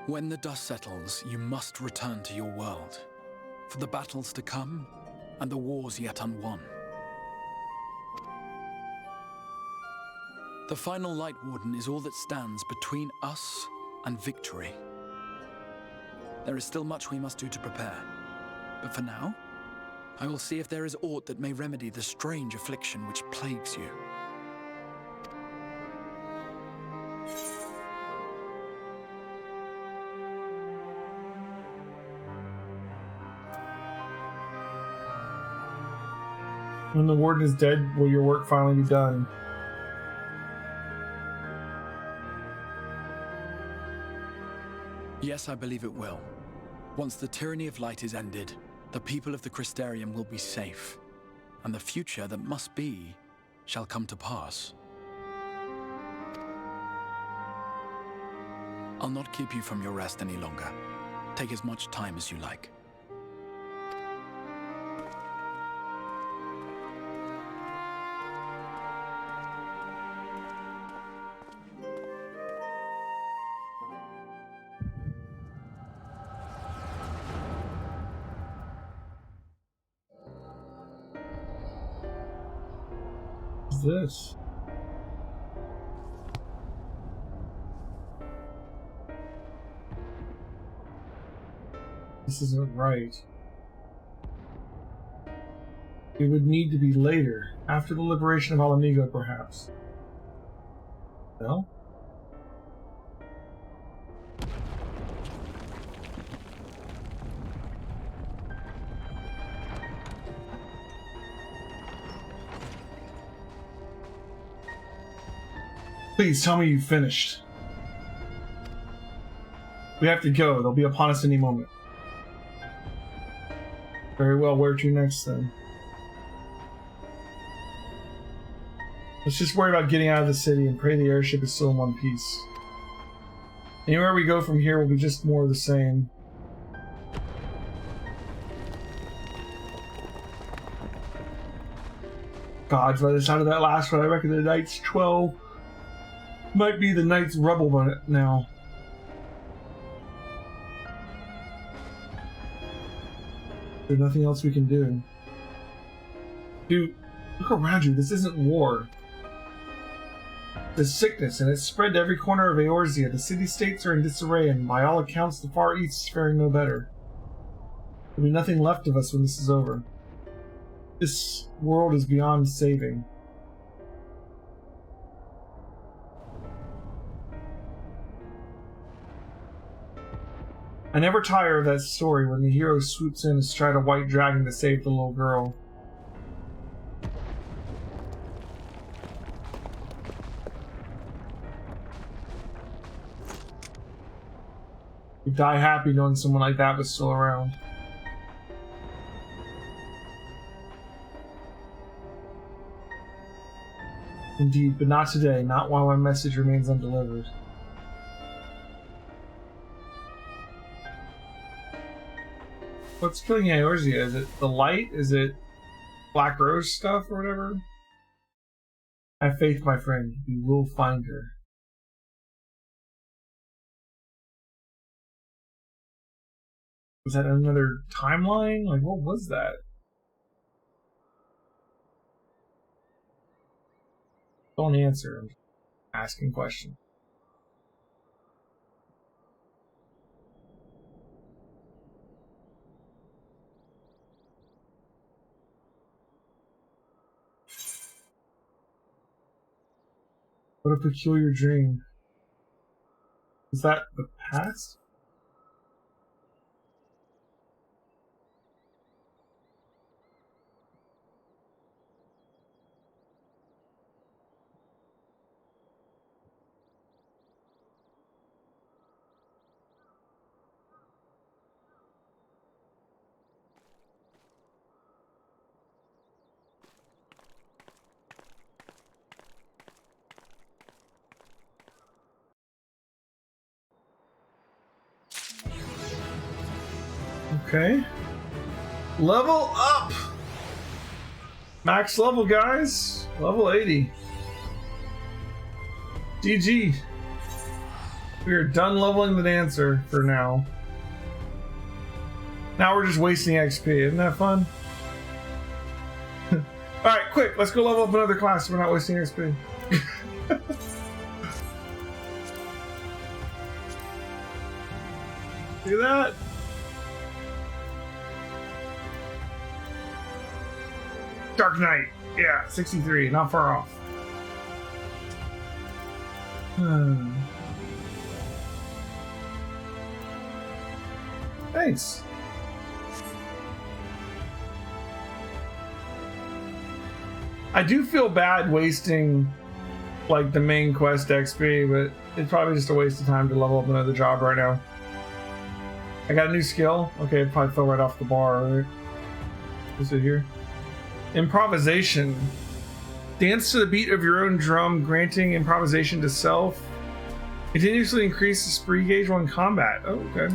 When the dust settles, you must return to your world, for the battles to come and the wars yet unwon. The final Light Warden is all that stands between us and victory. There is still much we must do to prepare, but for now, I will see if there is aught that may remedy the strange affliction which plagues you. When the warden is dead, will your work finally be done? Yes, I believe it will. Once the tyranny of light is ended, the people of the Crystarium will be safe, and the future that must be shall come to pass. I'll not keep you from your rest any longer. Take as much time as you like. This? This isn't right. It would need to be later, after the liberation of Alamigo, perhaps. No? Please tell me you've finished. We have to go. They'll be upon us any moment. Very well, where to next then? Let's just worry about getting out of the city and pray the airship is still in one piece. Anywhere we go from here will be just more of the same. God, by the sound of that last one, I reckon the Knight's 12 might be the Knight's Rebel now. There's nothing else we can do. Dude, look around you. This isn't war. There's sickness, and it's spread to every corner of Eorzea. The city-states are in disarray, and by all accounts, the Far East is faring no better. There'll be nothing left of us when this is over. This world is beyond saving. I never tire of that story when the hero swoops in astride a white dragon to save the little girl. You die happy knowing someone like that was still around. Indeed, but not today, not while my message remains undelivered. What's killing Eorzea? Is it the light? Is it Black Rose stuff or whatever? Have faith, my friend. We will find her. Was that another timeline? Like, what was that? Don't answer. I'm asking questions. What a peculiar dream. Is that the past? Okay. Level up! Max level, guys. Level 80. GG. We are done leveling the dancer for now. Now we're just wasting XP. Isn't that fun? Alright, quick. Let's go level up another class so we're not wasting XP. Do that. Dark Knight. Yeah, 63. Not far off. Thanks. I do feel bad wasting like the main quest XP, but it's probably just a waste of time to level up another job right now. I got a new skill. Okay, it probably fell right off the bar, right? Is it here? Improvisation. Dance to the beat of your own drum, granting improvisation to self. Continuously increase the spree gauge while in combat. Oh, okay.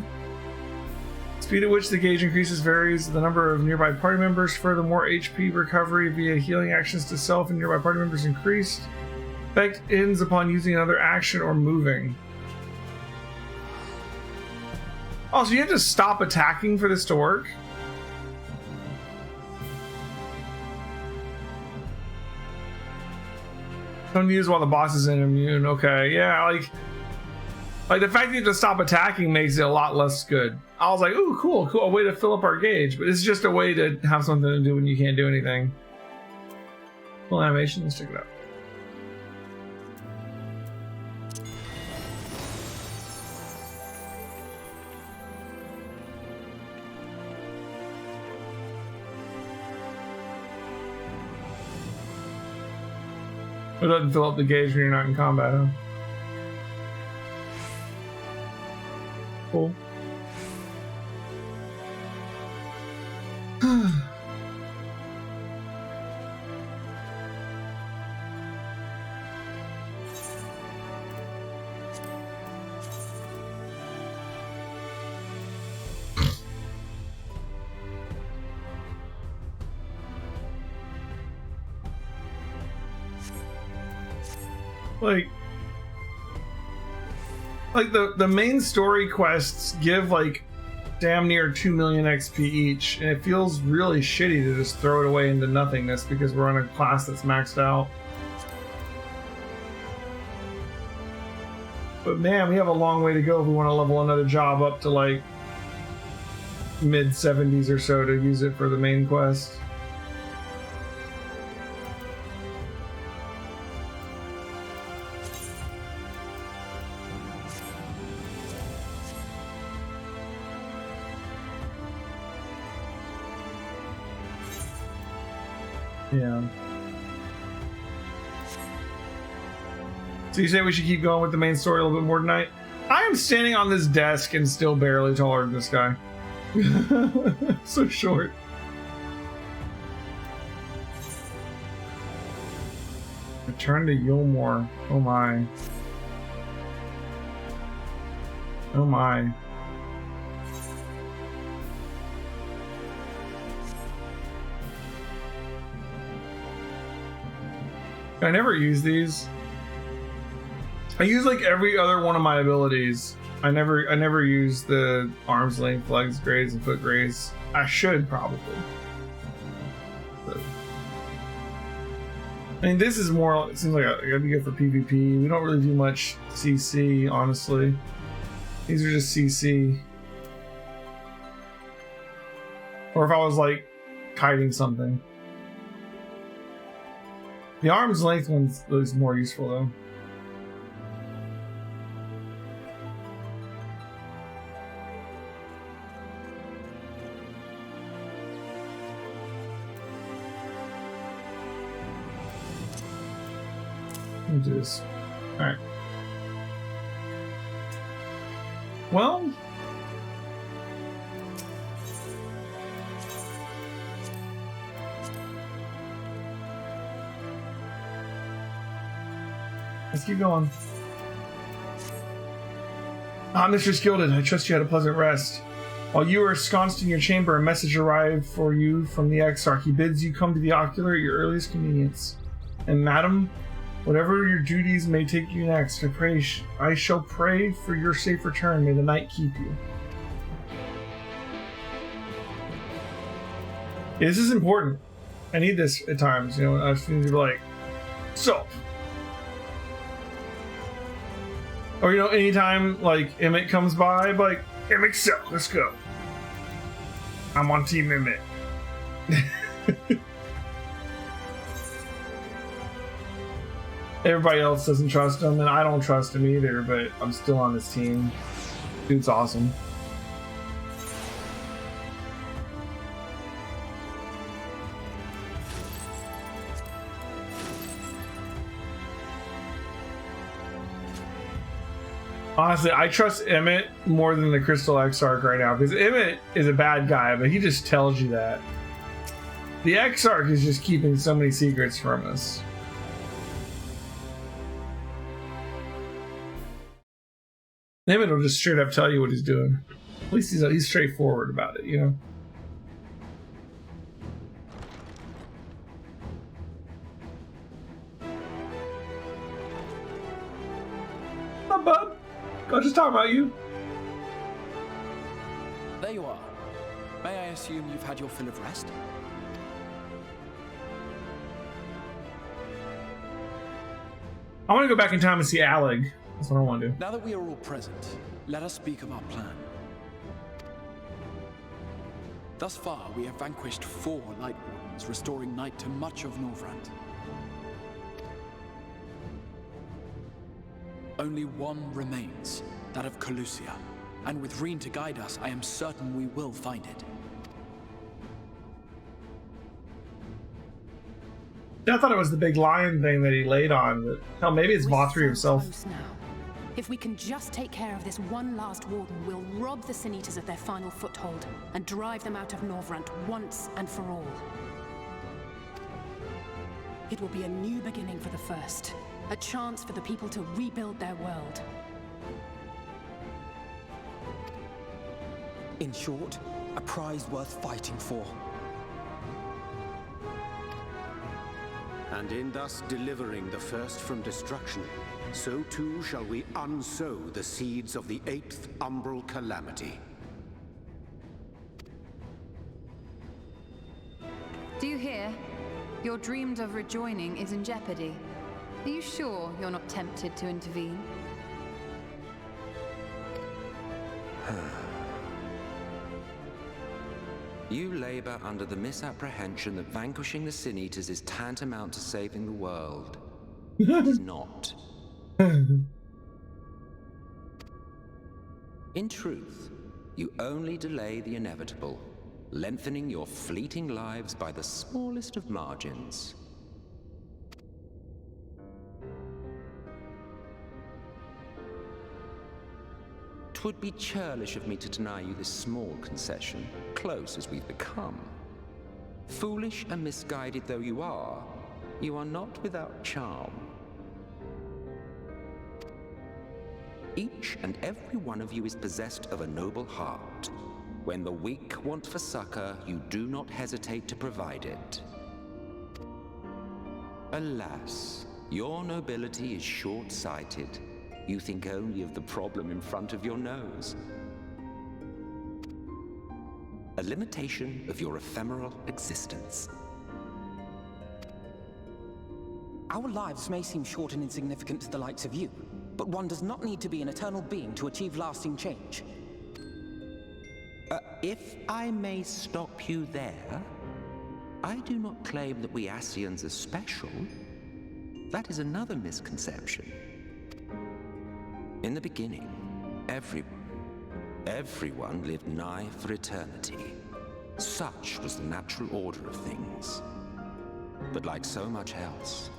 Speed at which the gauge increases varies the number of nearby party members. Furthermore, HP recovery via healing actions to self and nearby party members increased. Effect ends upon using another action or moving. Oh, so you have to stop attacking for this to work? Don't use while the boss is immune. Okay, yeah, like the fact that you have to stop attacking makes it a lot less good. I was like, ooh, cool, a way to fill up our gauge, but it's just a way to have something to do when you can't do anything. Full animation, let's check it out. It doesn't fill up the gauge when you're not in combat, huh? Cool. Like the main story quests give like damn near 2 million XP each, and it feels really shitty to just throw it away into nothingness because we're on a class that's maxed out. But man, we have a long way to go if we want to level another job up to like mid 70s or so to use it for the main quest. Yeah. So you say we should keep going with the main story a little bit more tonight? I am standing on this desk and still barely taller than this guy. So short. Return to Yulmore. Oh my. Oh my. I never use these. I use like every other one of my abilities. I never use the arm's length, legs graze, and foot graze. I should probably. But I mean, this is more, it seems like it'd be good for PvP. We don't really do much CC, honestly. These are just CC. Or if I was like kiting something. The arm's length one's is more useful though. Let me do this. Alright. Well, let's keep going. Mistress Gilded, I trust you had a pleasant rest. While you were ensconced in your chamber, a message arrived for you from the Exarch. He bids you come to the Ocular at your earliest convenience. And madam, whatever your duties may take you next, I shall pray for your safe return. May the night keep you. Yeah, this is important. I need this at times, you know. I just need to be like, so. Or, you know, anytime, like, Emmett comes by, I'm like, Emmett, so, let's go. I'm on Team Emmett. Everybody else doesn't trust him, and I don't trust him either, but I'm still on this team. Dude's awesome. Honestly, I trust Emmett more than the Crystal Exarch right now, because Emmett is a bad guy, but he just tells you that. The Exarch is just keeping so many secrets from us. Emmett will just straight up tell you what he's doing. At least he's straightforward about it, you know? Not bud. I was just talking about you. There you are. May I assume you've had your fill of rest? I want to go back in time and see Alec. That's what I want to do. Now that we are all present, let us speak of our plan. Thus far, we have vanquished 4 Light Wardens, restoring night to much of Norvrand. Only one remains, that of Calusia, and with Reen to guide us, I am certain we will find it. I thought it was the big lion thing that he laid on, but hell, maybe it's Vothri himself. If we can just take care of this one last warden, we'll rob the Sin Eaters of their final foothold and drive them out of Norvrand once and for all. It will be a new beginning for the First, a chance for the people to rebuild their world. In short, a prize worth fighting for. And in thus delivering the First from destruction, so too shall we unsow the seeds of the 8th umbral calamity. Do you hear? Your dreamed of rejoining is in jeopardy. Are you sure you're not tempted to intervene? You labor under the misapprehension that vanquishing the Sin Eaters is tantamount to saving the world. It is not. In truth, you only delay the inevitable, lengthening your fleeting lives by the smallest of margins. Twould be churlish of me to deny you this small concession, close as we've become. Foolish and misguided though you are not without charm. Each and every one of you is possessed of a noble heart. When the weak want for succor, you do not hesitate to provide it. Alas, your nobility is short-sighted. You think only of the problem in front of your nose. A limitation of your ephemeral existence. Our lives may seem short and insignificant to the likes of you, but one does not need to be an eternal being to achieve lasting change. If I may stop you there, I do not claim that we Ascians are special. That is another misconception. In the beginning, everyone lived nigh for eternity. Such was the natural order of things. But like so much else,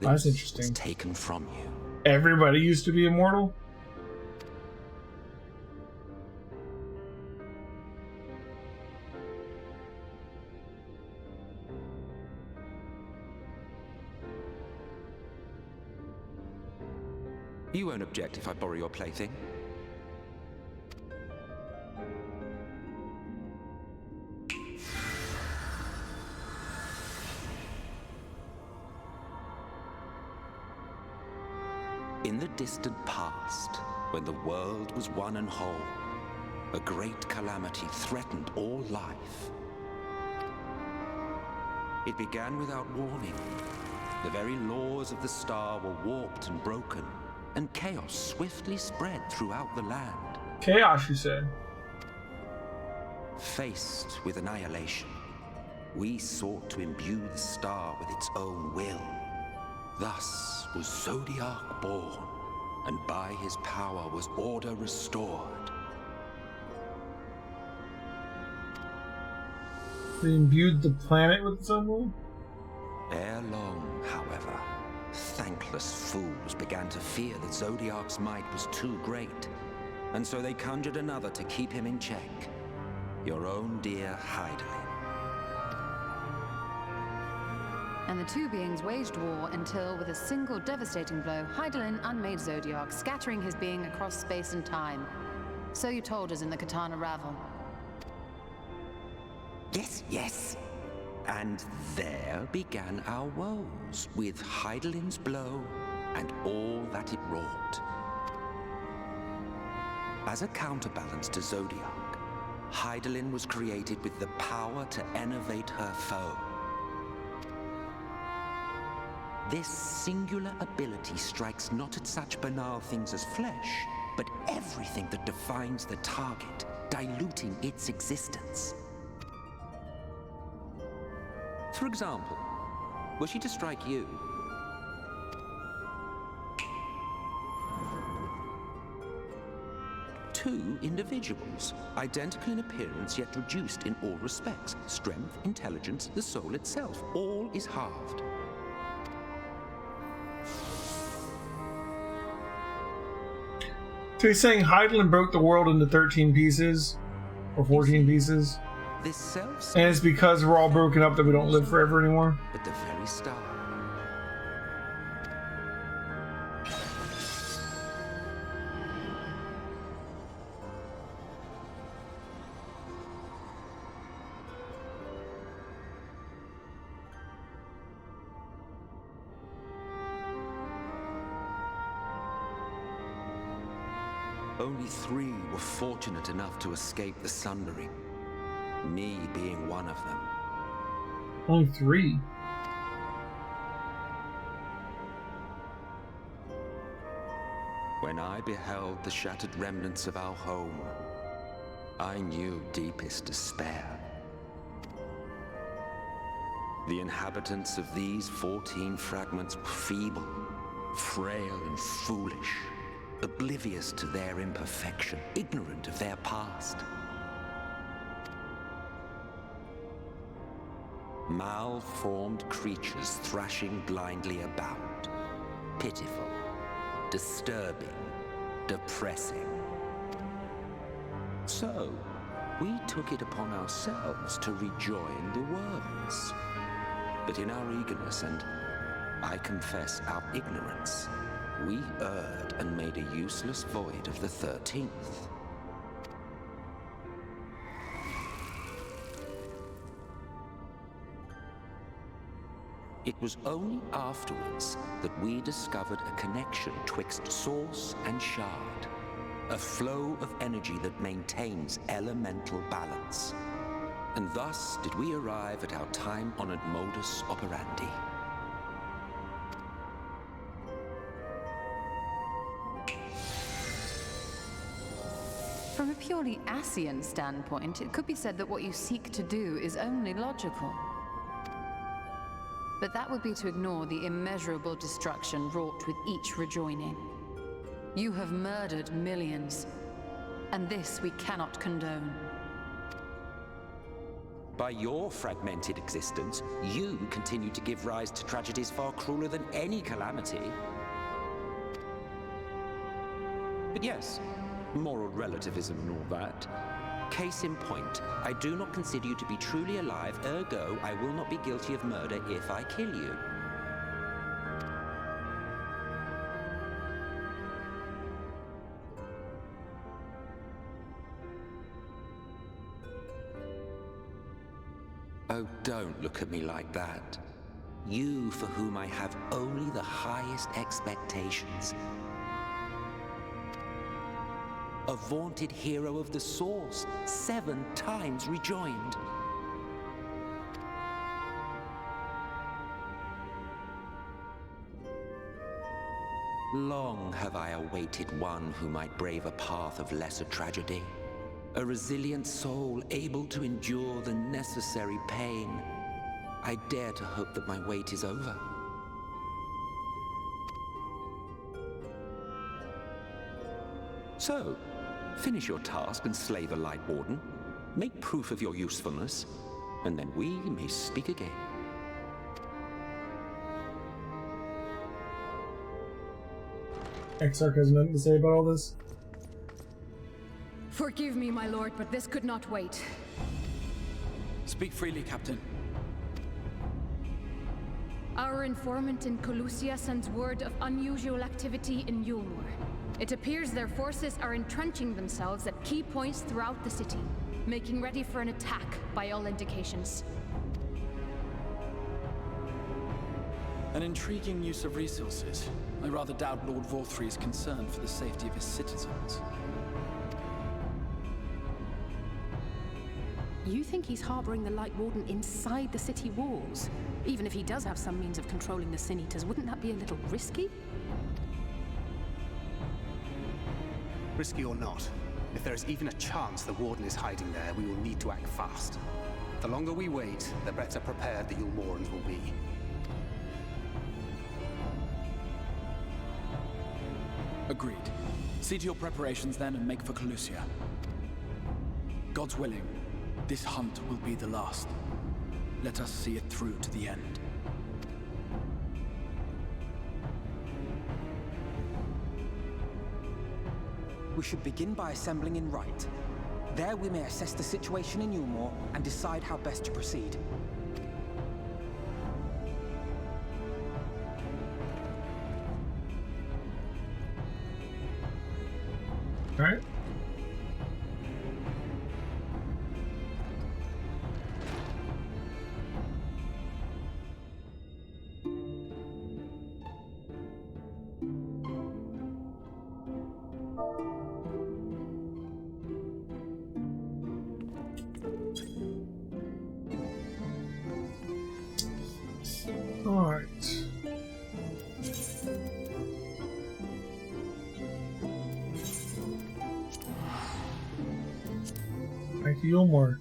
that's this interesting. was taken from you. Everybody used to be immortal? You won't object if I borrow your plaything? In the distant past, when the world was one and whole, a great calamity threatened all life. It began without warning. The very laws of the star were warped and broken, and chaos swiftly spread throughout the land. Chaos, you said? Faced with annihilation, we sought to imbue the star with its own will. Thus was Zodiac born, and by his power was order restored. They imbued the planet with its own will? Ere long, however, thankless fools began to fear that Zodiac's might was too great, and so they conjured another to keep him in check. Your own dear Hydaelyn. And the two beings waged war until, with a single devastating blow, Hydaelyn unmade Zodiac, scattering his being across space and time. So you told us in the Katana Ravel. Yes. And there began our woes, with Hydaelyn's blow and all that it wrought. As a counterbalance to Zodiac, Hydaelyn was created with the power to enervate her foe. This singular ability strikes not at such banal things as flesh, but everything that defines the target, diluting its existence. For example, were she to strike you, two individuals, identical in appearance yet reduced in all respects, strength, intelligence, the soul itself, all is halved. So he's saying Hydaelyn broke the world into 13 pieces? Or 14 pieces? This self, and it's because we're all broken up that we don't live forever anymore? But the very star. Only 3 were fortunate enough to escape the sundering. Me being one of them. Only 3? When I beheld the shattered remnants of our home, I knew deepest despair. The inhabitants of these 14 fragments were feeble, frail and foolish, oblivious to their imperfection, ignorant of their past. Malformed creatures thrashing blindly about. Pitiful, disturbing, depressing. So, we took it upon ourselves to rejoin the worlds. But in our eagerness and, I confess, our ignorance, we erred and made a useless void of the 13th. It was only afterwards that we discovered a connection twixt source and shard, a flow of energy that maintains elemental balance. And thus did we arrive at our time-honored modus operandi. From a purely Ascian standpoint, it could be said that what you seek to do is only logical. But that would be to ignore the immeasurable destruction wrought with each rejoining. You have murdered millions, and this we cannot condone. By your fragmented existence, you continue to give rise to tragedies far crueler than any calamity. But yes, moral relativism and all that. Case in point, I do not consider you to be truly alive, ergo I will not be guilty of murder if I kill you. Oh, don't look at me like that. You for whom I have only the highest expectations. A vaunted hero of the Source, 7 times rejoined. Long have I awaited one who might brave a path of lesser tragedy. A resilient soul able to endure the necessary pain. I dare to hope that my wait is over. So, finish your task and slay the Light Warden. Make proof of your usefulness, and then we may speak again. Exarch has nothing to say about all this. Forgive me, my lord, but this could not wait. Speak freely, Captain. Our informant in Colusia sends word of unusual activity in Yulmore. It appears their forces are entrenching themselves at key points throughout the city, making ready for an attack by all indications. An intriguing use of resources. I rather doubt Lord Vorthry is concerned for the safety of his citizens. You think he's harboring the Light Warden inside the city walls? Even if he does have some means of controlling the Sin Eaters, wouldn't that be a little risky? Risky or not, if there is even a chance the Warden is hiding there, we will need to act fast. The longer we wait, the better prepared the Yulmorans will be. Agreed. See to your preparations then and make for Colusia. God's willing, this hunt will be the last. Let us see it through to the end. We should begin by assembling in Rite. There we may assess the situation in Yulmore and decide how best to proceed. All right. All right. Back to Yulmore.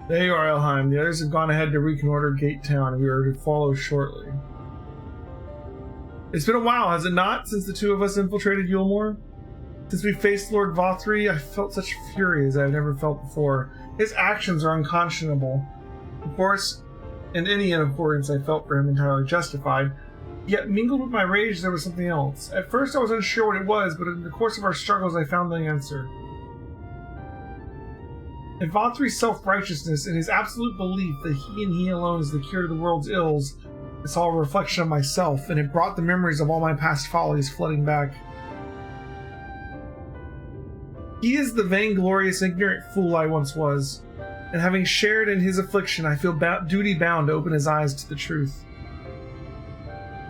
There you are, Elheim. The others have gone ahead to reconnoiter Gate Town, and we are to follow shortly. It's been a while, has it not, since the two of us infiltrated Yulmore? Since we faced Lord Vorthry, I felt such fury as I have never felt before. His actions are unconscionable. Of course, and any abhorrence I felt for him entirely justified. Yet mingled with my rage there was something else. At first I was unsure what it was, but in the course of our struggles I found the answer. In Vorthry's self-righteousness and his absolute belief that he and he alone is the cure to the world's ills, I saw a reflection of myself, and it brought the memories of all my past follies flooding back. He is the vainglorious, ignorant fool I once was, and having shared in his affliction, I feel duty-bound to open his eyes to the truth.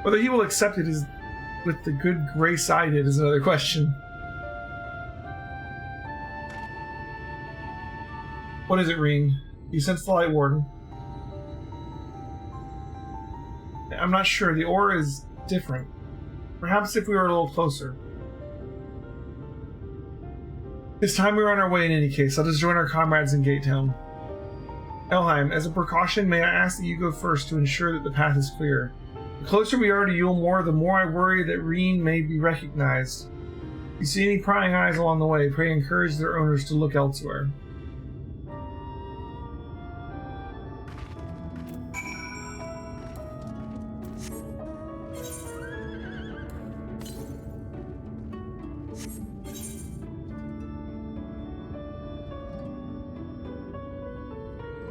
Whether he will accept it is with the good grace I did is another question. What is it, Reen? You sense the light warden. I'm not sure. The aura is different. Perhaps if we were a little closer. It's time we were on our way in any case. Let us join our comrades in Gate Town. Elheim, as a precaution, may I ask that you go first to ensure that the path is clear. The closer we are to Yulmore, the more I worry that Reen may be recognized. If you see any prying eyes along the way, pray encourage their owners to look elsewhere.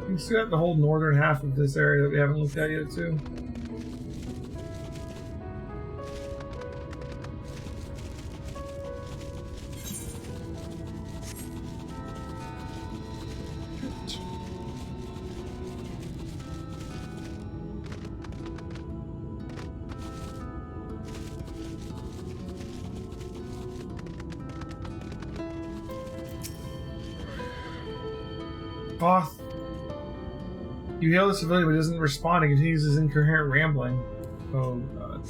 We still got the whole northern half of this area that we haven't looked at yet, too. Voth. You hail the civilian but doesn't respond and continues his incoherent rambling. Oh god.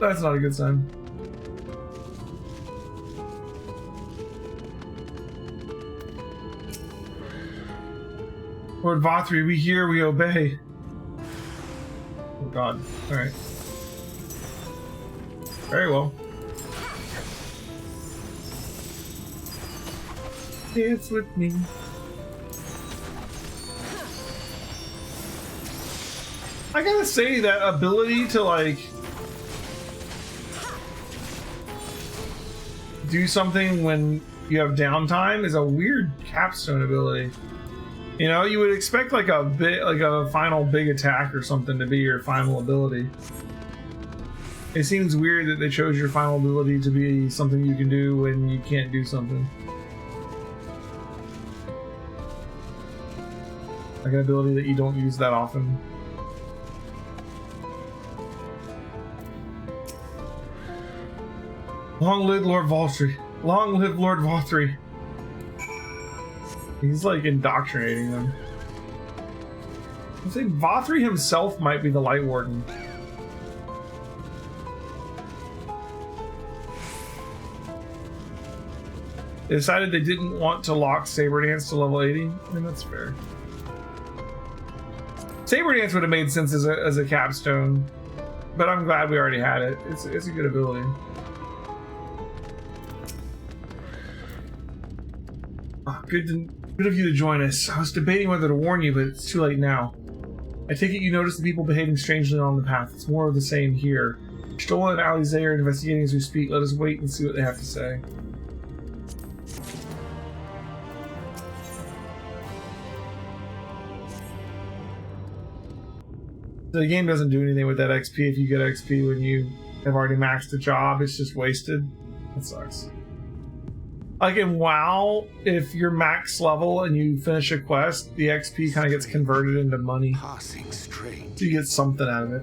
That's not a good sign. Lord Vothri, we hear, we obey. Oh god. Alright. Very well. Dance with me. I gotta say, that ability to, like, do something when you have downtime is a weird capstone ability. You know, you would expect like a final big attack or something to be your final ability. It seems weird that they chose your final ability to be something you can do when you can't do something. Like an ability that you don't use that often. Long live Lord Vothri. Long live Lord Vothri. He's like indoctrinating them. I think Vothri himself might be the Light Warden. They decided they didn't want to lock Saber Dance to level 80. I mean, that's fair. Saber Dance would have made sense as a capstone, but I'm glad we already had it. It's a good ability. Oh, good of you to join us. I was debating whether to warn you, but it's too late now. I take it you noticed the people behaving strangely on the path. It's more of the same here. Stola and Alize are investigating as we speak. Let us wait and see what they have to say. The game doesn't do anything with that XP if you get XP when you have already maxed the job. It's just wasted. That sucks. Like in WoW, if you're max level and you finish a quest, the XP kind of gets converted into money. Passing strange. So you get something out of it.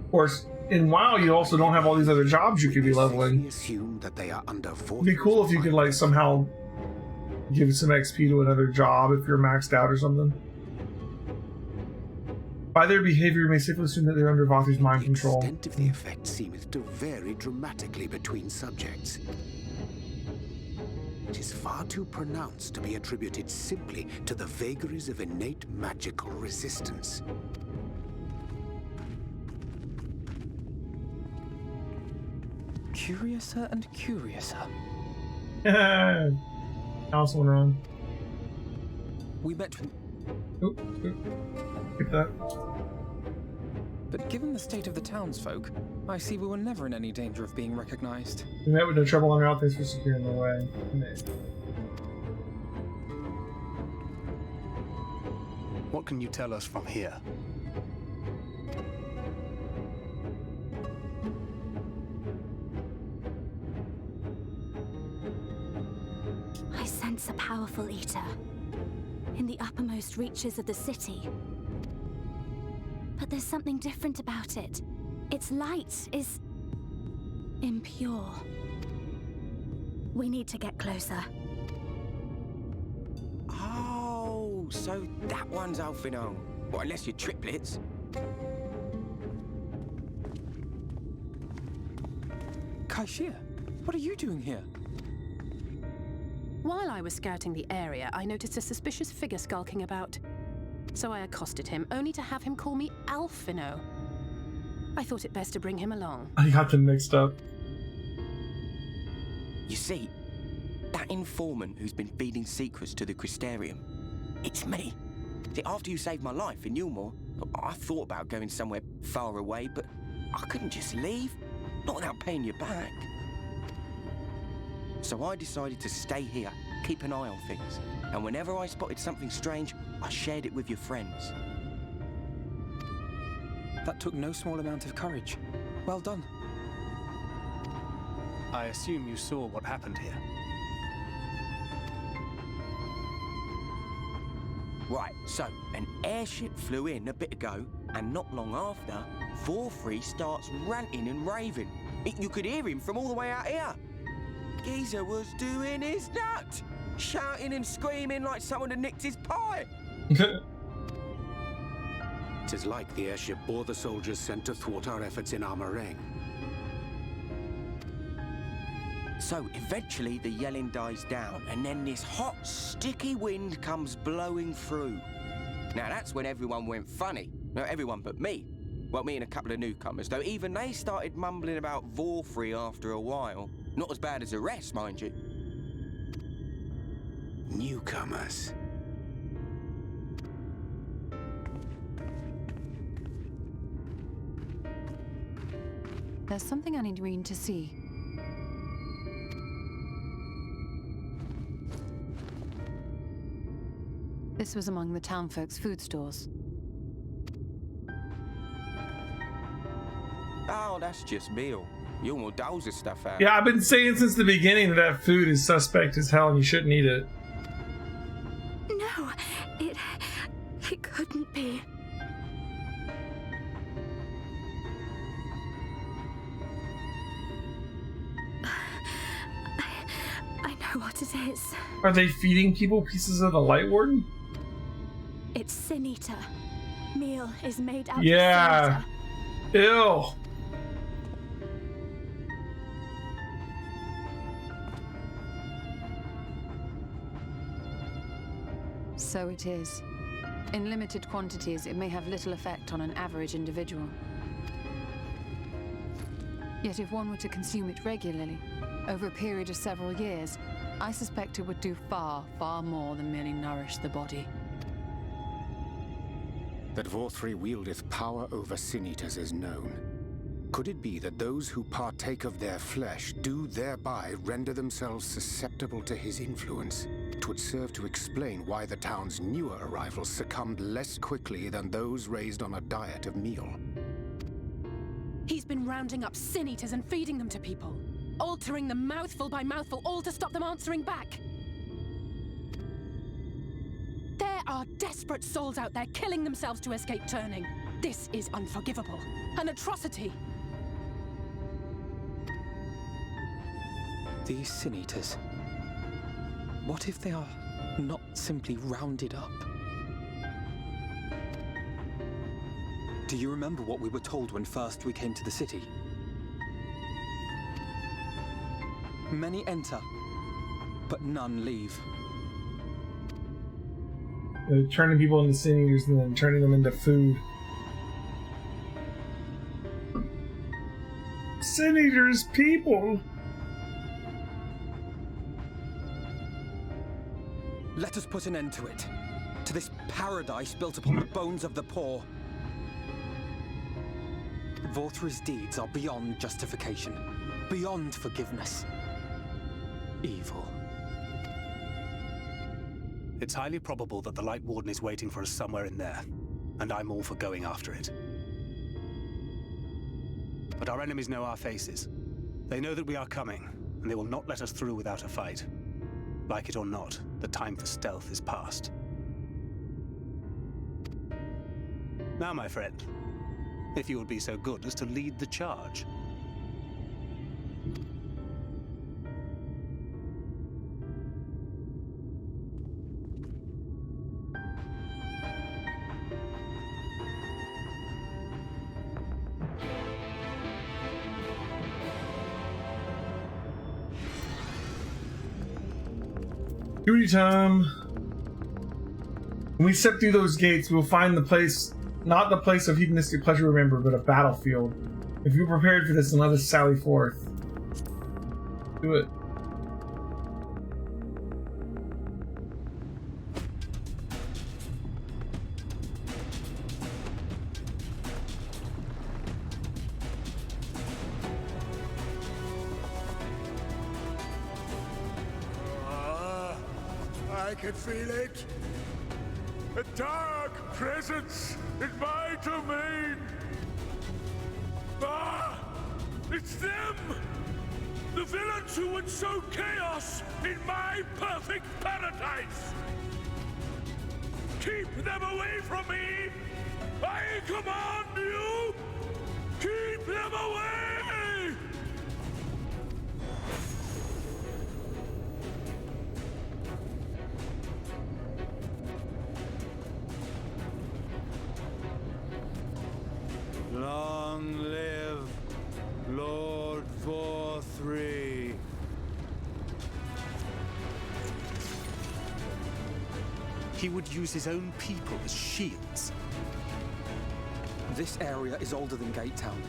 Of course, in WoW, you also don't have all these other jobs you could be leveling. It'd be cool if you could like somehow give some XP to another job if you're maxed out or something. By their behavior, you may safely assume that they're under Vothri's mind control. The extent of the effect seems to vary dramatically between subjects. It is far too pronounced to be attributed simply to the vagaries of innate magical resistance. Curiouser and curiouser. House one wrong. We met with... Oop. Get that. But given the state of the townsfolk, I see we were never in any danger of being recognized. We met with no trouble on route. Thanks for securing the way. What can you tell us from here? I sense a powerful eater in the uppermost reaches of the city. but there's something different about it. Its light is impure. We need to get closer. Oh, so that one's Alphino. Well, unless you're triplets. Kaishir, what are you doing here? While I was scouting the area, I noticed a suspicious figure skulking about. So I accosted him, only to have him call me Alphino. I thought it best to bring him along. I got them mixed up. You see, that informant who's been feeding secrets to the Crystarium, it's me. See, after you saved my life in Yulmore, I thought about going somewhere far away, but I couldn't just leave, not without paying you back. So I decided to stay here, keep an eye on things, and whenever I spotted something strange, I shared it with your friends. That took no small amount of courage. Well done. I assume you saw what happened here. Right, so an airship flew in a bit ago, and not long after, Vorfrey starts ranting and raving. You could hear him from all the way out here. Geezer was doing his nut, shouting and screaming like someone had nicked his pie. 'Tis like the airship bore the soldiers sent to thwart our efforts in Armorang. So eventually the yelling dies down, and then this hot, sticky wind comes blowing through. Now that's when everyone went funny. No, everyone but me. Well, me and a couple of newcomers, though even they started mumbling about Vorfrey after a while. Not as bad as the rest, mind you. Newcomers. There's something I need Reen to see. This was among the townfolk's food stores. Oh, that's just meal. You almost doles this stuff out. Yeah, I've been saying since the beginning that food is suspect as hell and you shouldn't eat it. No, it couldn't be. I know what it is. Are they feeding people pieces of the Light Warden? It's Sin Eater. Meal is made out of Yeah. Sin Eater. Ew. So it is. In limited quantities, it may have little effect on an average individual. Yet if one were to consume it regularly, over a period of several years, I suspect it would do far, far more than merely nourish the body. That Vorfrey wieldeth power over sin-eaters is known. Could it be that those who partake of their flesh do thereby render themselves susceptible to his influence? 'Twould serve to explain why the town's newer arrivals succumbed less quickly than those raised on a diet of meal. He's been rounding up sin eaters and feeding them to people, altering them mouthful by mouthful, all to stop them answering back. There are desperate souls out there killing themselves to escape turning. This is unforgivable. An atrocity. These sin-eaters. What if they are not simply rounded up? Do you remember what we were told when first we came to the city? Many enter, but none leave. Turning people into sin eaters and then turning them into food. Sin eaters, people. Let us put an end to it. To this paradise built upon the bones of the poor. Vorfrey's deeds are beyond justification, beyond forgiveness. Evil. It's highly probable that the Light Warden is waiting for us somewhere in there, and I'm all for going after it. But our enemies know our faces. They know that we are coming, and they will not let us through without a fight. Like it or not, the time for stealth is past. Now, my friend, if you would be so good as to lead the charge. Duty time. When we step through those gates, we will find the place, not the place of hedonistic pleasure, remember, but a battlefield. If you're prepared for this, then let us sally forth. Do it. I can feel it. A dark presence in my domain. Ah! It's them! The villains who would sow chaos in my perfect paradise! Keep them away from me! I command you! Keep them away! Long live Lord 4-3. He would use his own people as shields. This area is older than Gate Town.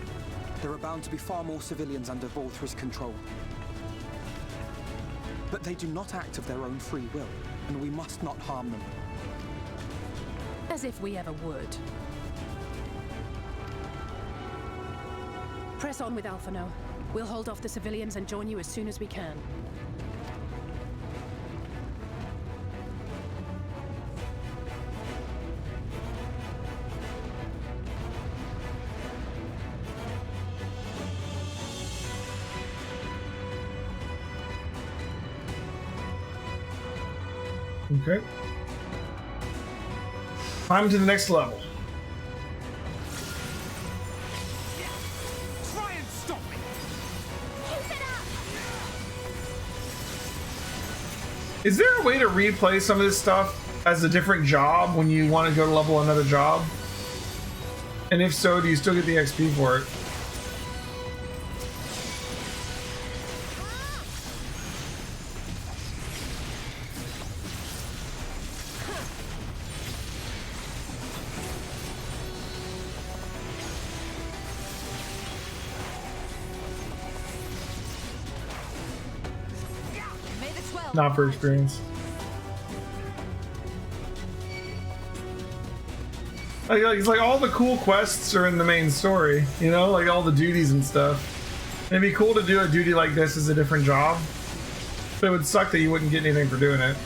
There are bound to be far more civilians under Volthra's control. But they do not act of their own free will, and we must not harm them. As if we ever would. Press on with Alphino. We'll hold off the civilians and join you as soon as we can. Okay. Climb to the next level. Try and stop me! Keep it up! Is there a way to replay some of this stuff as a different job when you want to go to level another job? And if so, do you still get the XP for it? Not for experience. Like, it's like all the cool quests are in the main story, you know, like all the duties and stuff. It'd be cool to do a duty like this as a different job, but it would suck that you wouldn't get anything for doing it.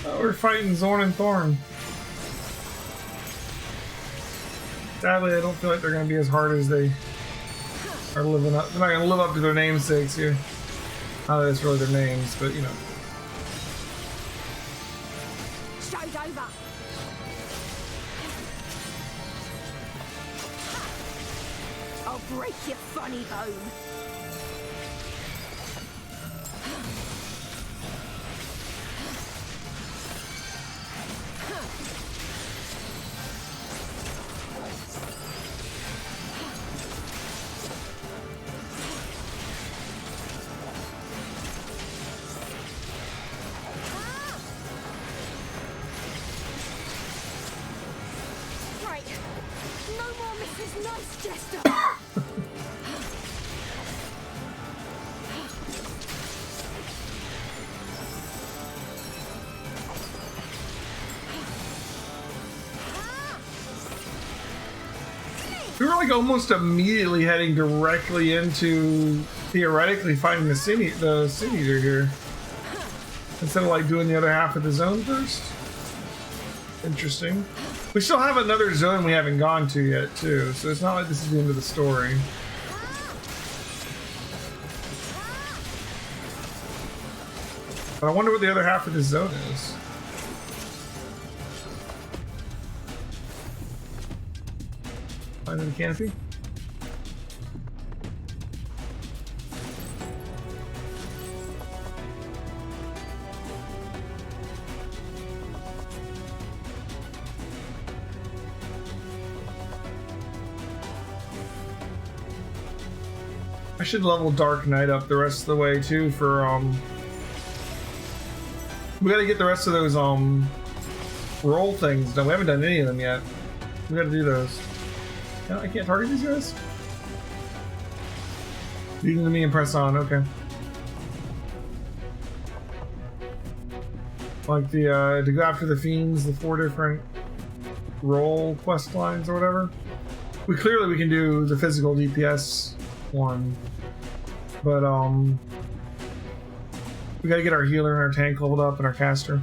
Oh, we're fighting Zorn and Thorn. Sadly, I don't feel like they're going to be as hard as they are living up. They're not going to live up to their namesakes here. Not that it's really their names, but you know. Show's over. I'll break your funny bone. We were like almost immediately heading directly into theoretically finding the Sin Eater here. Instead of like doing the other half of the zone first. Interesting. We still have another zone we haven't gone to yet too, so it's not like this is the end of the story. But I wonder what the other half of this zone is. Under the canopy. I should level Dark Knight up the rest of the way too for we gotta get the rest of those roll things done. We haven't done any of them yet. We gotta do those. I can't target these guys? Leave them to me and press on, okay. Like the, to go after the fiends, the 4 different role quest lines or whatever. We can do the physical DPS one. But, we gotta get our healer and our tank leveled up and our caster.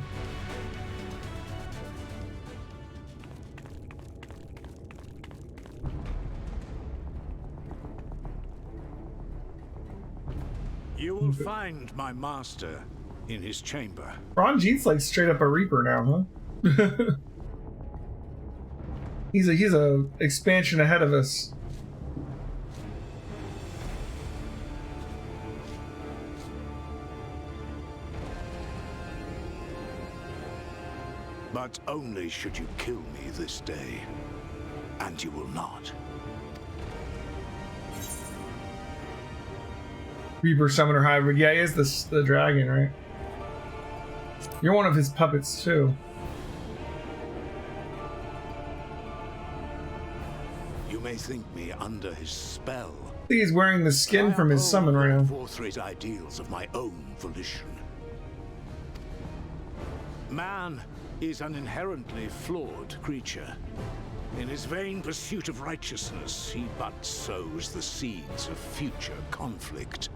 You will find my master in his chamber. Ranjit's like straight up a Reaper now, huh? he's a expansion ahead of us. But only should you kill me this day. And you will not. Reaper Summoner Hybrid. Yeah, he is the dragon, right? You're one of his puppets, too. You may think me under his spell. I think he's wearing the skin from his summon right now. Forthright ideals of my own volition. Man is an inherently flawed creature. In his vain pursuit of righteousness, he but sows the seeds of future conflict.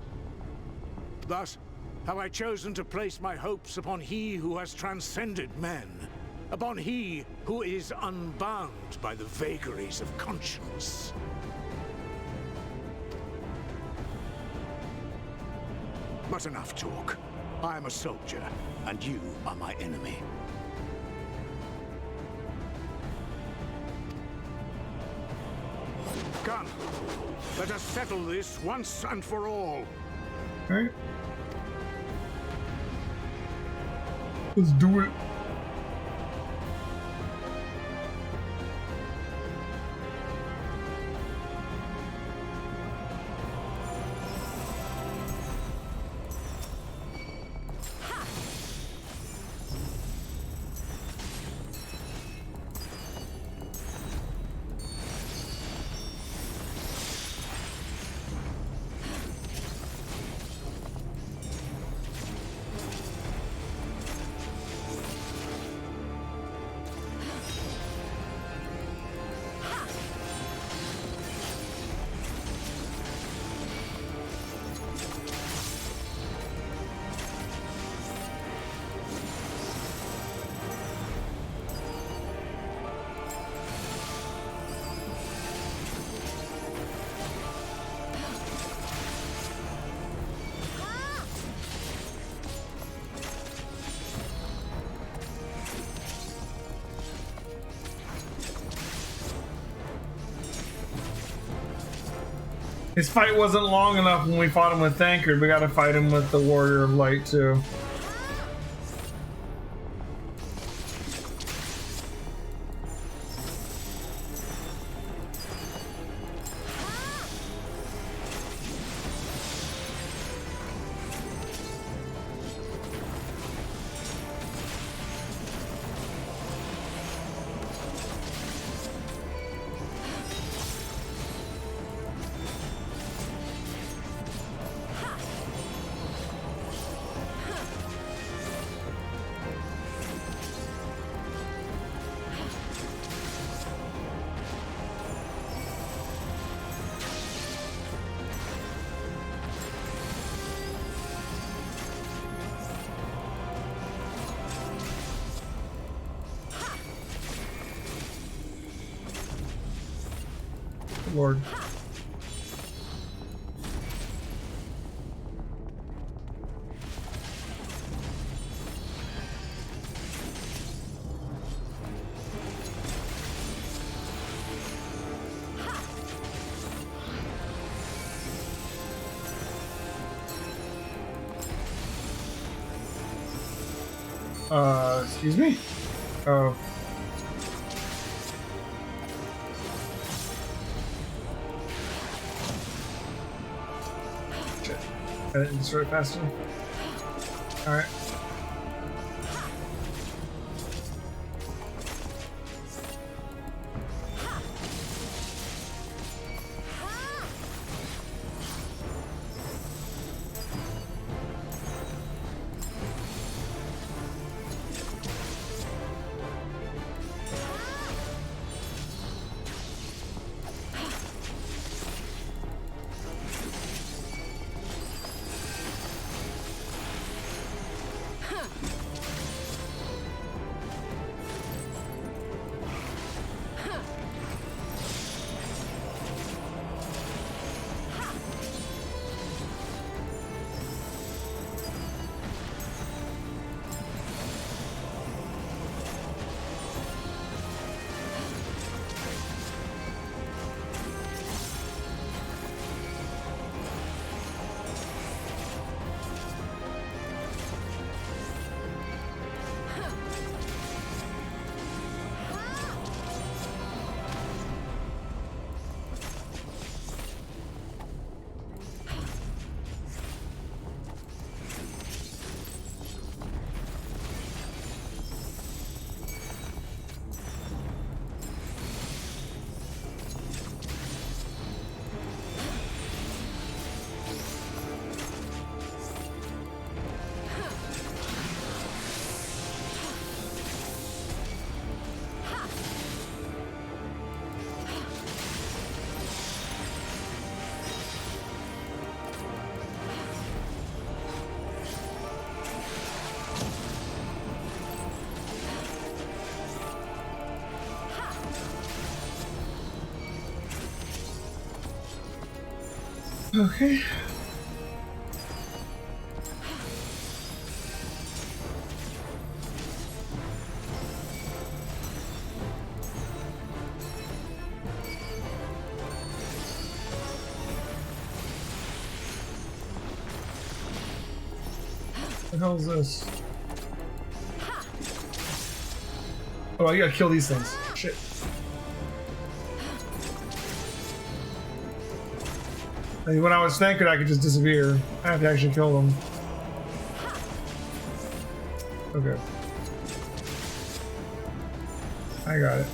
Thus, have I chosen to place my hopes upon he who has transcended men, upon he who is unbound by the vagaries of conscience. But enough talk. I am a soldier, and you are my enemy. Come, let us settle this once and for all. All right. Let's do it. His fight wasn't long enough when we fought him with Thancred. We gotta fight him with the Warrior of Light too. Lord. Excuse me? Oh. I didn't destroy it fast enough. Alright. Okay. What the hell is this? Oh, I gotta kill these things. Shit. Like, when I was Thancred, I could just disappear. I have to actually kill them. Okay. I got it.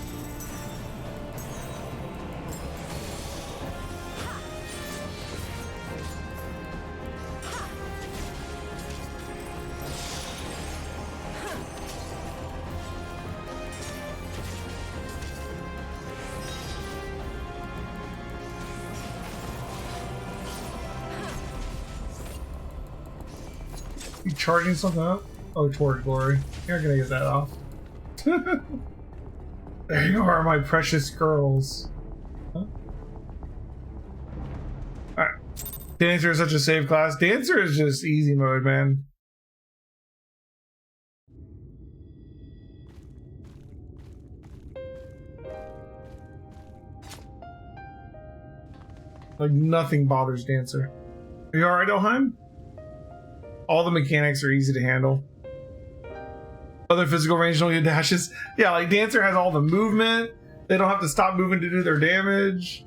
You charging something up? Oh, toward glory. You're gonna get that off. There you are, my precious girls. Huh? Alright. Dancer is such a safe class. Dancer is just easy mode, man. Like, nothing bothers Dancer. Are you alright, Elheim? All the mechanics are easy to handle. Other physical range don't get dashes. Yeah, like Dancer has all the movement. They don't have to stop moving to do their damage.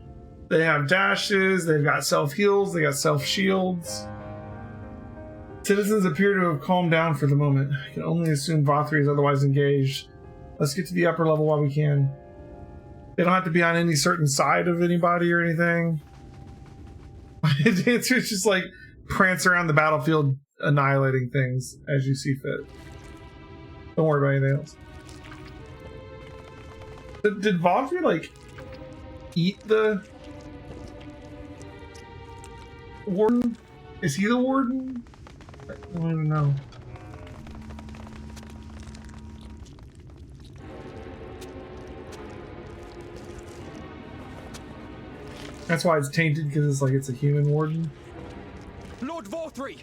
They have dashes. They've got self-heals. They got self-shields. Citizens appear to have calmed down for the moment. I can only assume Vothri is otherwise engaged. Let's get to the upper level while we can. They don't have to be on any certain side of anybody or anything. Dancer's just like prance around the battlefield annihilating things as you see fit. Don't worry about anything else. Did Vothri like eat the warden? Is he the warden? I don't even know. That's why it's tainted, because it's like it's a human warden. Lord Vothri,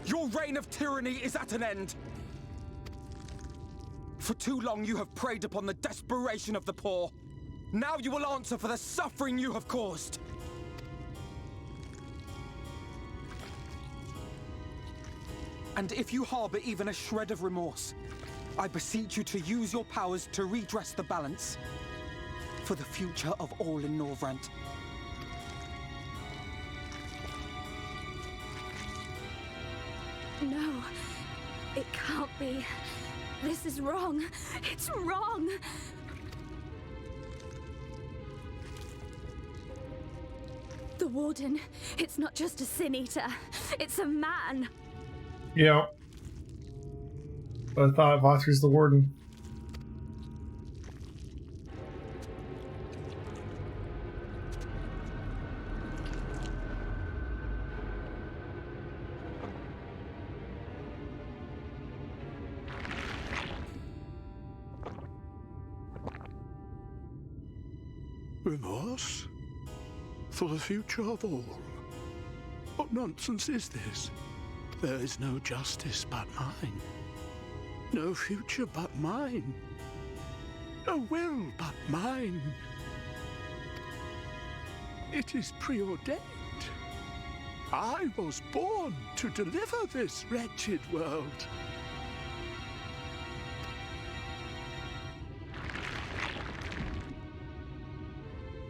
your reign of tyranny is at an end. For too long you have preyed upon the desperation of the poor. Now you will answer for the suffering you have caused. And if you harbor even a shred of remorse, I beseech you to use your powers to redress the balance for the future of all in Norvrant. No, it can't be. This is wrong. It's wrong. The Warden, it's not just a Sin Eater. It's a man. Yeah. But I thought Vothri's the Warden. Remorse? For the future of all? What nonsense is this? There is no justice but mine. No future but mine. No will but mine. It is preordained. I was born to deliver this wretched world.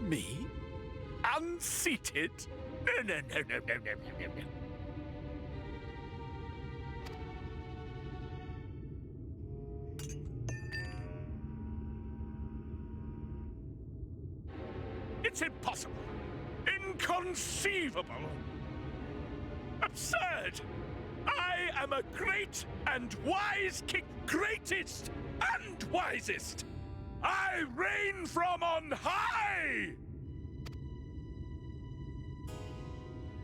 Me? Unseated? No. It's impossible. Inconceivable. Absurd. I am a great and wise king. Greatest and wisest. I reign from on high!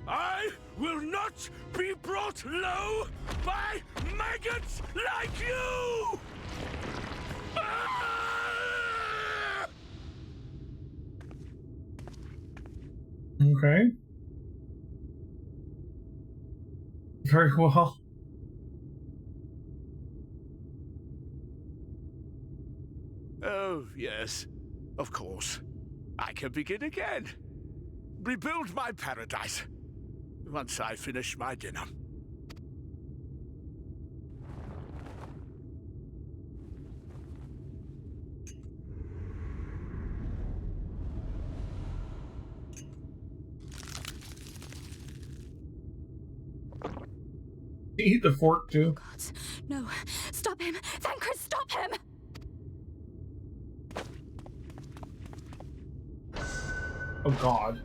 I will not be brought low by maggots like you! Ah! Okay. Very well. Oh, yes. Of course. I can begin again. Rebuild my paradise. Once I finish my dinner. Eat the fork too. God, no. Stop him. Thancred, stop him! Oh God.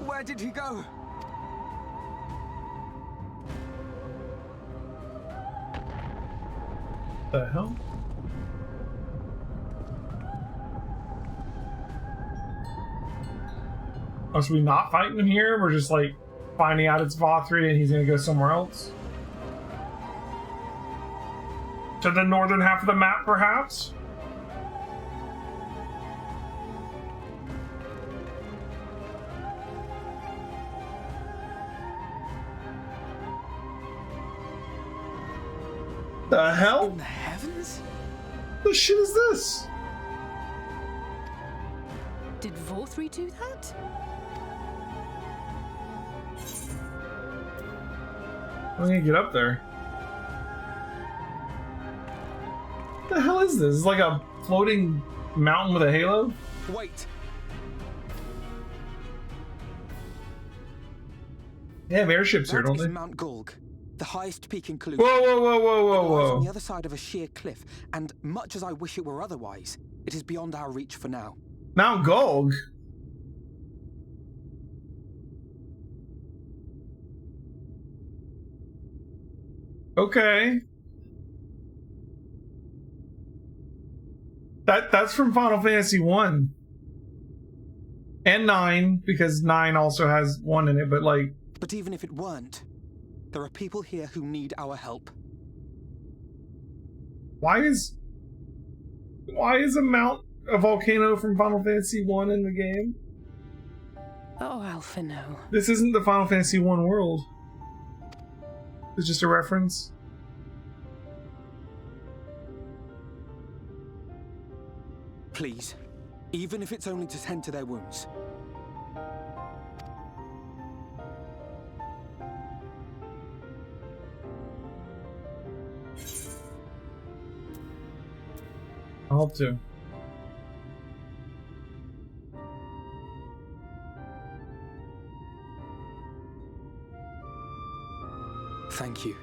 Where did he go? The hell? Oh, so we not fighting him here? We're just like finding out it's Vothri and he's gonna go somewhere else? To the northern half of the map, perhaps? The hell? In the heavens? The shit is this? Did Vothri do that? I'm gonna get up there. What the hell is this? It's like a floating mountain with a halo? Wait. They have airships here, don't they? Mount Gulg, the highest peak in Kalusia. Whoa, whoa, whoa, whoa, whoa, It lies whoa. on the other side of a sheer cliff, and much as I wish it were otherwise, it is beyond our reach for now. Mount Gulg? Okay. That's from Final Fantasy 1. And 9, because 9 also has 1 in it, but like... But even if it weren't, there are people here who need our help. Why is a volcano from Final Fantasy 1 in the game? Oh, Alphino. This isn't the Final Fantasy 1 world. It's just a reference. Please, even if it's only to tend to their wounds. I'll help too. Thank you.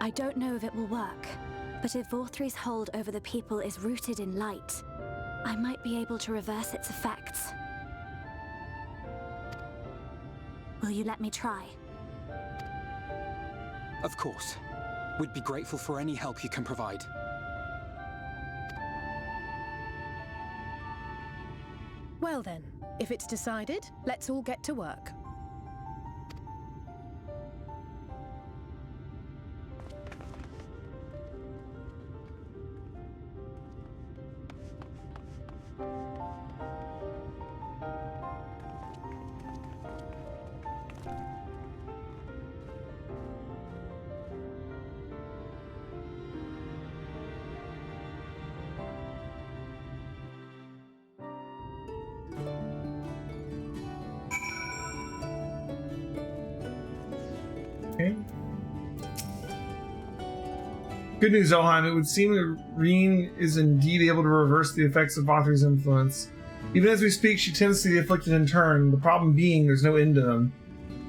I don't know if it will work, but if Vothri's hold over the people is rooted in light, I might be able to reverse its effects. Will you let me try? Of course. We'd be grateful for any help you can provide. Well then, if it's decided, let's all get to work. Okay. Good news, Elheim. It would seem that Reen is indeed able to reverse the effects of Vothri's influence. Even as we speak, she tends to the afflicted in turn, the problem being there's no end to them.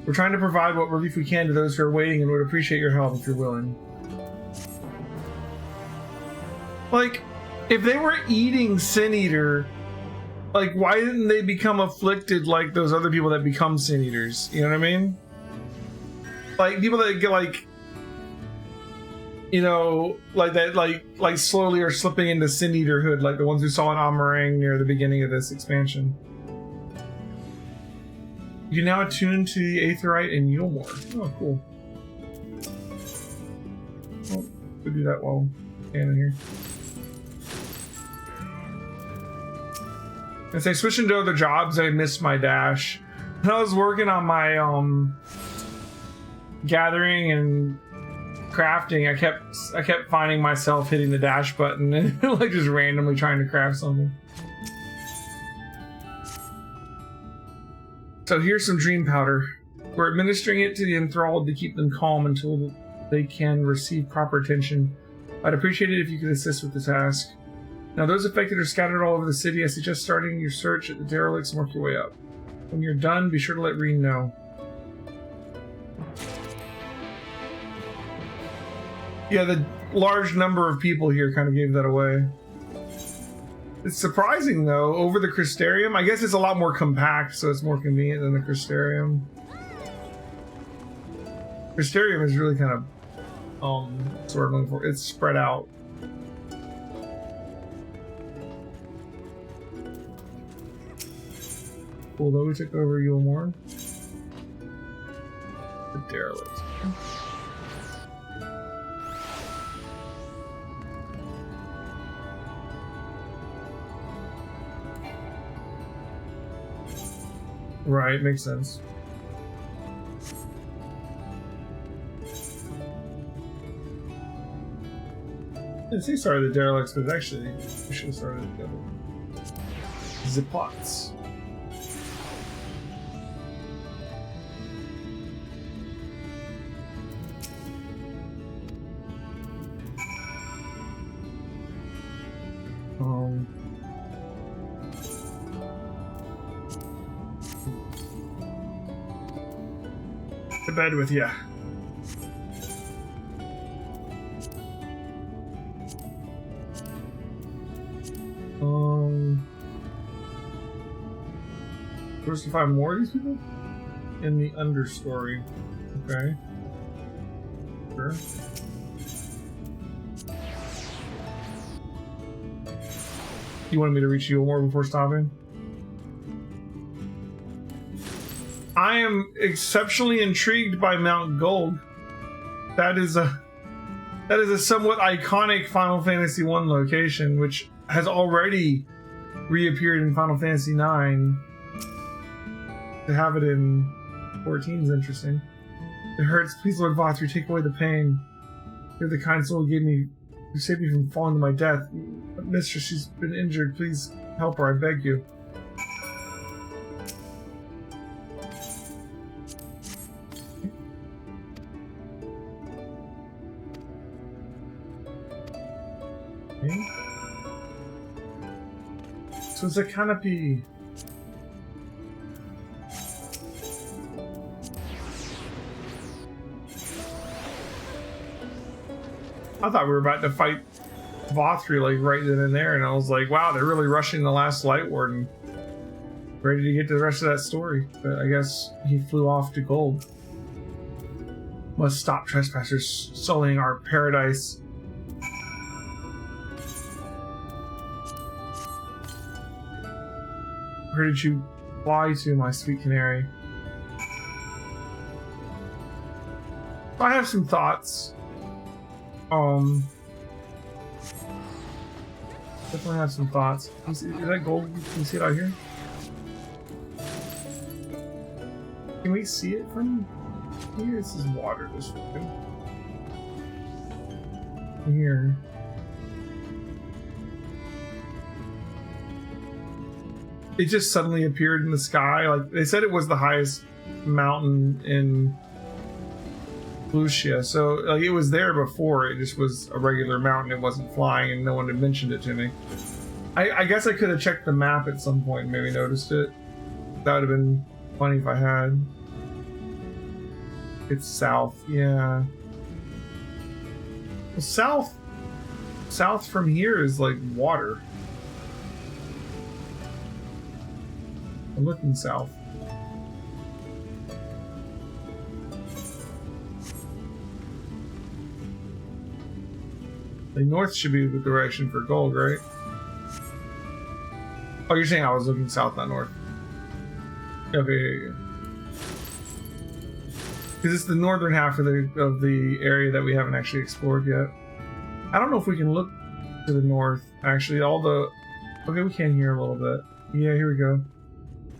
We're trying to provide what relief we can to those who are waiting and would appreciate your help if you're willing. Like, if they were eating Sin Eater, like, why didn't they become afflicted like those other people that become Sin Eaters? You know what I mean? Like, people that get, like, you know, like that, like slowly are slipping into Sin Eaterhood, like the ones we saw in Amarang near the beginning of this expansion. You now attune to the Aetheryte and Yulmore. Oh, cool. Oh, we'll do that while I'm standing here. As I switched into other jobs, I missed my dash. When I was working on my gathering and crafting, I kept finding myself hitting the dash button and like just randomly trying to craft something. So here's some dream powder. We're administering it to the enthralled to keep them calm until they can receive proper attention. I'd appreciate it if you could assist with the task. Now those affected are scattered all over the city. I suggest starting your search at the derelicts and work your way up. When you're done, be sure to let Reen know. Yeah, the large number of people here kind of gave that away. It's surprising, though, over the Crystarium. I guess it's a lot more compact, so it's more convenient than the Crystarium. Crystarium is really kind of, sort of, it's spread out. cool though. We took over Yulmore. The derelict. Right, makes sense. I didn't say started the derelicts, but actually we should have started the pots. To bed with ya. Supposed to find more of these people in the understory. Okay. Sure. You wanted me to reach you more before stopping? I am exceptionally intrigued by Mount Gold. That is a somewhat iconic Final Fantasy I location, which has already reappeared in Final Fantasy IX. To have it in 14 is interesting. It hurts. Please, Lord Vothri, take away the pain. You're the kind soul who saved me from falling to my death. But mistress, she's been injured. Please help her, I beg you. Okay. So it's a canopy. I thought we were about to fight Vothri like right then and there, and I was like, wow, they're really rushing the last Light Warden. Ready to get to the rest of that story. But I guess he flew off to Gold. Must stop trespassers sullying our paradise. Where did you fly to, my sweet canary? I have some thoughts. Definitely have some thoughts. Is that gold? Can you see it out here? Can we see it from here? This is water. This way. Here. It just suddenly appeared in the sky. Like they said, it was the highest mountain in Lucia, so like it was there before. It just was a regular mountain. It wasn't flying, and no one had mentioned it to me. I guess I could have checked the map at some point and maybe noticed it. That would have been funny if I had. It's south, yeah. Well, south from here is like water. I'm looking south. The north should be the direction for gold, right? Oh, you're saying I was looking south, not north. Okay, yeah. Because it's the northern half of the area that we haven't actually explored yet. I don't know if we can look to the north. Actually, okay, we can here a little bit. Yeah, here we go.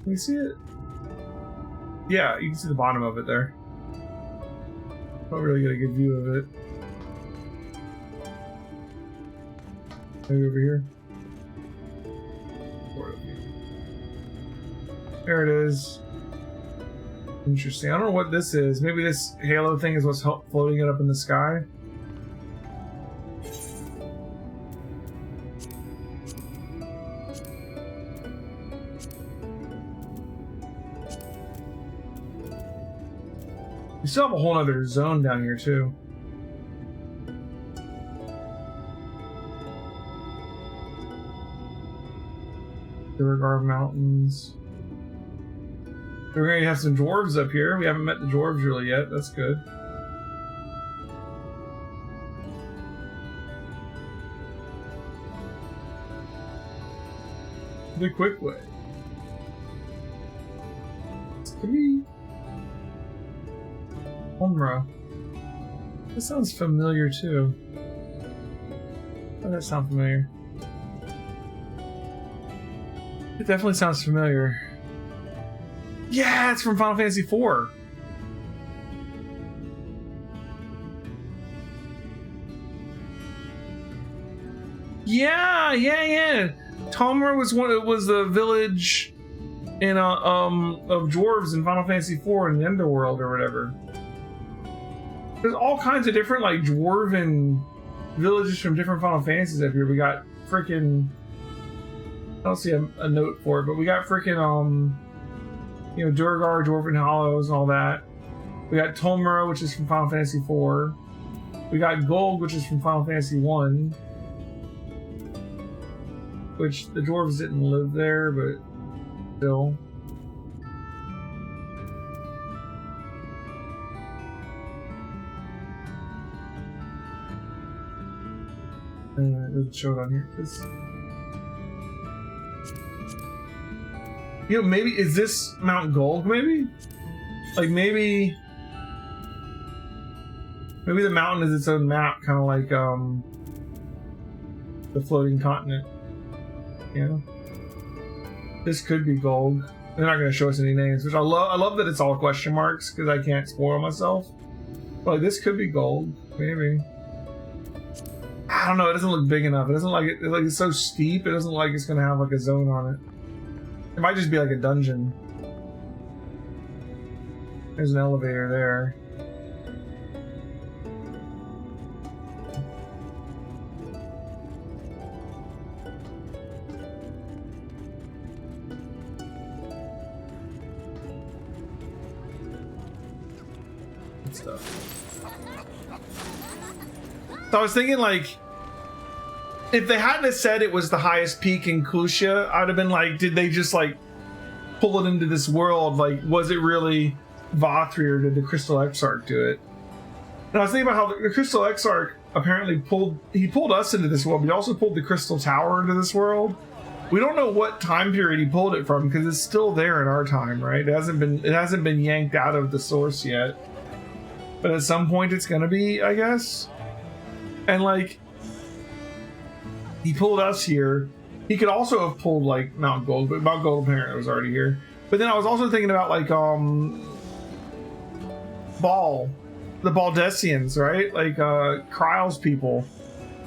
Can you see it? Yeah, you can see the bottom of it there. Don't really get a good view of it. Maybe over here. There it is. Interesting. I don't know what this is. Maybe this halo thing is what's floating it up in the sky. We still have a whole other zone down here too. Beauregard Mountains. We're going to have some dwarves up here. We haven't met the dwarves really yet. That's good. The quick way. Could be Homra. That sounds familiar too. Doesn't that sound familiar? It definitely sounds familiar. Yeah, it's from Final Fantasy IV. Yeah. Tomra was the village in of dwarves in Final Fantasy IV in the Underworld or whatever. There's all kinds of different like dwarven villages from different Final Fantasies up here. We got freaking, I don't see a note for it, but we got freaking you know, Durgar, Dwarven Hollows, and all that. We got Tomra, which is from Final Fantasy IV. We got Gold, which is from Final Fantasy I. Which the dwarves didn't live there, but still. It doesn't show it on here. You know, maybe is this Mount Gold? Maybe, like maybe the mountain is its own map, kind of like the floating continent. You know, this could be Gold. They're not going to show us any names, which I love. I love that it's all question marks because I can't spoil myself. But like, this could be Gold, maybe. I don't know. It doesn't look big enough. It doesn't like it. Like it's so steep. It doesn't like it's going to have like a zone on it. It might just be like a dungeon. There's an elevator there. Good stuff. So I was thinking like, if they hadn't have said it was the highest peak in Clusia, I'd have been like, did they just like pull it into this world? Like, was it really Vatri or did the Crystal Exarch do it? And I was thinking about how the Crystal Exarch apparently pulled us into this world, but he also pulled the Crystal Tower into this world. We don't know what time period he pulled it from because it's still there in our time, right? It hasn't been yanked out of the source yet. But at some point it's gonna be, I guess. And like, he pulled us here. He could also have pulled like Mount Gold, but Mount Gold apparently was already here. But then I was also thinking about like the Baldessians, right? Like Kryle's people.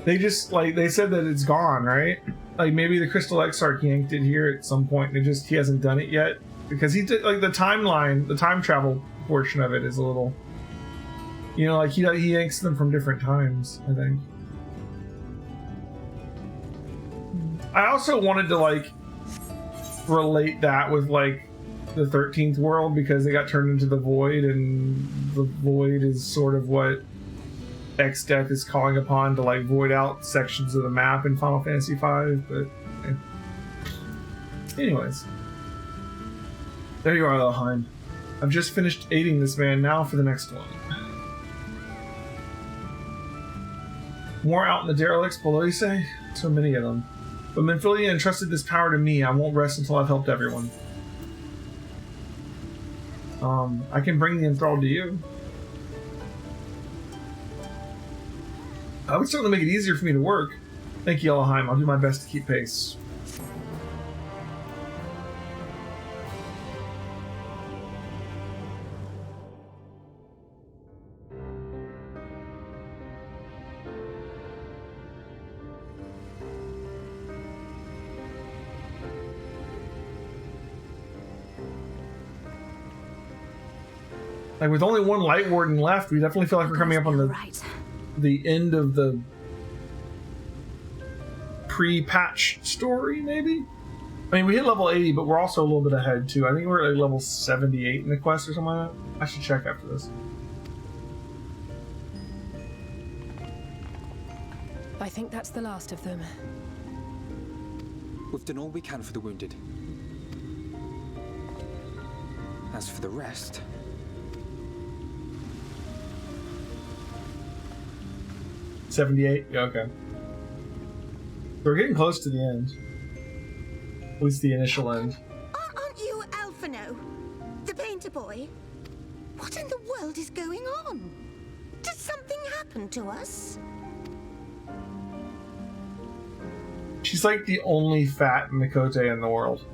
They just like they said that it's gone, right? Like maybe the Crystal Exarch yanked it here at some point, and he hasn't done it yet because he did like the timeline, the time travel portion of it is a little, you know, like he yanks them from different times, I think. I also wanted to like relate that with like the 13th world because they got turned into the Void, and the Void is sort of what X-Death is calling upon to like void out sections of the map in Final Fantasy V. But anyways, there you are, Elheim. I've just finished aiding this man. Now for the next one. More out in the derelicts below, you say? So many of them. But Minfilia entrusted this power to me. I won't rest until I've helped everyone. I can bring the enthralled to you. I would certainly make it easier for me to work. Thank you, Elheim. I'll do my best to keep pace. Like, with only one Light Warden left, we definitely feel like we're coming up on the end of the pre-patch story, maybe? I mean, we hit level 80, but we're also a little bit ahead, too. I think we're at like level 78 in the quest or something like that. I should check after this. I think that's the last of them. We've done all we can for the wounded. As for the rest... 78? Yeah, okay. We're getting close to the end. At least the initial end. Aren't you Alphino? The painter boy? What in the world is going on? Did something happen to us? She's like the only fat Mikote in the world.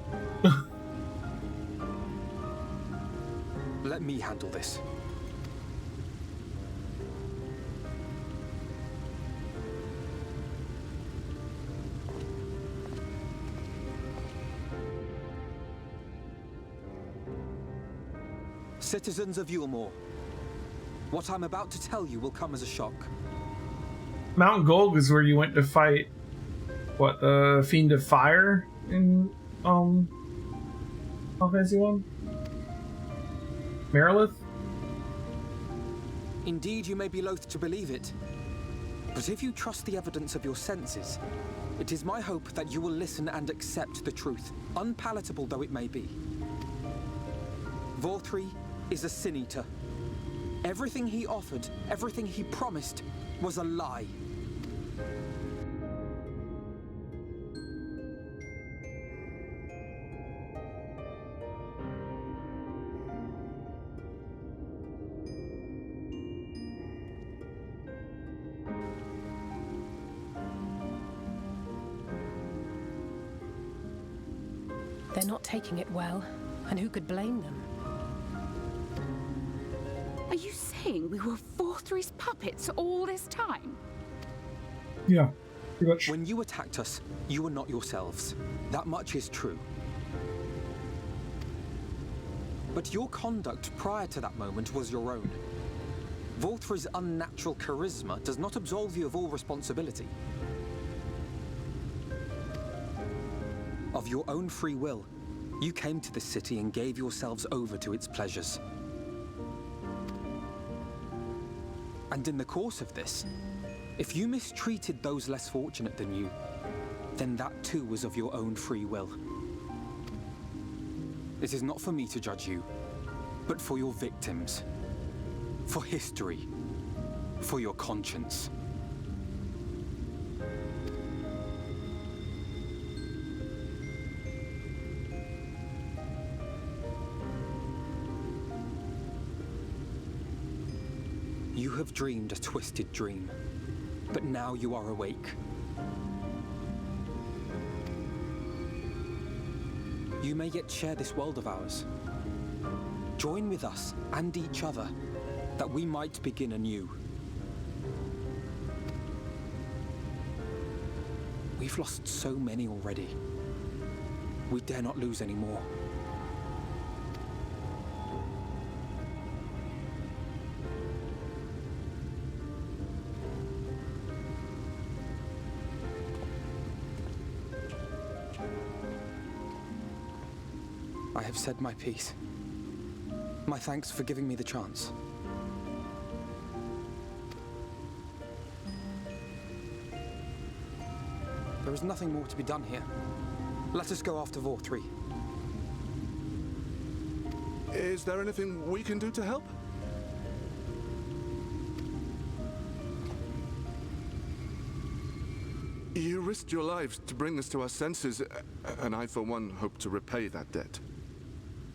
Let me handle this. Citizens of Yulmore, what I'm about to tell you will come as a shock. Mount Gulg is where you went to fight, what, the Fiend of Fire in, Final Fantasy 1? Marilith? Indeed, you may be loath to believe it, but if you trust the evidence of your senses, it is my hope that you will listen and accept the truth, unpalatable though it may be. Vorthri is a sin-eater. Everything he offered, everything he promised, was a lie. They're not taking it well, and who could blame them? Are you saying we were Vorthri's puppets all this time? Yeah, pretty much. When you attacked us, you were not yourselves. That much is true. But your conduct prior to that moment was your own. Vorthri's unnatural charisma does not absolve you of all responsibility. Of your own free will, you came to this city and gave yourselves over to its pleasures. And in the course of this, if you mistreated those less fortunate than you, then that too was of your own free will. It is not for me to judge you, but for your victims, for history, for your conscience. You have dreamed a twisted dream, but now you are awake. You may yet share this world of ours. Join with us and each other, that we might begin anew. We've lost so many already. We dare not lose any more. I have said my piece. My thanks for giving me the chance. There is nothing more to be done here. Let us go after Vorthri. Is there anything we can do to help? You risked your lives to bring us to our senses, and I, for one, hope to repay that debt.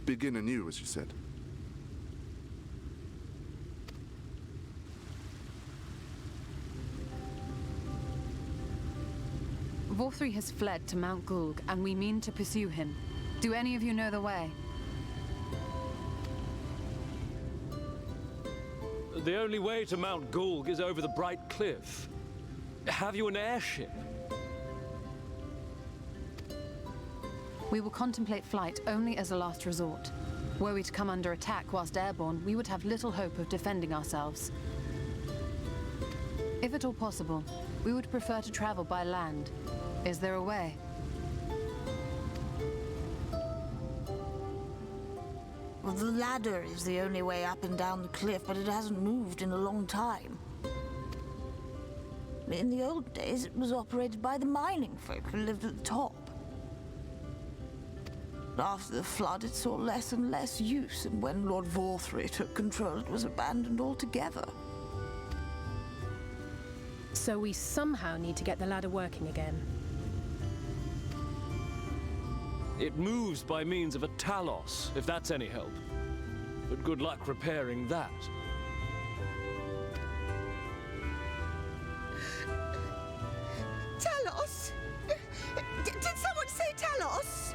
Begin anew, as you said. Vorthri has fled to Mount Gulg, and we mean to pursue him. Do any of you know the way? The only way to Mount Gulg is over the Bright Cliff. Have you an airship? We will contemplate flight only as a last resort. Were we to come under attack whilst airborne, we would have little hope of defending ourselves. If at all possible, we would prefer to travel by land. Is there a way? Well, the ladder is the only way up and down the cliff, but it hasn't moved in a long time. In the old days, it was operated by the mining folk who lived at the top. After the flood, it saw less and less use, and when Lord Vorthri took control, it was abandoned altogether. So we somehow need to get the ladder working again. It moves by means of a talos, if that's any help. Good luck repairing that. Talos? Did someone say Talos?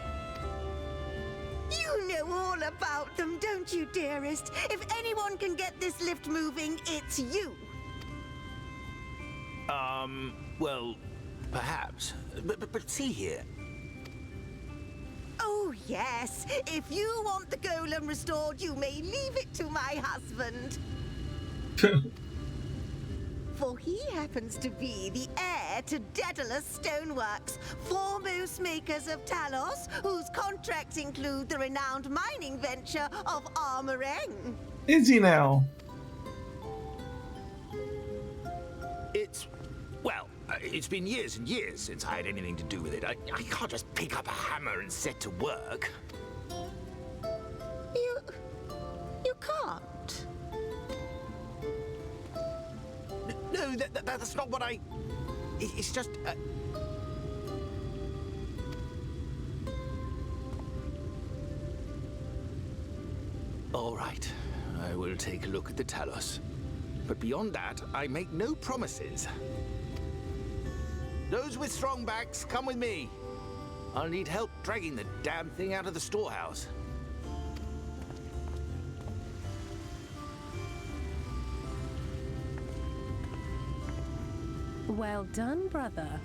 You know all about them, don't you, dearest? If anyone can get this lift moving, it's you. Well, perhaps. But see here. Oh, yes. If you want the golem restored, you may leave it to my husband. For he happens to be the heir to Daedalus Stoneworks, foremost makers of Talos, whose contracts include the renowned mining venture of Armoreng. Is he now? It's been years and years since I had anything to do with it. I can't just pick up a hammer and set to work. You can't. No, that's not what I... It's just... All right, I will take a look at the Talos. But beyond that, I make no promises. Those with strong backs, come with me. I'll need help dragging the damn thing out of the storehouse. Well done, brother.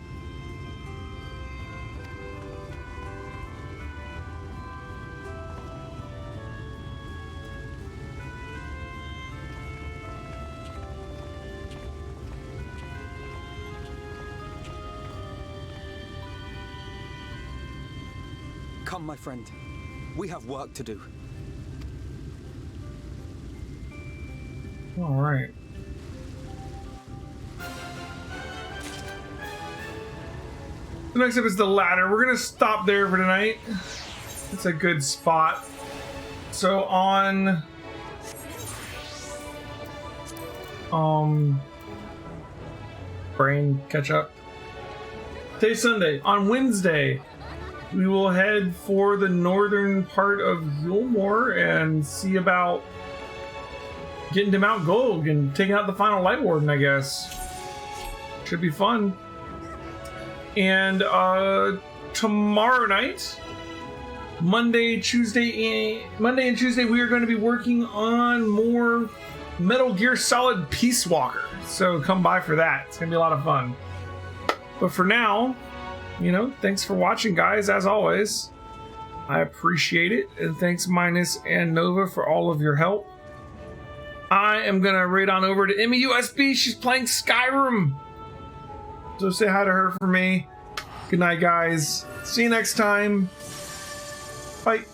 Come, my friend. We have work to do. All right. The next up is the ladder. We're gonna stop there for tonight. It's a good spot. So on brain catch up. Today's Sunday. On Wednesday, we will head for the northern part of Yulmore and see about getting to Mount Gold and taking out the final Light Warden, I guess. Should be fun. And tomorrow night, Monday and Tuesday, we are going to be working on more Metal Gear Solid Peace Walker. So come by for that. It's going to be a lot of fun. But for now, thanks for watching, guys, as always. I appreciate it. And thanks, Minus and Nova, for all of your help. I am going to raid on over to Emmy USB. She's playing Skyrim. So say hi to her for me. Good night, guys. See you next time. Bye.